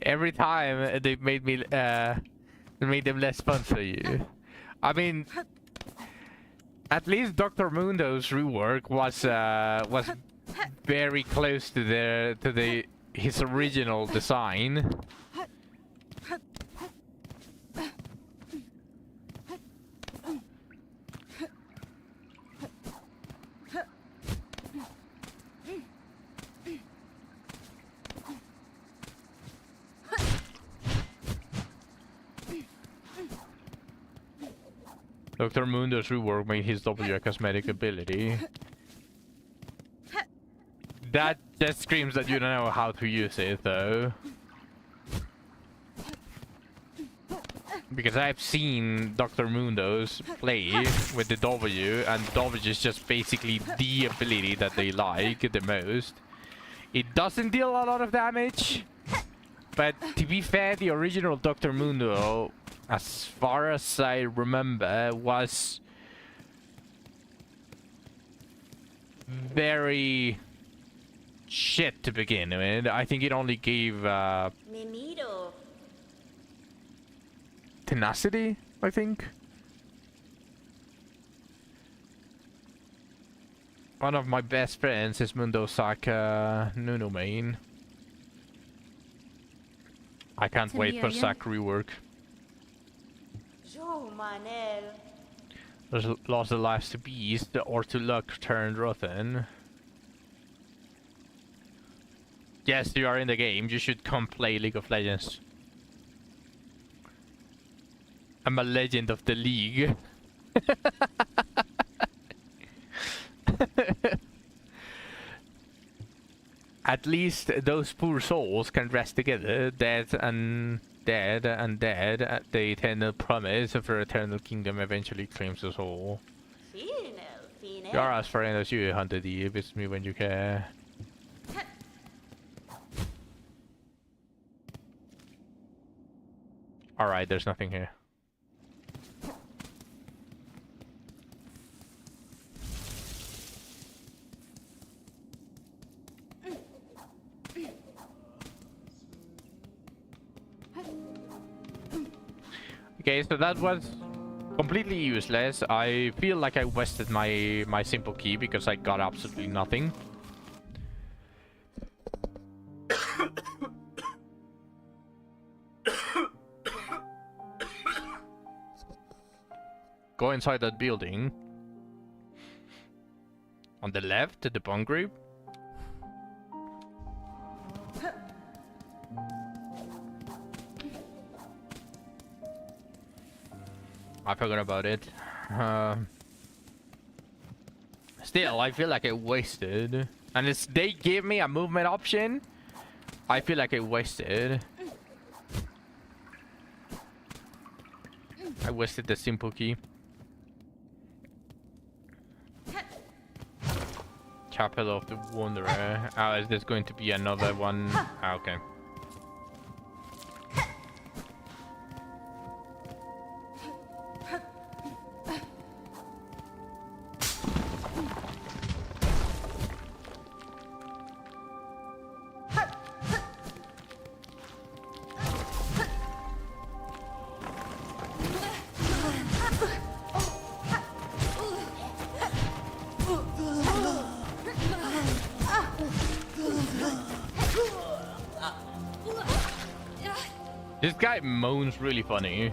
Every time they made me made them less fun for you. I mean, at least Dr. Mundo's rework was very close to his original design. Dr. Mundo's rework made his W a cosmetic ability. That just screams that you don't know how to use it, though. Because I've seen Dr. Mundo's play with the W, and W is just basically the ability that they like the most. It doesn't deal a lot of damage, but to be fair, the original Dr. Mundo as far as I remember, was very shit to begin with. I think it only gave Mimido. tenacity, I think. One of my best friends is Mundo Saka Nuno main. I can't wait for Tamirian. Sak rework. Jo Manel. There's lost of lives to beast or to luck turned rotten. Yes, you are in the game. You should come play League of Legends. I'm a legend of the league. At least those poor souls can rest together, dead and dead and dead, at the eternal promise of her eternal kingdom eventually claims us all. Finel. You are as friend as you, Hunter D. Visit me when you care. Alright, there's nothing here. Okay, so that was completely useless. I feel like I wasted my simple key because I got absolutely nothing. Go inside that building. On the left, the bunk group. I forgot about it. Still, I feel like I wasted. And it's, they gave me a movement option. I feel like I wasted. I wasted the simple key. Chapel of the Wanderer. Oh, is this going to be another one? Ah, okay. This guy moans really funny.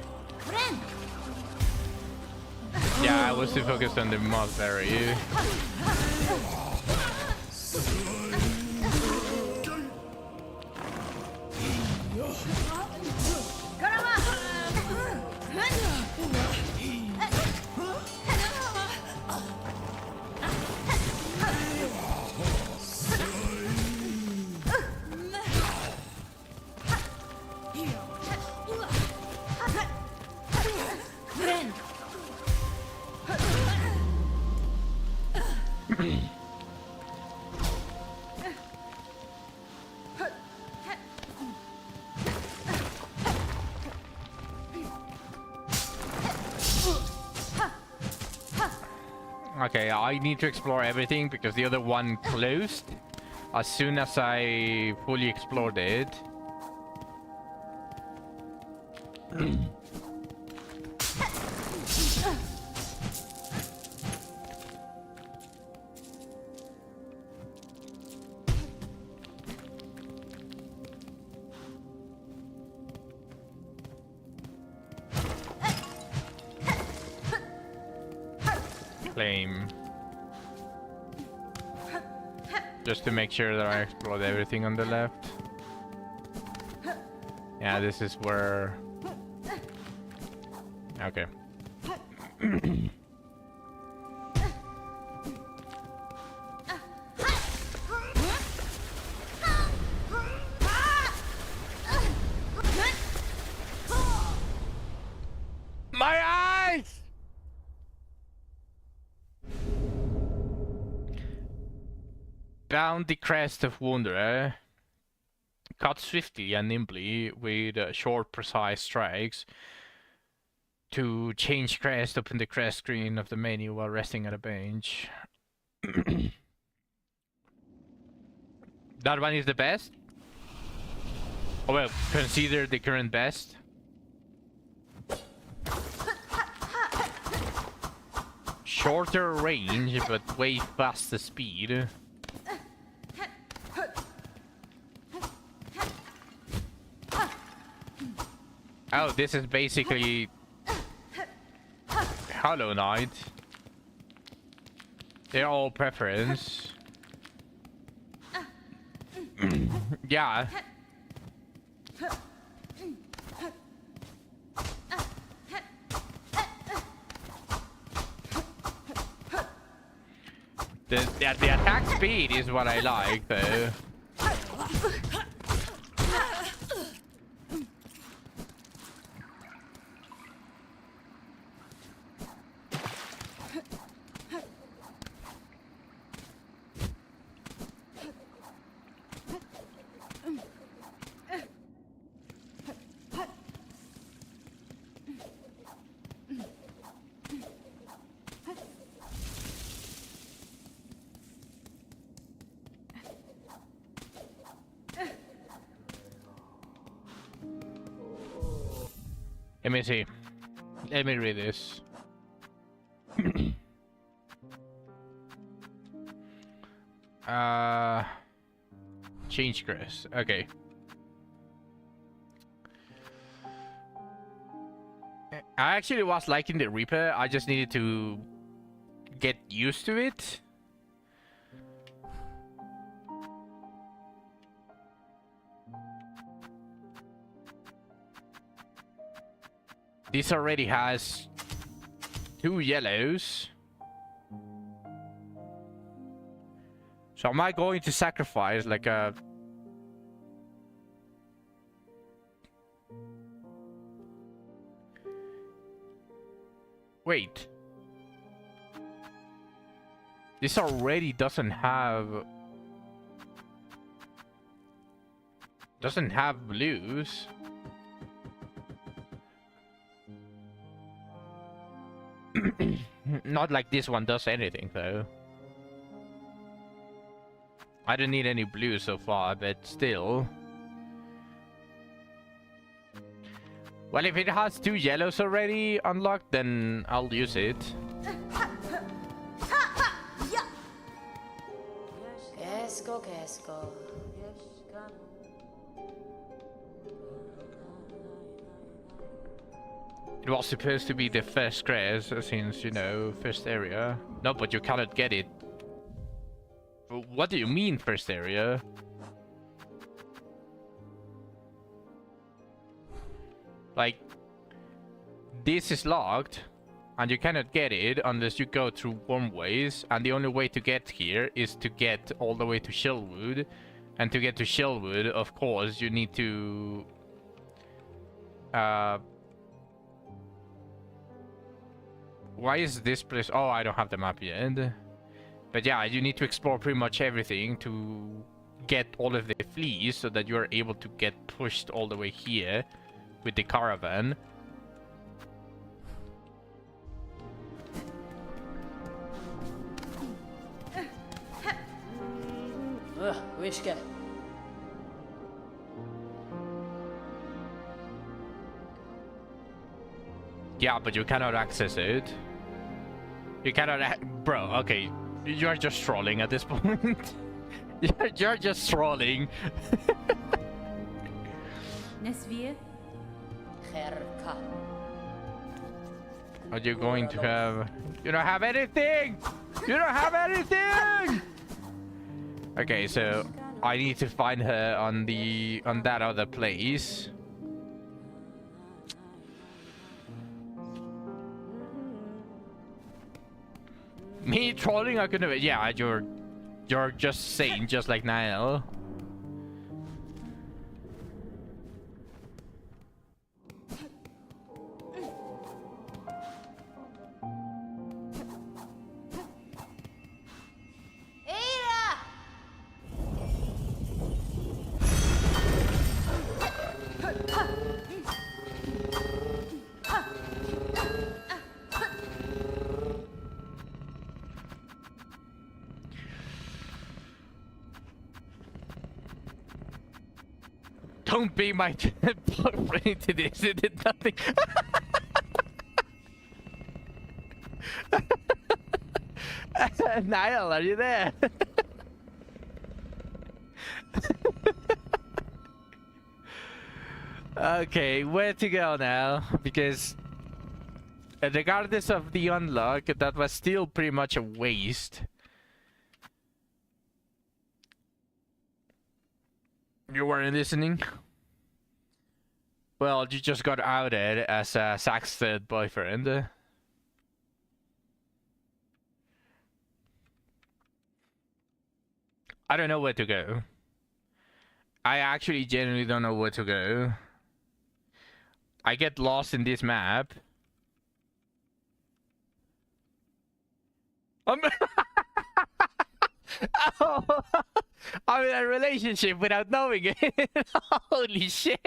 Yeah, I was too focused on the mossberry. Okay, I need to explore everything because the other one closed as soon as I fully explored it. Claim. Just to make sure that I explored everything on the left. Yeah, this is where... Okay. My eyes! Bound the crest of Wanderer. Cut swiftly and nimbly with short, precise strikes. To change crest, open the crest screen of the menu while resting at a bench. That one is the best? Oh, well, consider the current best. Shorter range, but way faster speed. Oh, this is basically Hollow Knight. They're all preference. Yeah. The attack speed is what I like, though. Let me see. Let me read this. Change crest. Okay. I actually was liking the Reaper. I just needed to get used to it. This already has 2 yellows. So am I going to sacrifice like a... Wait. This already doesn't have blues. Not like this one does anything though. I don't need any blue so far, but still. Well, if it has 2 yellows already unlocked, then I'll use it. It was supposed to be the first crest, since, you know, first area. No, but you cannot get it. What do you mean, first area? Like, this is locked, and you cannot get it unless you go through Wormways, and the only way to get here is to get all the way to Shellwood. And to get to Shellwood, of course, you need to... Why is this place... Oh, I don't have the map yet. But yeah, you need to explore pretty much everything to get all of the fleas so that you're able to get pushed all the way here with the caravan. Wishka. Yeah, but you cannot access it. You cannot... Bro, okay. You're just trolling at this point. you're just trolling. Nesvir. Are you going to have... You don't have anything! You don't have anything! Okay, so I need to find her on that other place. Me trolling? I couldn't. Yeah, you're just saying, just like Niall. Don't be my boyfriend into this. It did nothing. Niall, are you there? Okay, where to go now? Because regardless of the unlock, that was still pretty much a waste. You weren't listening? Well, you just got outed as Zach's third boyfriend. I don't know where to go. I actually genuinely don't know where to go. I get lost in this map. Oh, I'm in a relationship without knowing it. Holy shit.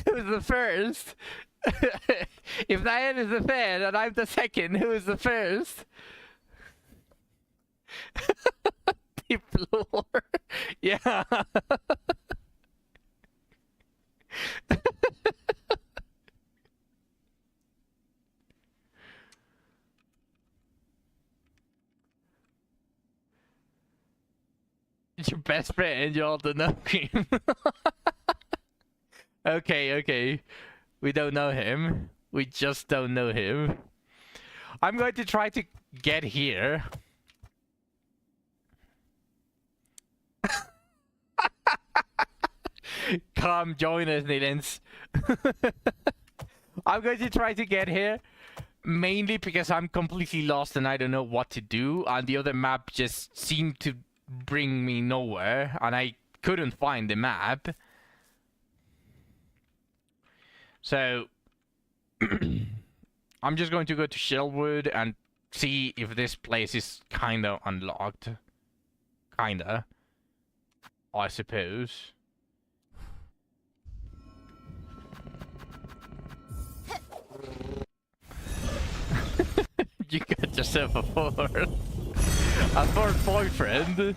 Who's the first? If Diane is the third and I'm the second, who is the first? The floor. Yeah. It's your best friend, you all don't know him. Okay. We don't know him. We just don't know him. I'm going to try to get here. Come join us, Nilens. I'm going to try to get here. Mainly because I'm completely lost and I don't know what to do. And the other map just seemed to bring me nowhere. And I couldn't find the map. So I'm just going to go to Shellwood and see if this place is kinda unlocked. Kinda, I suppose. You got yourself a fourth boyfriend.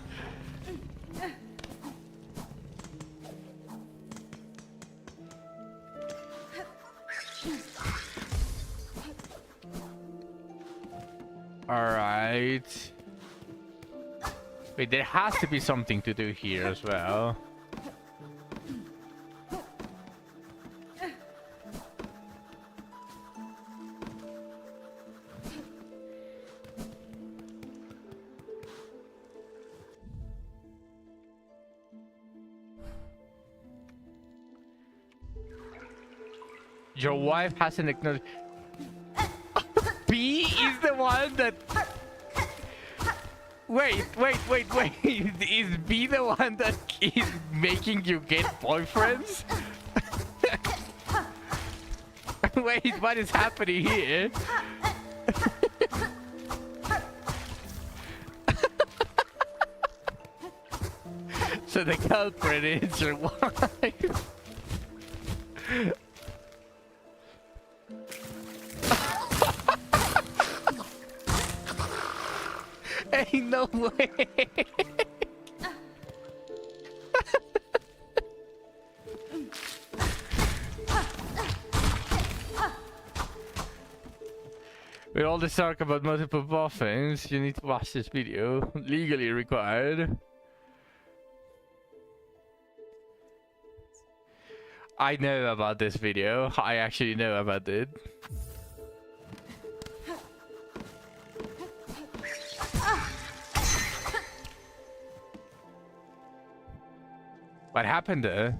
Alright. Wait, there has to be something to do here as well. Your wife hasn't acknowledged. B is the one that. Wait. Is B the one that is making you get boyfriends? Wait, what is happening here? So the culprit is your wife. Ain't no way. With all this talk about multiple boffins, you need to watch this video. Legally required. I know about this video. I actually know about it. What happened there?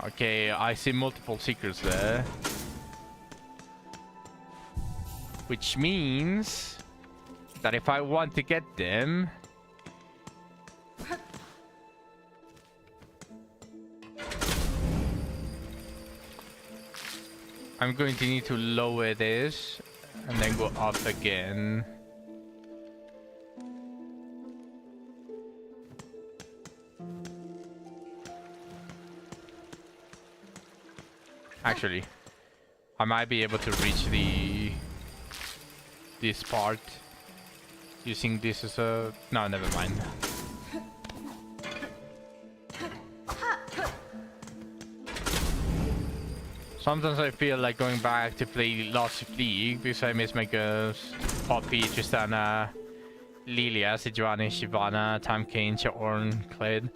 Okay, I see multiple secrets there. Which means that if I want to get them, I'm going to need to lower this and then go up again. Actually, I might be able to reach this part using this as a... No, never mind. Sometimes I feel like going back to play Lost League because I miss my girls, Poppy, Tristana, Lilia, Sejuani, Shivana, Tamkane, Shaorn, Cled.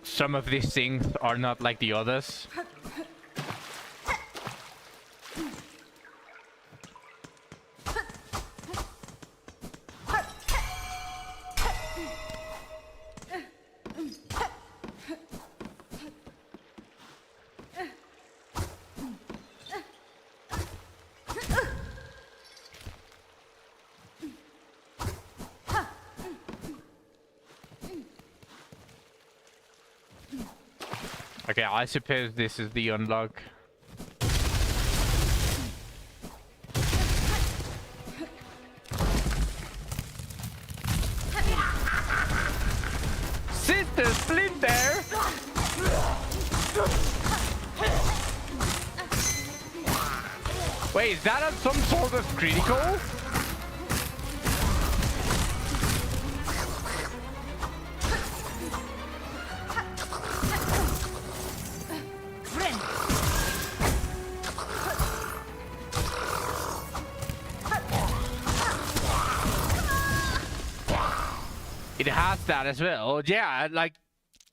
Some of these things are not like the others. Okay, I suppose this is the unlock. Sister Splinter! Wait, is that on some sort of critical? It has that as well. Yeah, like,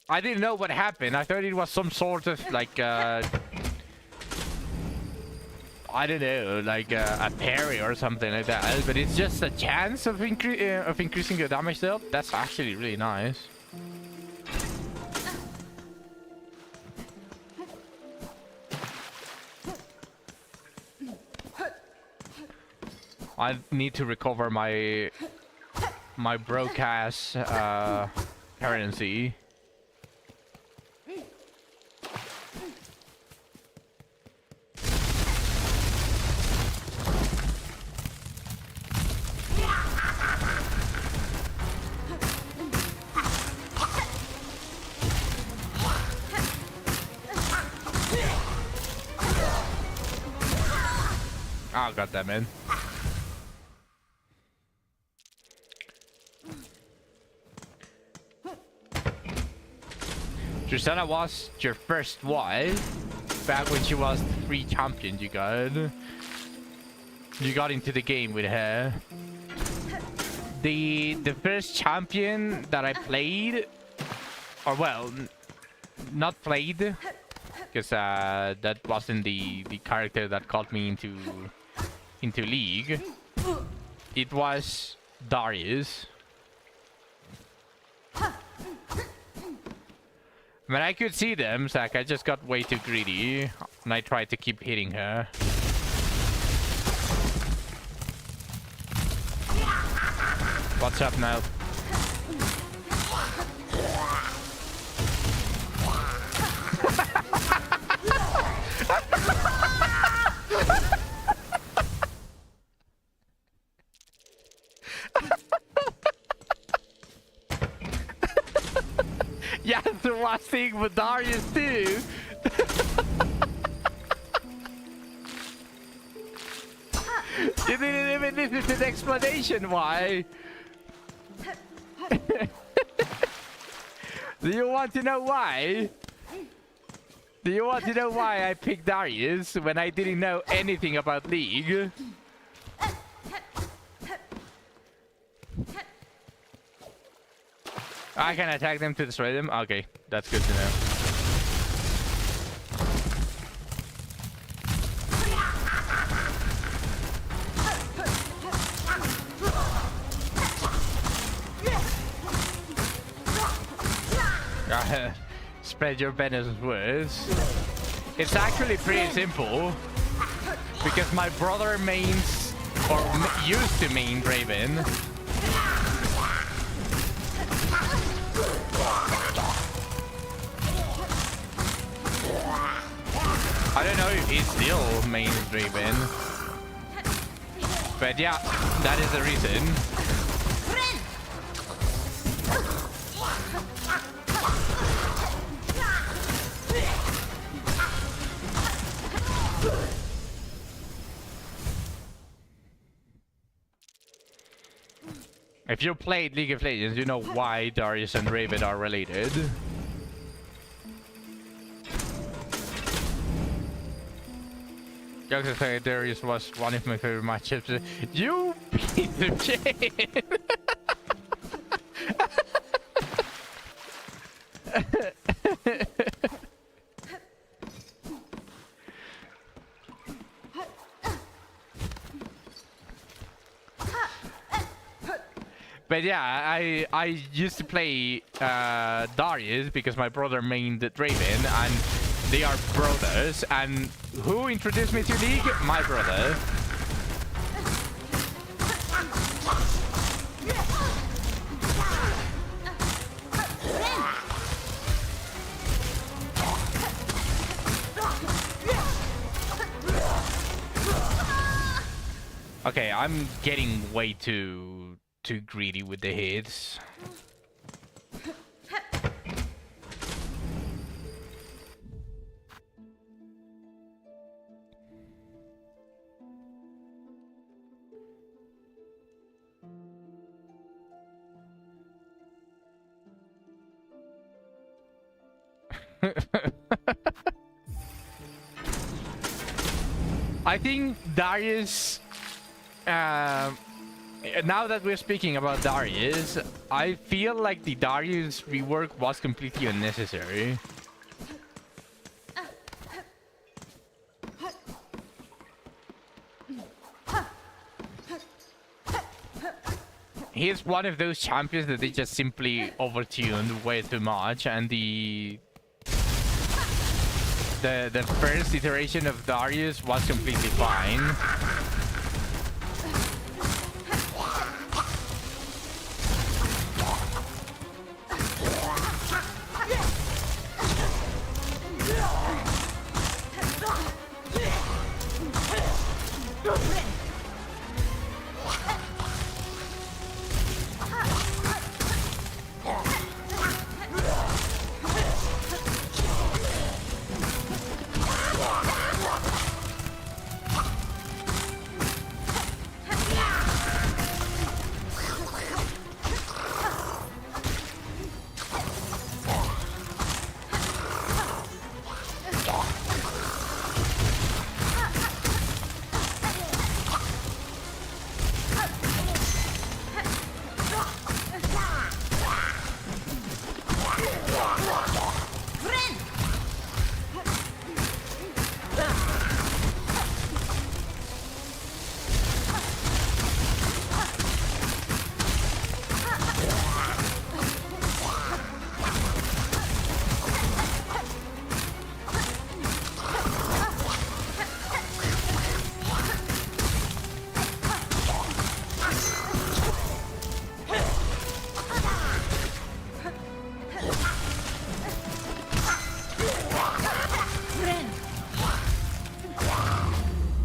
I didn't know what happened. I thought it was some sort of, like, I don't know, like a parry or something like that. But it's just a chance of increasing your damage dealt. That's actually really nice. I need to recover my broke ass currency. Oh, got that, man. Tristana was your first wife back when she was the free champion. You got into the game with her. The first champion that I played, or well, not played, because that wasn't the character that got me into League. It was Darius. When I could see them, Zach, I just got way too greedy, and I tried to keep hitting her. What's up now? Yeah, the one thing with Darius too. You didn't even listen to the explanation why. Do you want to know why? Do you want to know why I picked Darius when I didn't know anything about League? I can attack them to destroy them? Okay, that's good to know. Spread your venomous words. It's actually pretty simple. Because my brother mains, or used to main Raven. I don't know if he's still main Raven. But yeah, that is the reason. If you played League of Legends, you know why Darius and Raven are related. Jokes aside, Darius was one of my favorite matchups. You piece of shit! But yeah, I used to play Darius because my brother mained Draven, and they are brothers. And who introduced me to League? My brother. Okay, I'm getting way too greedy with the hits. I think Darius, now that we're speaking about Darius, I feel like the Darius rework was completely unnecessary. He's one of those champions that they just simply overtuned way too much, and the first iteration of Darius was completely fine.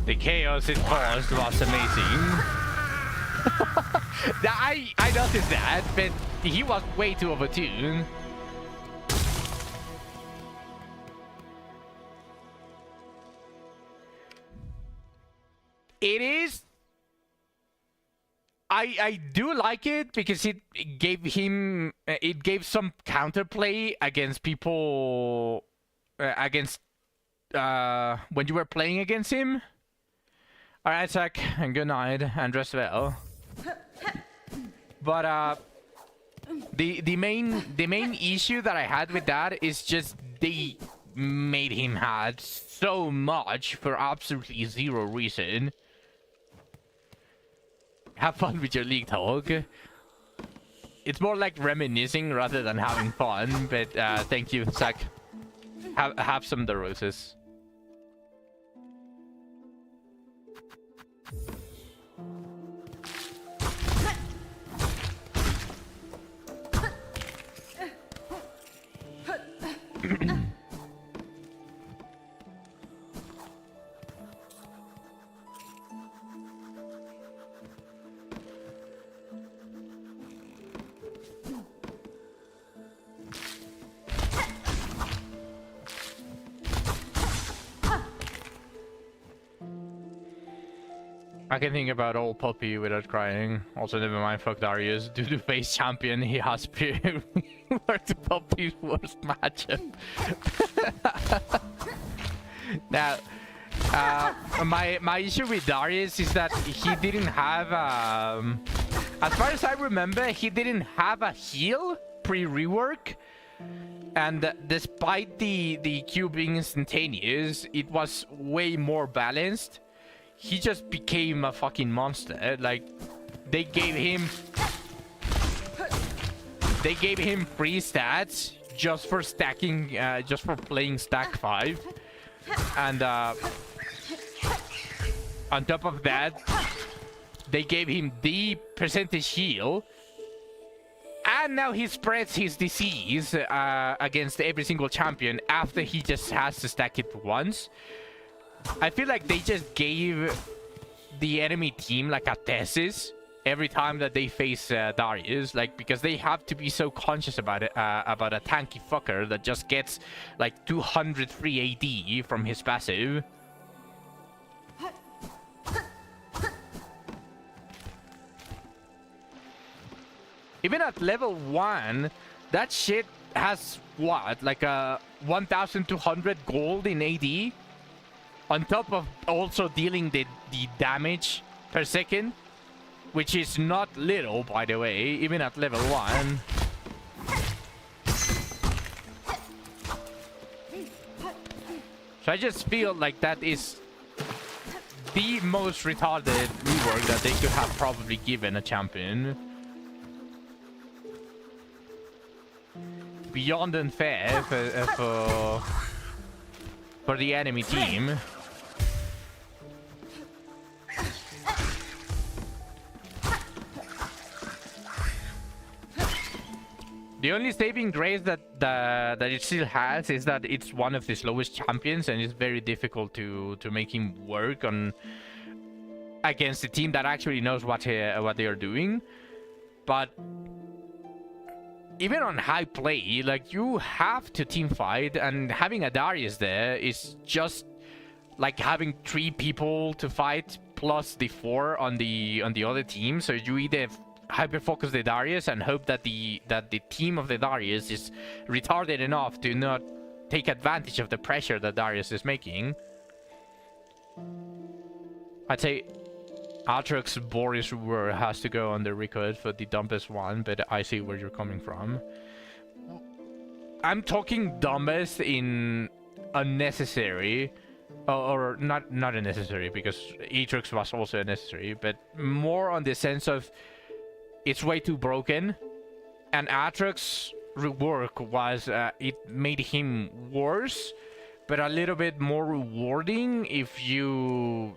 The chaos it caused was amazing. I noticed that, but he was way too overtuned. It is. I do like it because it gave him it gave some counterplay against people against when you were playing against him. All right, Zach, and good night, and rest well. But the main issue that I had with that is just they made him had so much for absolutely zero reason. Have fun with your League talk. It's more like reminiscing rather than having fun. But thank you, Zach. Have some of the roses. I can think about old Puppy without crying. Also, never mind, fuck Darius. Due to face champion, he has period. Work the Puppy's worst matchup. Now, my issue with Darius is that he didn't have, as far as I remember, he didn't have a heal pre-rework. And despite the Q being instantaneous, it was way more balanced. He just became a fucking monster. Like, they gave him free stats just for stacking, just for playing stack 5. And on top of that, they gave him the percentage heal. And now he spreads his disease against every single champion after he just has to stack it once. I feel like they just gave the enemy team like a thesis every time that they face Darius, like, because they have to be so conscious about it, about a tanky fucker that just gets like 200 free AD from his passive. Even at level 1, that shit has what, like a 1,200 gold in AD, on top of also dealing the damage per second, which is not little, by the way, even at level 1. So I just feel like that is the most retarded rework that they could have probably given a champion. Beyond unfair for the enemy team. The only saving grace that it still has is that it's one of the slowest champions, and it's very difficult to make him work on against a team that actually knows what they are doing. But even on high play, like, you have to team fight, and having a Darius there is just like having 3 people to fight plus the 4 on the other team. So you either hyper focus the Darius and hope that the team of the Darius is retarded enough to not take advantage of the pressure that Darius is making. I'd say Aatrox Boris Ruhr has to go on the record for the dumbest one, but I see where you're coming from. I'm talking dumbest in unnecessary, or not unnecessary, because Aatrox was also unnecessary, but more on the sense of it's way too broken. And Aatrox rework was, it made him worse, but a little bit more rewarding if you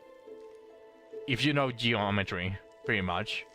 know geometry, pretty much.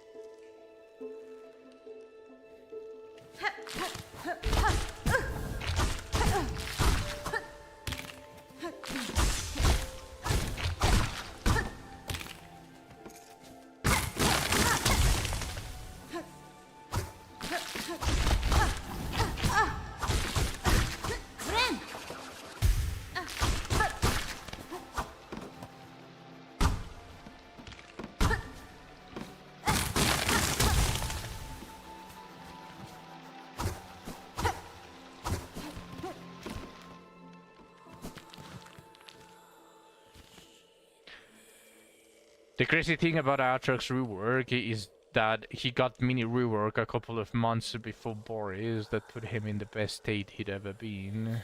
The crazy thing about Aatrox rework is that he got mini rework a couple of months before Boris that put him in the best state he'd ever been.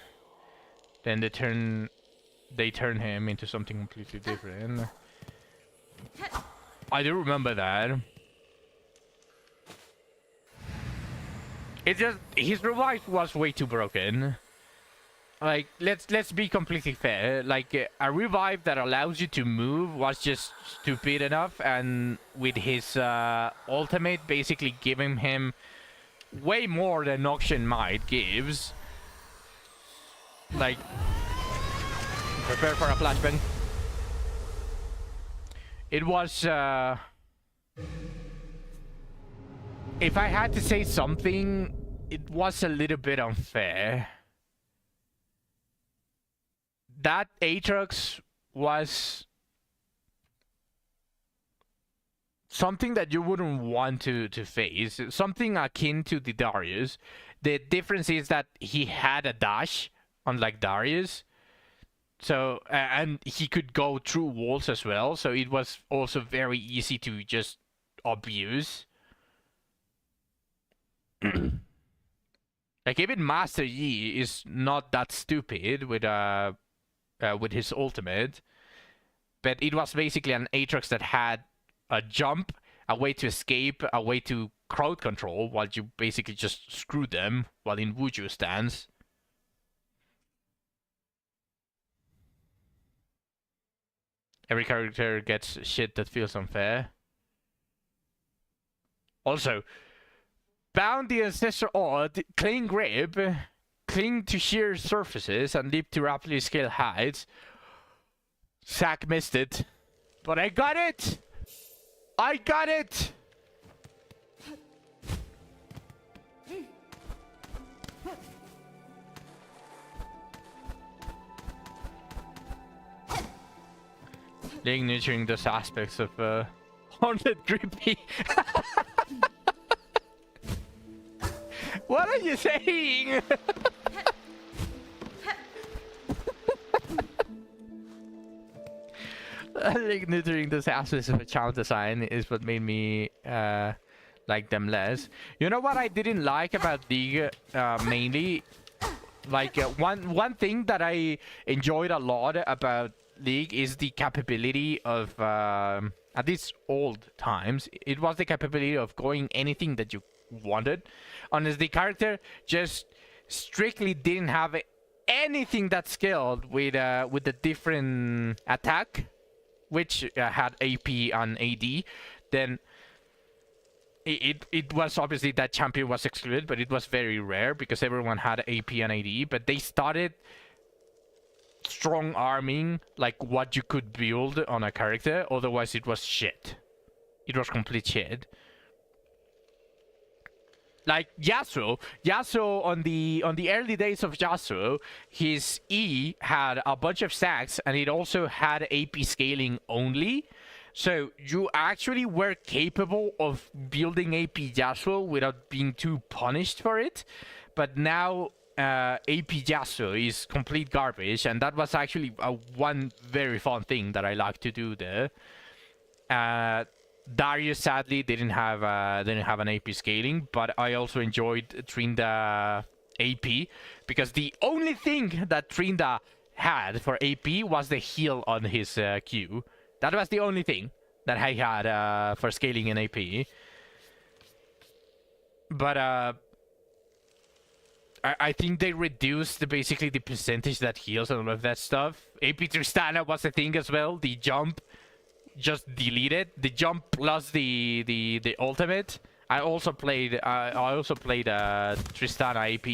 Then they turn him into something completely different. I do remember that. It just, his revive was way too broken. Like, let's be completely fair. Like, a revive that allows you to move was just stupid enough, and with his ultimate basically giving him way more than Auction Might gives. Like, prepare for a flashbang. It was, if I had to say something, it was a little bit unfair. That Aatrox was something that you wouldn't want to face, something akin to the Darius. The difference is that he had a dash, unlike Darius. So, and he could go through walls as well, so it was also very easy to just abuse. Like, even Master Yi is not that stupid with his ultimate, but it was basically an Aatrox that had a jump, a way to escape, a way to crowd control, while you basically just screw them while in Wuju stance. Every character gets shit that feels unfair. Also, bound the ancestral odd, cling grip, cling to sheer surfaces, and leap to rapidly scale heights. Zack missed it, but I got it! I got it! Ling nurturing those aspects of haunted creepy. What are you saying? I think nurturing those aspects of a child design is what made me like them less. You know what I didn't like about League mainly? Like one thing that I enjoyed a lot about League is the capability of, at least old times, it was the capability of going anything that you wanted. Honestly, the character just strictly didn't have anything that scaled with the different attack, which had AP and AD. Then it was obviously that champion was excluded, but it was very rare because everyone had AP and AD. But they started strong arming like what you could build on a character, otherwise it was shit. It was complete shit. Like Yasuo on the early days of Yasuo, his E had a bunch of stacks and it also had AP scaling only. So you actually were capable of building AP Yasuo without being too punished for it. But now AP Yasuo is complete garbage, and that was actually one very fun thing that I like to do there. Darius sadly didn't have an AP scaling, but I also enjoyed Trinda AP because the only thing that Trinda had for AP was the heal on his Q. That was the only thing that I had for scaling in AP. But I think they reduced basically the percentage that heals and all of that stuff. AP Tristana was a thing as well. The jump just deleted. The jump plus the ultimate. I also played Tristana AP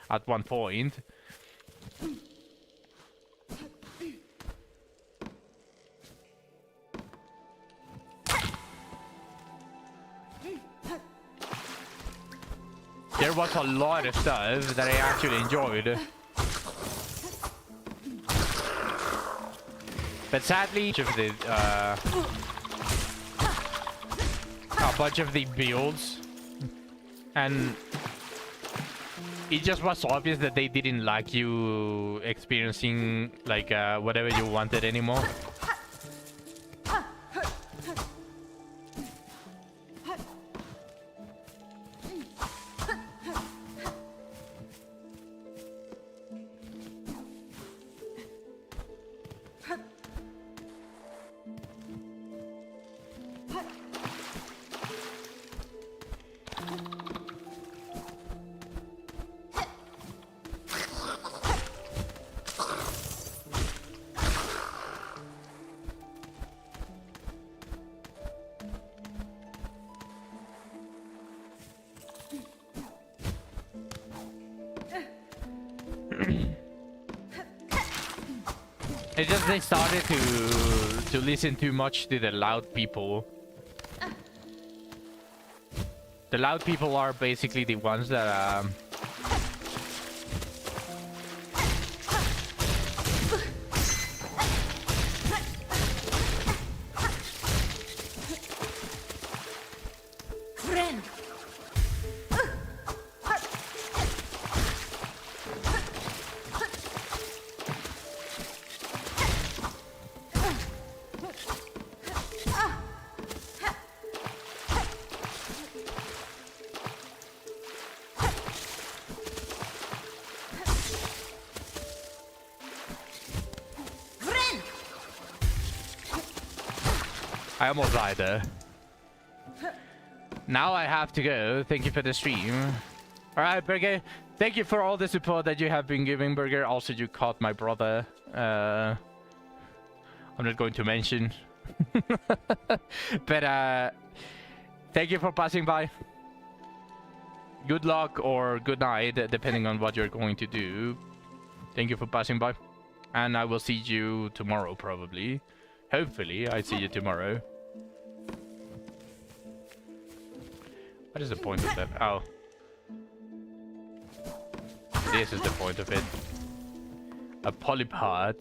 at one point. There was a lot of stuff that I actually enjoyed. But sadly, a bunch of the builds, and it just was obvious that they didn't like you experiencing like whatever you wanted anymore. It's just they started to listen too much to the loud people. The loud people are basically the ones that I almost died there. Now I have to go. Thank you for the stream. Alright, Burger. Thank you for all the support that you have been giving, Burger. Also, you caught my brother. I'm not going to mention. But thank you for passing by. Good luck or good night, depending on what you're going to do. Thank you for passing by. And I will see you tomorrow, probably. Hopefully, I see you tomorrow. What is the point of that? Oh. This is the point of it. A polypod.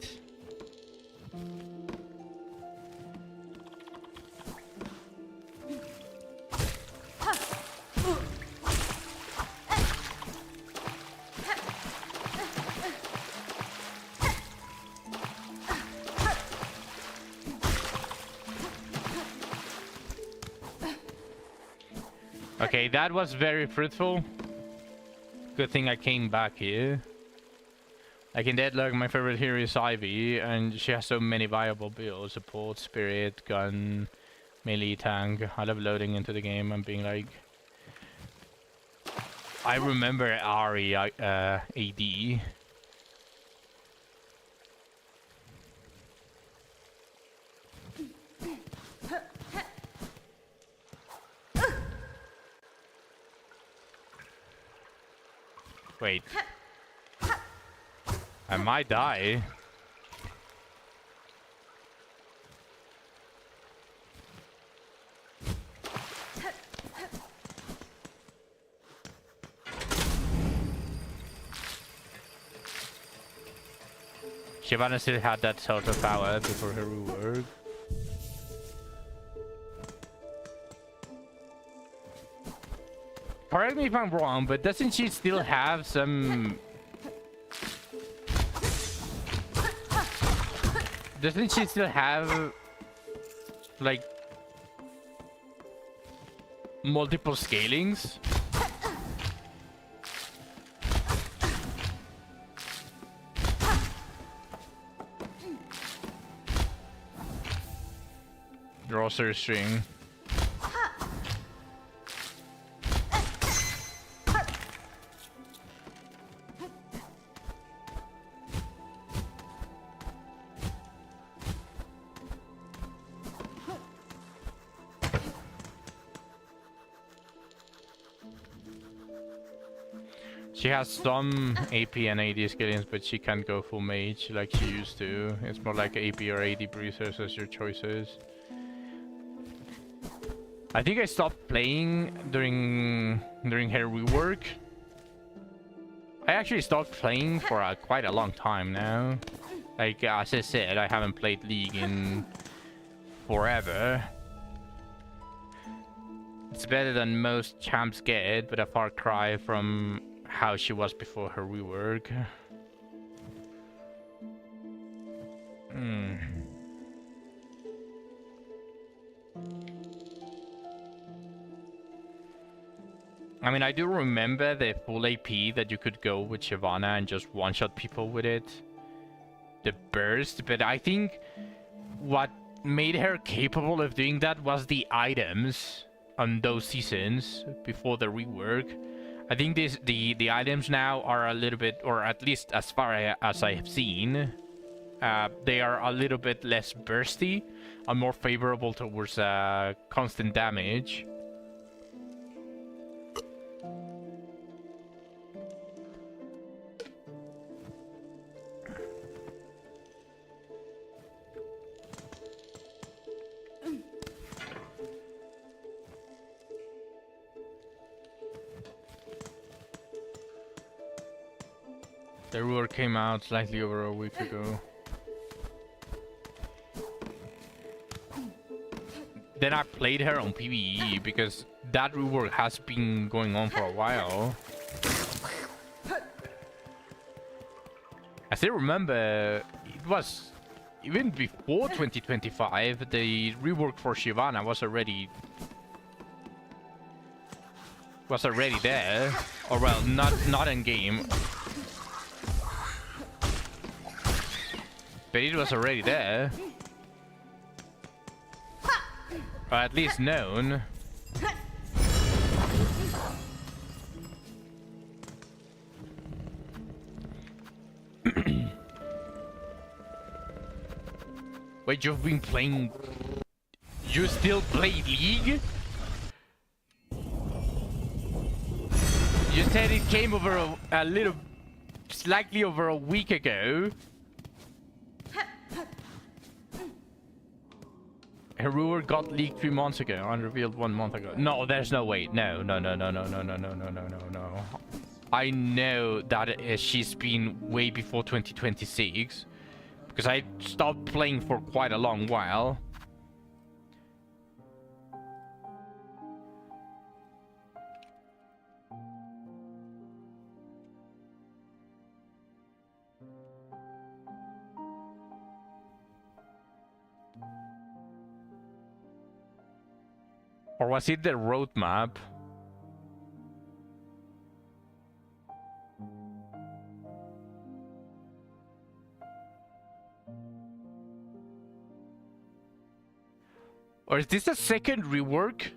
Okay, that was very fruitful. Good thing I came back here. Like in Deadlock, my favorite hero is Ivy, and she has so many viable builds. Support, spirit, gun, melee, tank. I love loading into the game and being like... I remember Ari AD. Wait. I might die. Shyvana still had that sort of power before her rework. Correct me if I'm wrong, but doesn't she still have some... Doesn't she still have... like... multiple scalings? Grocer string. She has some AP and AD skillings, but she can't go full mage like she used to. It's more like AP or AD bruisers as your choices. I think I stopped playing during her rework. I actually stopped playing for quite a long time now. Like as I said, I haven't played League in forever. It's better than most champs get, but a far cry from how she was before her rework. I mean, I do remember the full AP that you could go with Shyvana and just one-shot people with it. The burst, but I think what made her capable of doing that was the items on those seasons before the rework. I think the items now are a little bit, or at least as far as I have seen, they are a little bit less bursty and more favorable towards constant damage. The rework came out slightly over a week ago. Then I played her on PvE because that rework has been going on for a while. I still remember it was even before 2025, the rework for Shyvana was already there. Or well, not in game. But it was already there. Or at least known. Wait, you've been playing... You still play League? You said it came over a little... Slightly over a week ago. Herur got leaked 3 months ago, unrevealed 1 month ago. No, there's no way. No. I know that she's been way before 2026. Because I stopped playing for quite a long while. Or was it the roadmap? Or is this a second rework?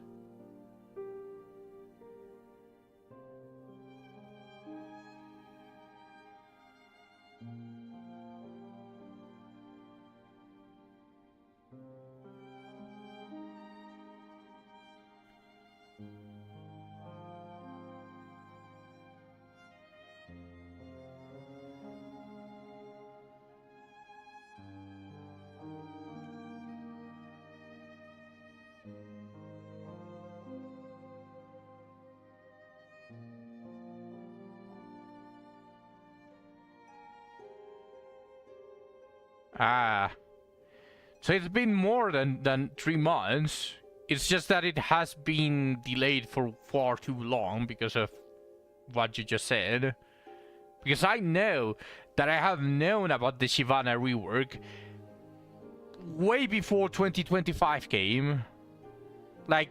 Ah. So it's been more than 3 months. It's just that it has been delayed for far too long because of what you just said. Because I know that I have known about the Shyvana rework way before 2025 came. Like,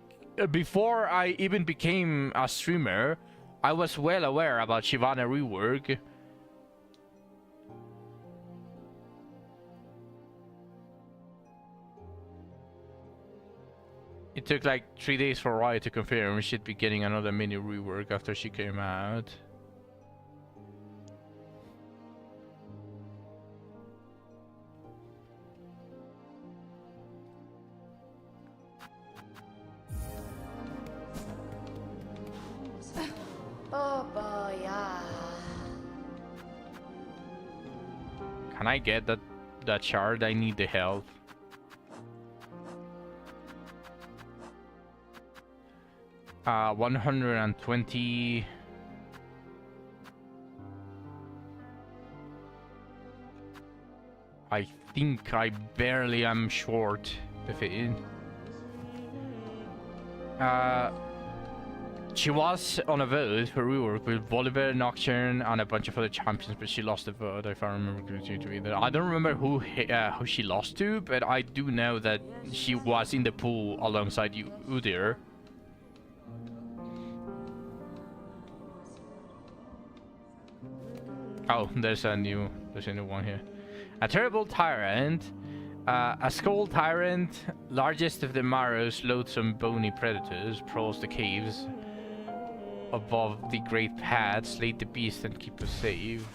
before I even became a streamer, I was well aware about Shyvana rework. It took like 3 days for Riot to confirm she'd be getting another mini rework after she came out. Oh boy, yeah. Can I get that shard? I need the health. Uh, 120. I think I barely am short of it. She was on a vote for rework with Volibear, Nocturne, and a bunch of other champions, but she lost the vote, if I remember correctly. I don't remember who she lost to, but I do know that she was in the pool alongside Udyr. Oh, there's a new one here. A terrible tyrant, a skull tyrant, largest of the Marrow's loathsome bony predators, prowls the caves above the great path, slay the beast and keep us safe.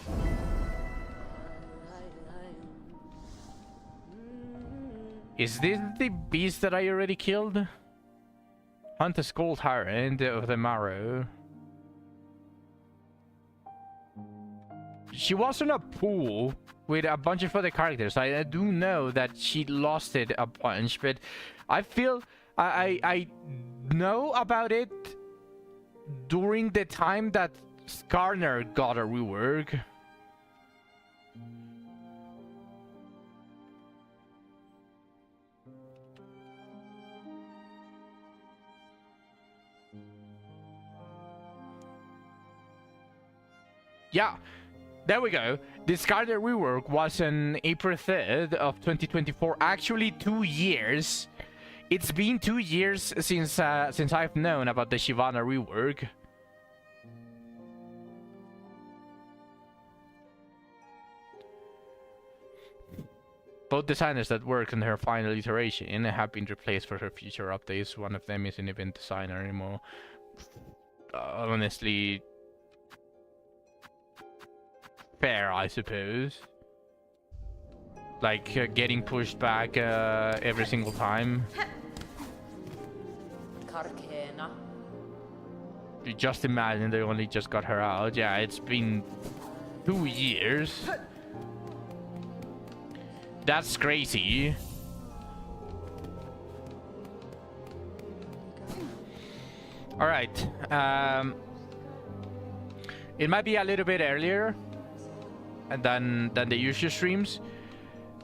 Is this the beast that I already killed? Hunt a skull tyrant of the Marrow. She was in a pool with a bunch of other characters. I do know that she lost it a bunch, but I feel I know about it during the time that Skarner got a rework. Yeah. There we go. The Skarner rework was on April 3rd of 2024. Actually, 2 years. It's been 2 years since I've known about the Shyvana rework. Both designers that worked on her final iteration have been replaced for her future updates. One of them isn't even designer anymore. Honestly, fair, I suppose. Like getting pushed back every single time. Karkena. You just imagine they only just got her out. Yeah, it's been 2 years. That's crazy. All right. It might be a little bit earlier than the usual streams,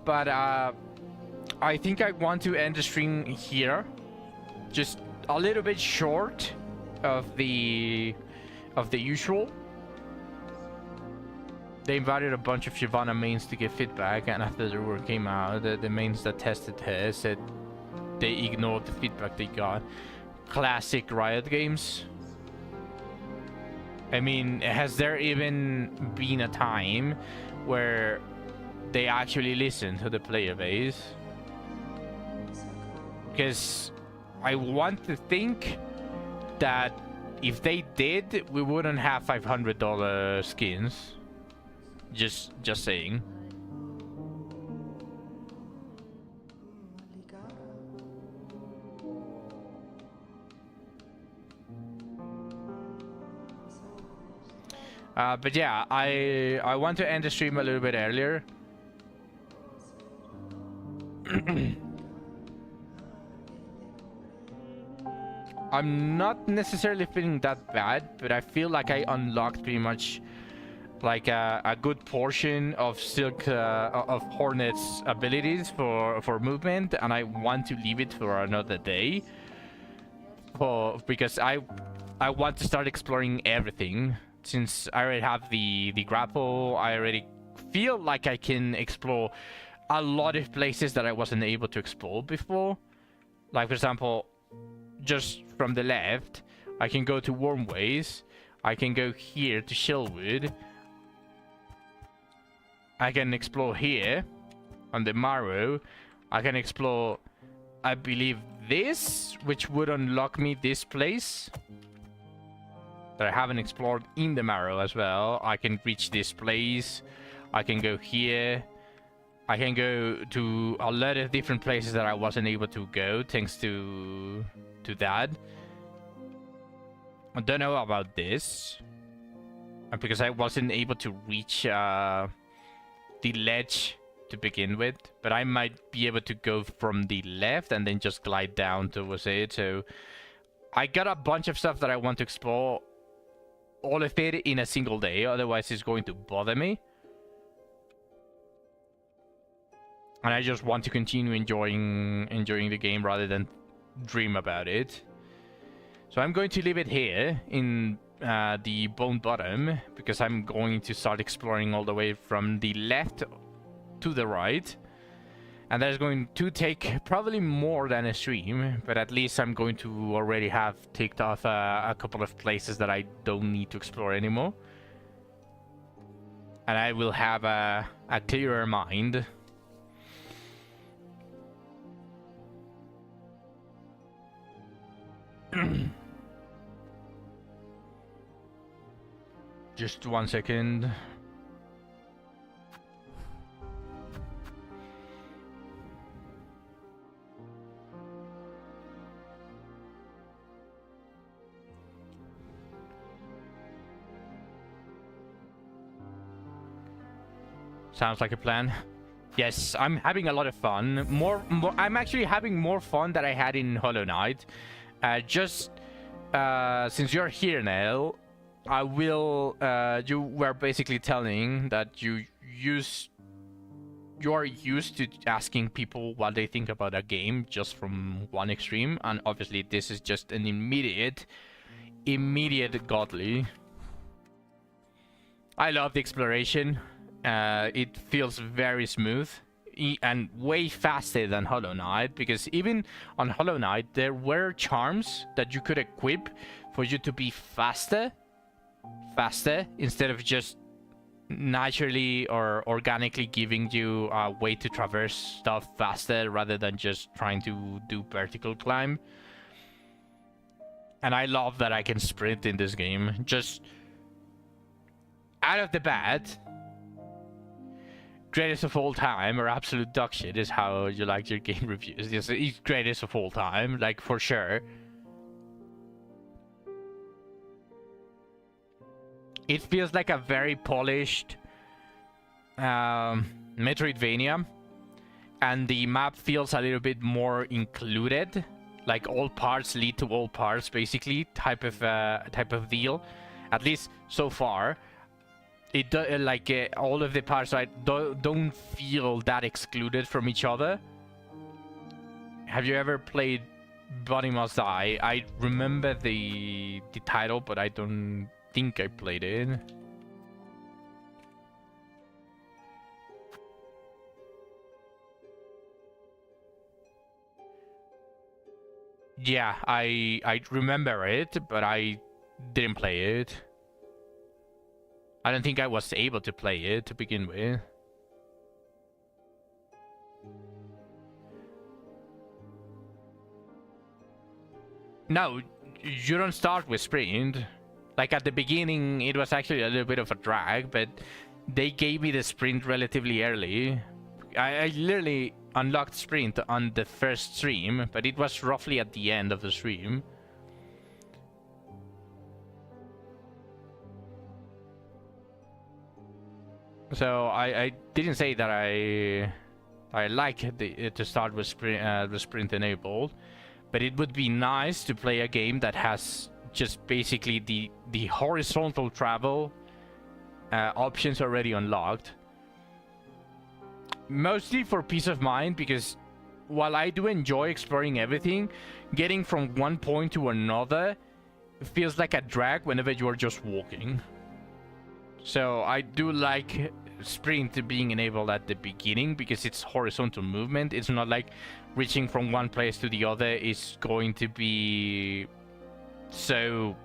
but I think I want to end the stream here, just a little bit short of the usual. They invited a bunch of Shyvana mains to give feedback, and after the rumor came out, the mains that tested her said they ignored the feedback they got. Classic Riot Games. I mean, has there even been a time where they actually listen to the player base? Because I want to think that if they did, we wouldn't have $500 skins. Just saying. But yeah, I want to end the stream a little bit earlier. I'm not necessarily feeling that bad, but I feel like I unlocked pretty much like a good portion of of Hornet's abilities for movement, and I want to leave it for another day. Because I want to start exploring everything. Since I already have the grapple, I already feel like I can explore a lot of places that I wasn't able to explore before. Like, for example, just from the left, I can go to Wormways. I can go here to Shellwood. I can explore here on the Marrow. I can explore, I believe, this, which would unlock me this place that I haven't explored in the Marrow as well. I can reach this place. I can go here. I can go to a lot of different places that I wasn't able to go thanks to that. I don't know about this, because I wasn't able to reach the ledge to begin with, but I might be able to go from the left and then just glide down towards it. So I got a bunch of stuff that I want to explore, all of it in a single day, otherwise it's going to bother me. And I just want to continue enjoying the game rather than dream about it. So I'm going to leave it here in the Bone Bottom, because I'm going to start exploring all the way from the left to the right. And that is going to take probably more than a stream, but at least I'm going to already have ticked off a couple of places that I don't need to explore anymore. And I will have a clearer mind. Just 1 second. Sounds like a plan. Yes, I'm having a lot of fun. I'm actually having more fun than I had in Hollow Knight. Just since you're here now, I will. You were basically telling that you are used to asking people what they think about a game just from one extreme, and obviously this is just an immediate godly. I love the exploration. It feels very smooth and way faster than Hollow Knight, because even on Hollow Knight there were charms that you could equip for you to be faster instead of just naturally or organically giving you a way to traverse stuff faster rather than just trying to do vertical climb. And I love that I can sprint in this game. Just out of the bat, greatest of all time or absolute dog shit is how you like your game reviews. It's greatest of all time, like for sure. It feels like a very polished Metroidvania, and the map feels a little bit more included, like all parts lead to all parts, basically type of deal. At least so far, it all of the parts don't feel that excluded from each other. Have you ever played Body Must Die? I remember the title, but I don't think I played it. Yeah, I remember it, but I didn't play it. I don't think I was able to play it to begin with. No, you don't start with sprint. Like at the beginning, it was actually a little bit of a drag, but they gave me the sprint relatively early. I literally unlocked sprint on the first stream, but it was roughly at the end of the stream. So I didn't say that I like to start with sprint enabled, but it would be nice to play a game that has just basically the horizontal travel options already unlocked. Mostly for peace of mind, because while I do enjoy exploring everything, getting from one point to another feels like a drag whenever you are just walking. So I do like sprint being enabled at the beginning because it's horizontal movement. It's not like reaching from one place to the other is going to be so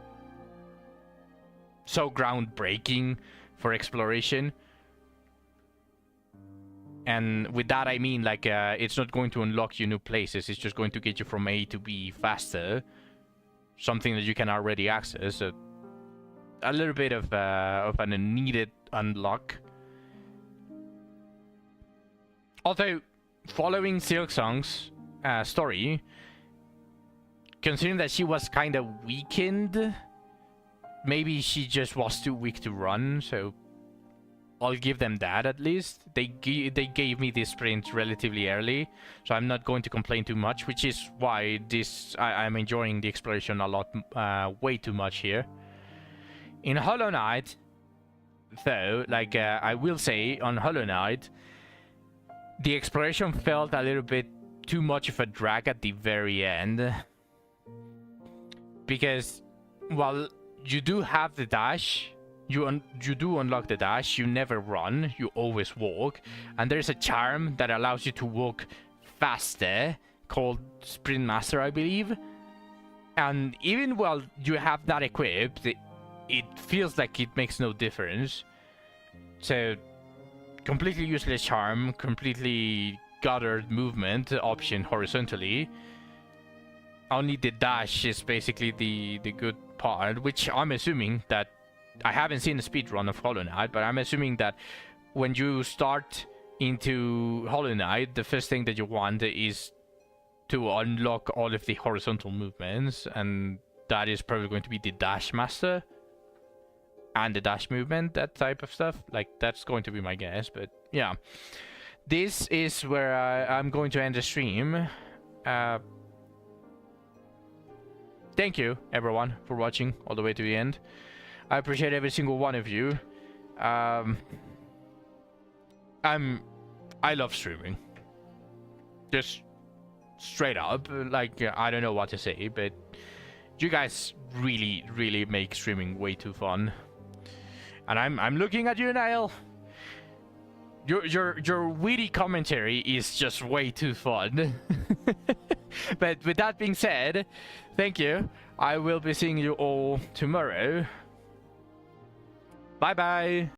groundbreaking for exploration. And with that I mean like it's not going to unlock you new places, it's just going to get you from A to B faster, something that you can already access. A little bit of an needed unlock. Although following Silksong's story, considering that she was kind of weakened, maybe she just was too weak to run, so I'll give them that at least. They gave me this sprint relatively early, so I'm not going to complain too much, which is why I'm enjoying the exploration a lot, way too much here. In Hollow Knight, though, like I will say, on Hollow Knight, the exploration felt a little bit too much of a drag at the very end. Because while you do have the dash, you do unlock the dash, you never run, you always walk. And there's a charm that allows you to walk faster, called Sprint Master, I believe. And even while you have that equipped, it feels like it makes no difference. So, completely useless charm, completely guttered movement option horizontally. Only the dash is basically the good part, which I'm assuming that... I haven't seen a speedrun of Hollow Knight, but I'm assuming that when you start into Hollow Knight, the first thing that you want is to unlock all of the horizontal movements, and that is probably going to be the dash master and the dash movement, that type of stuff. Like, that's going to be my guess, but yeah. This is where I'm going to end the stream. Thank you, everyone, for watching all the way to the end. I appreciate every single one of you. I love streaming. Just straight up, like, I don't know what to say, but you guys really, really make streaming way too fun. And I'm looking at you, Niall. Your witty commentary is just way too fun. But with that being said, thank you. I will be seeing you all tomorrow. Bye bye.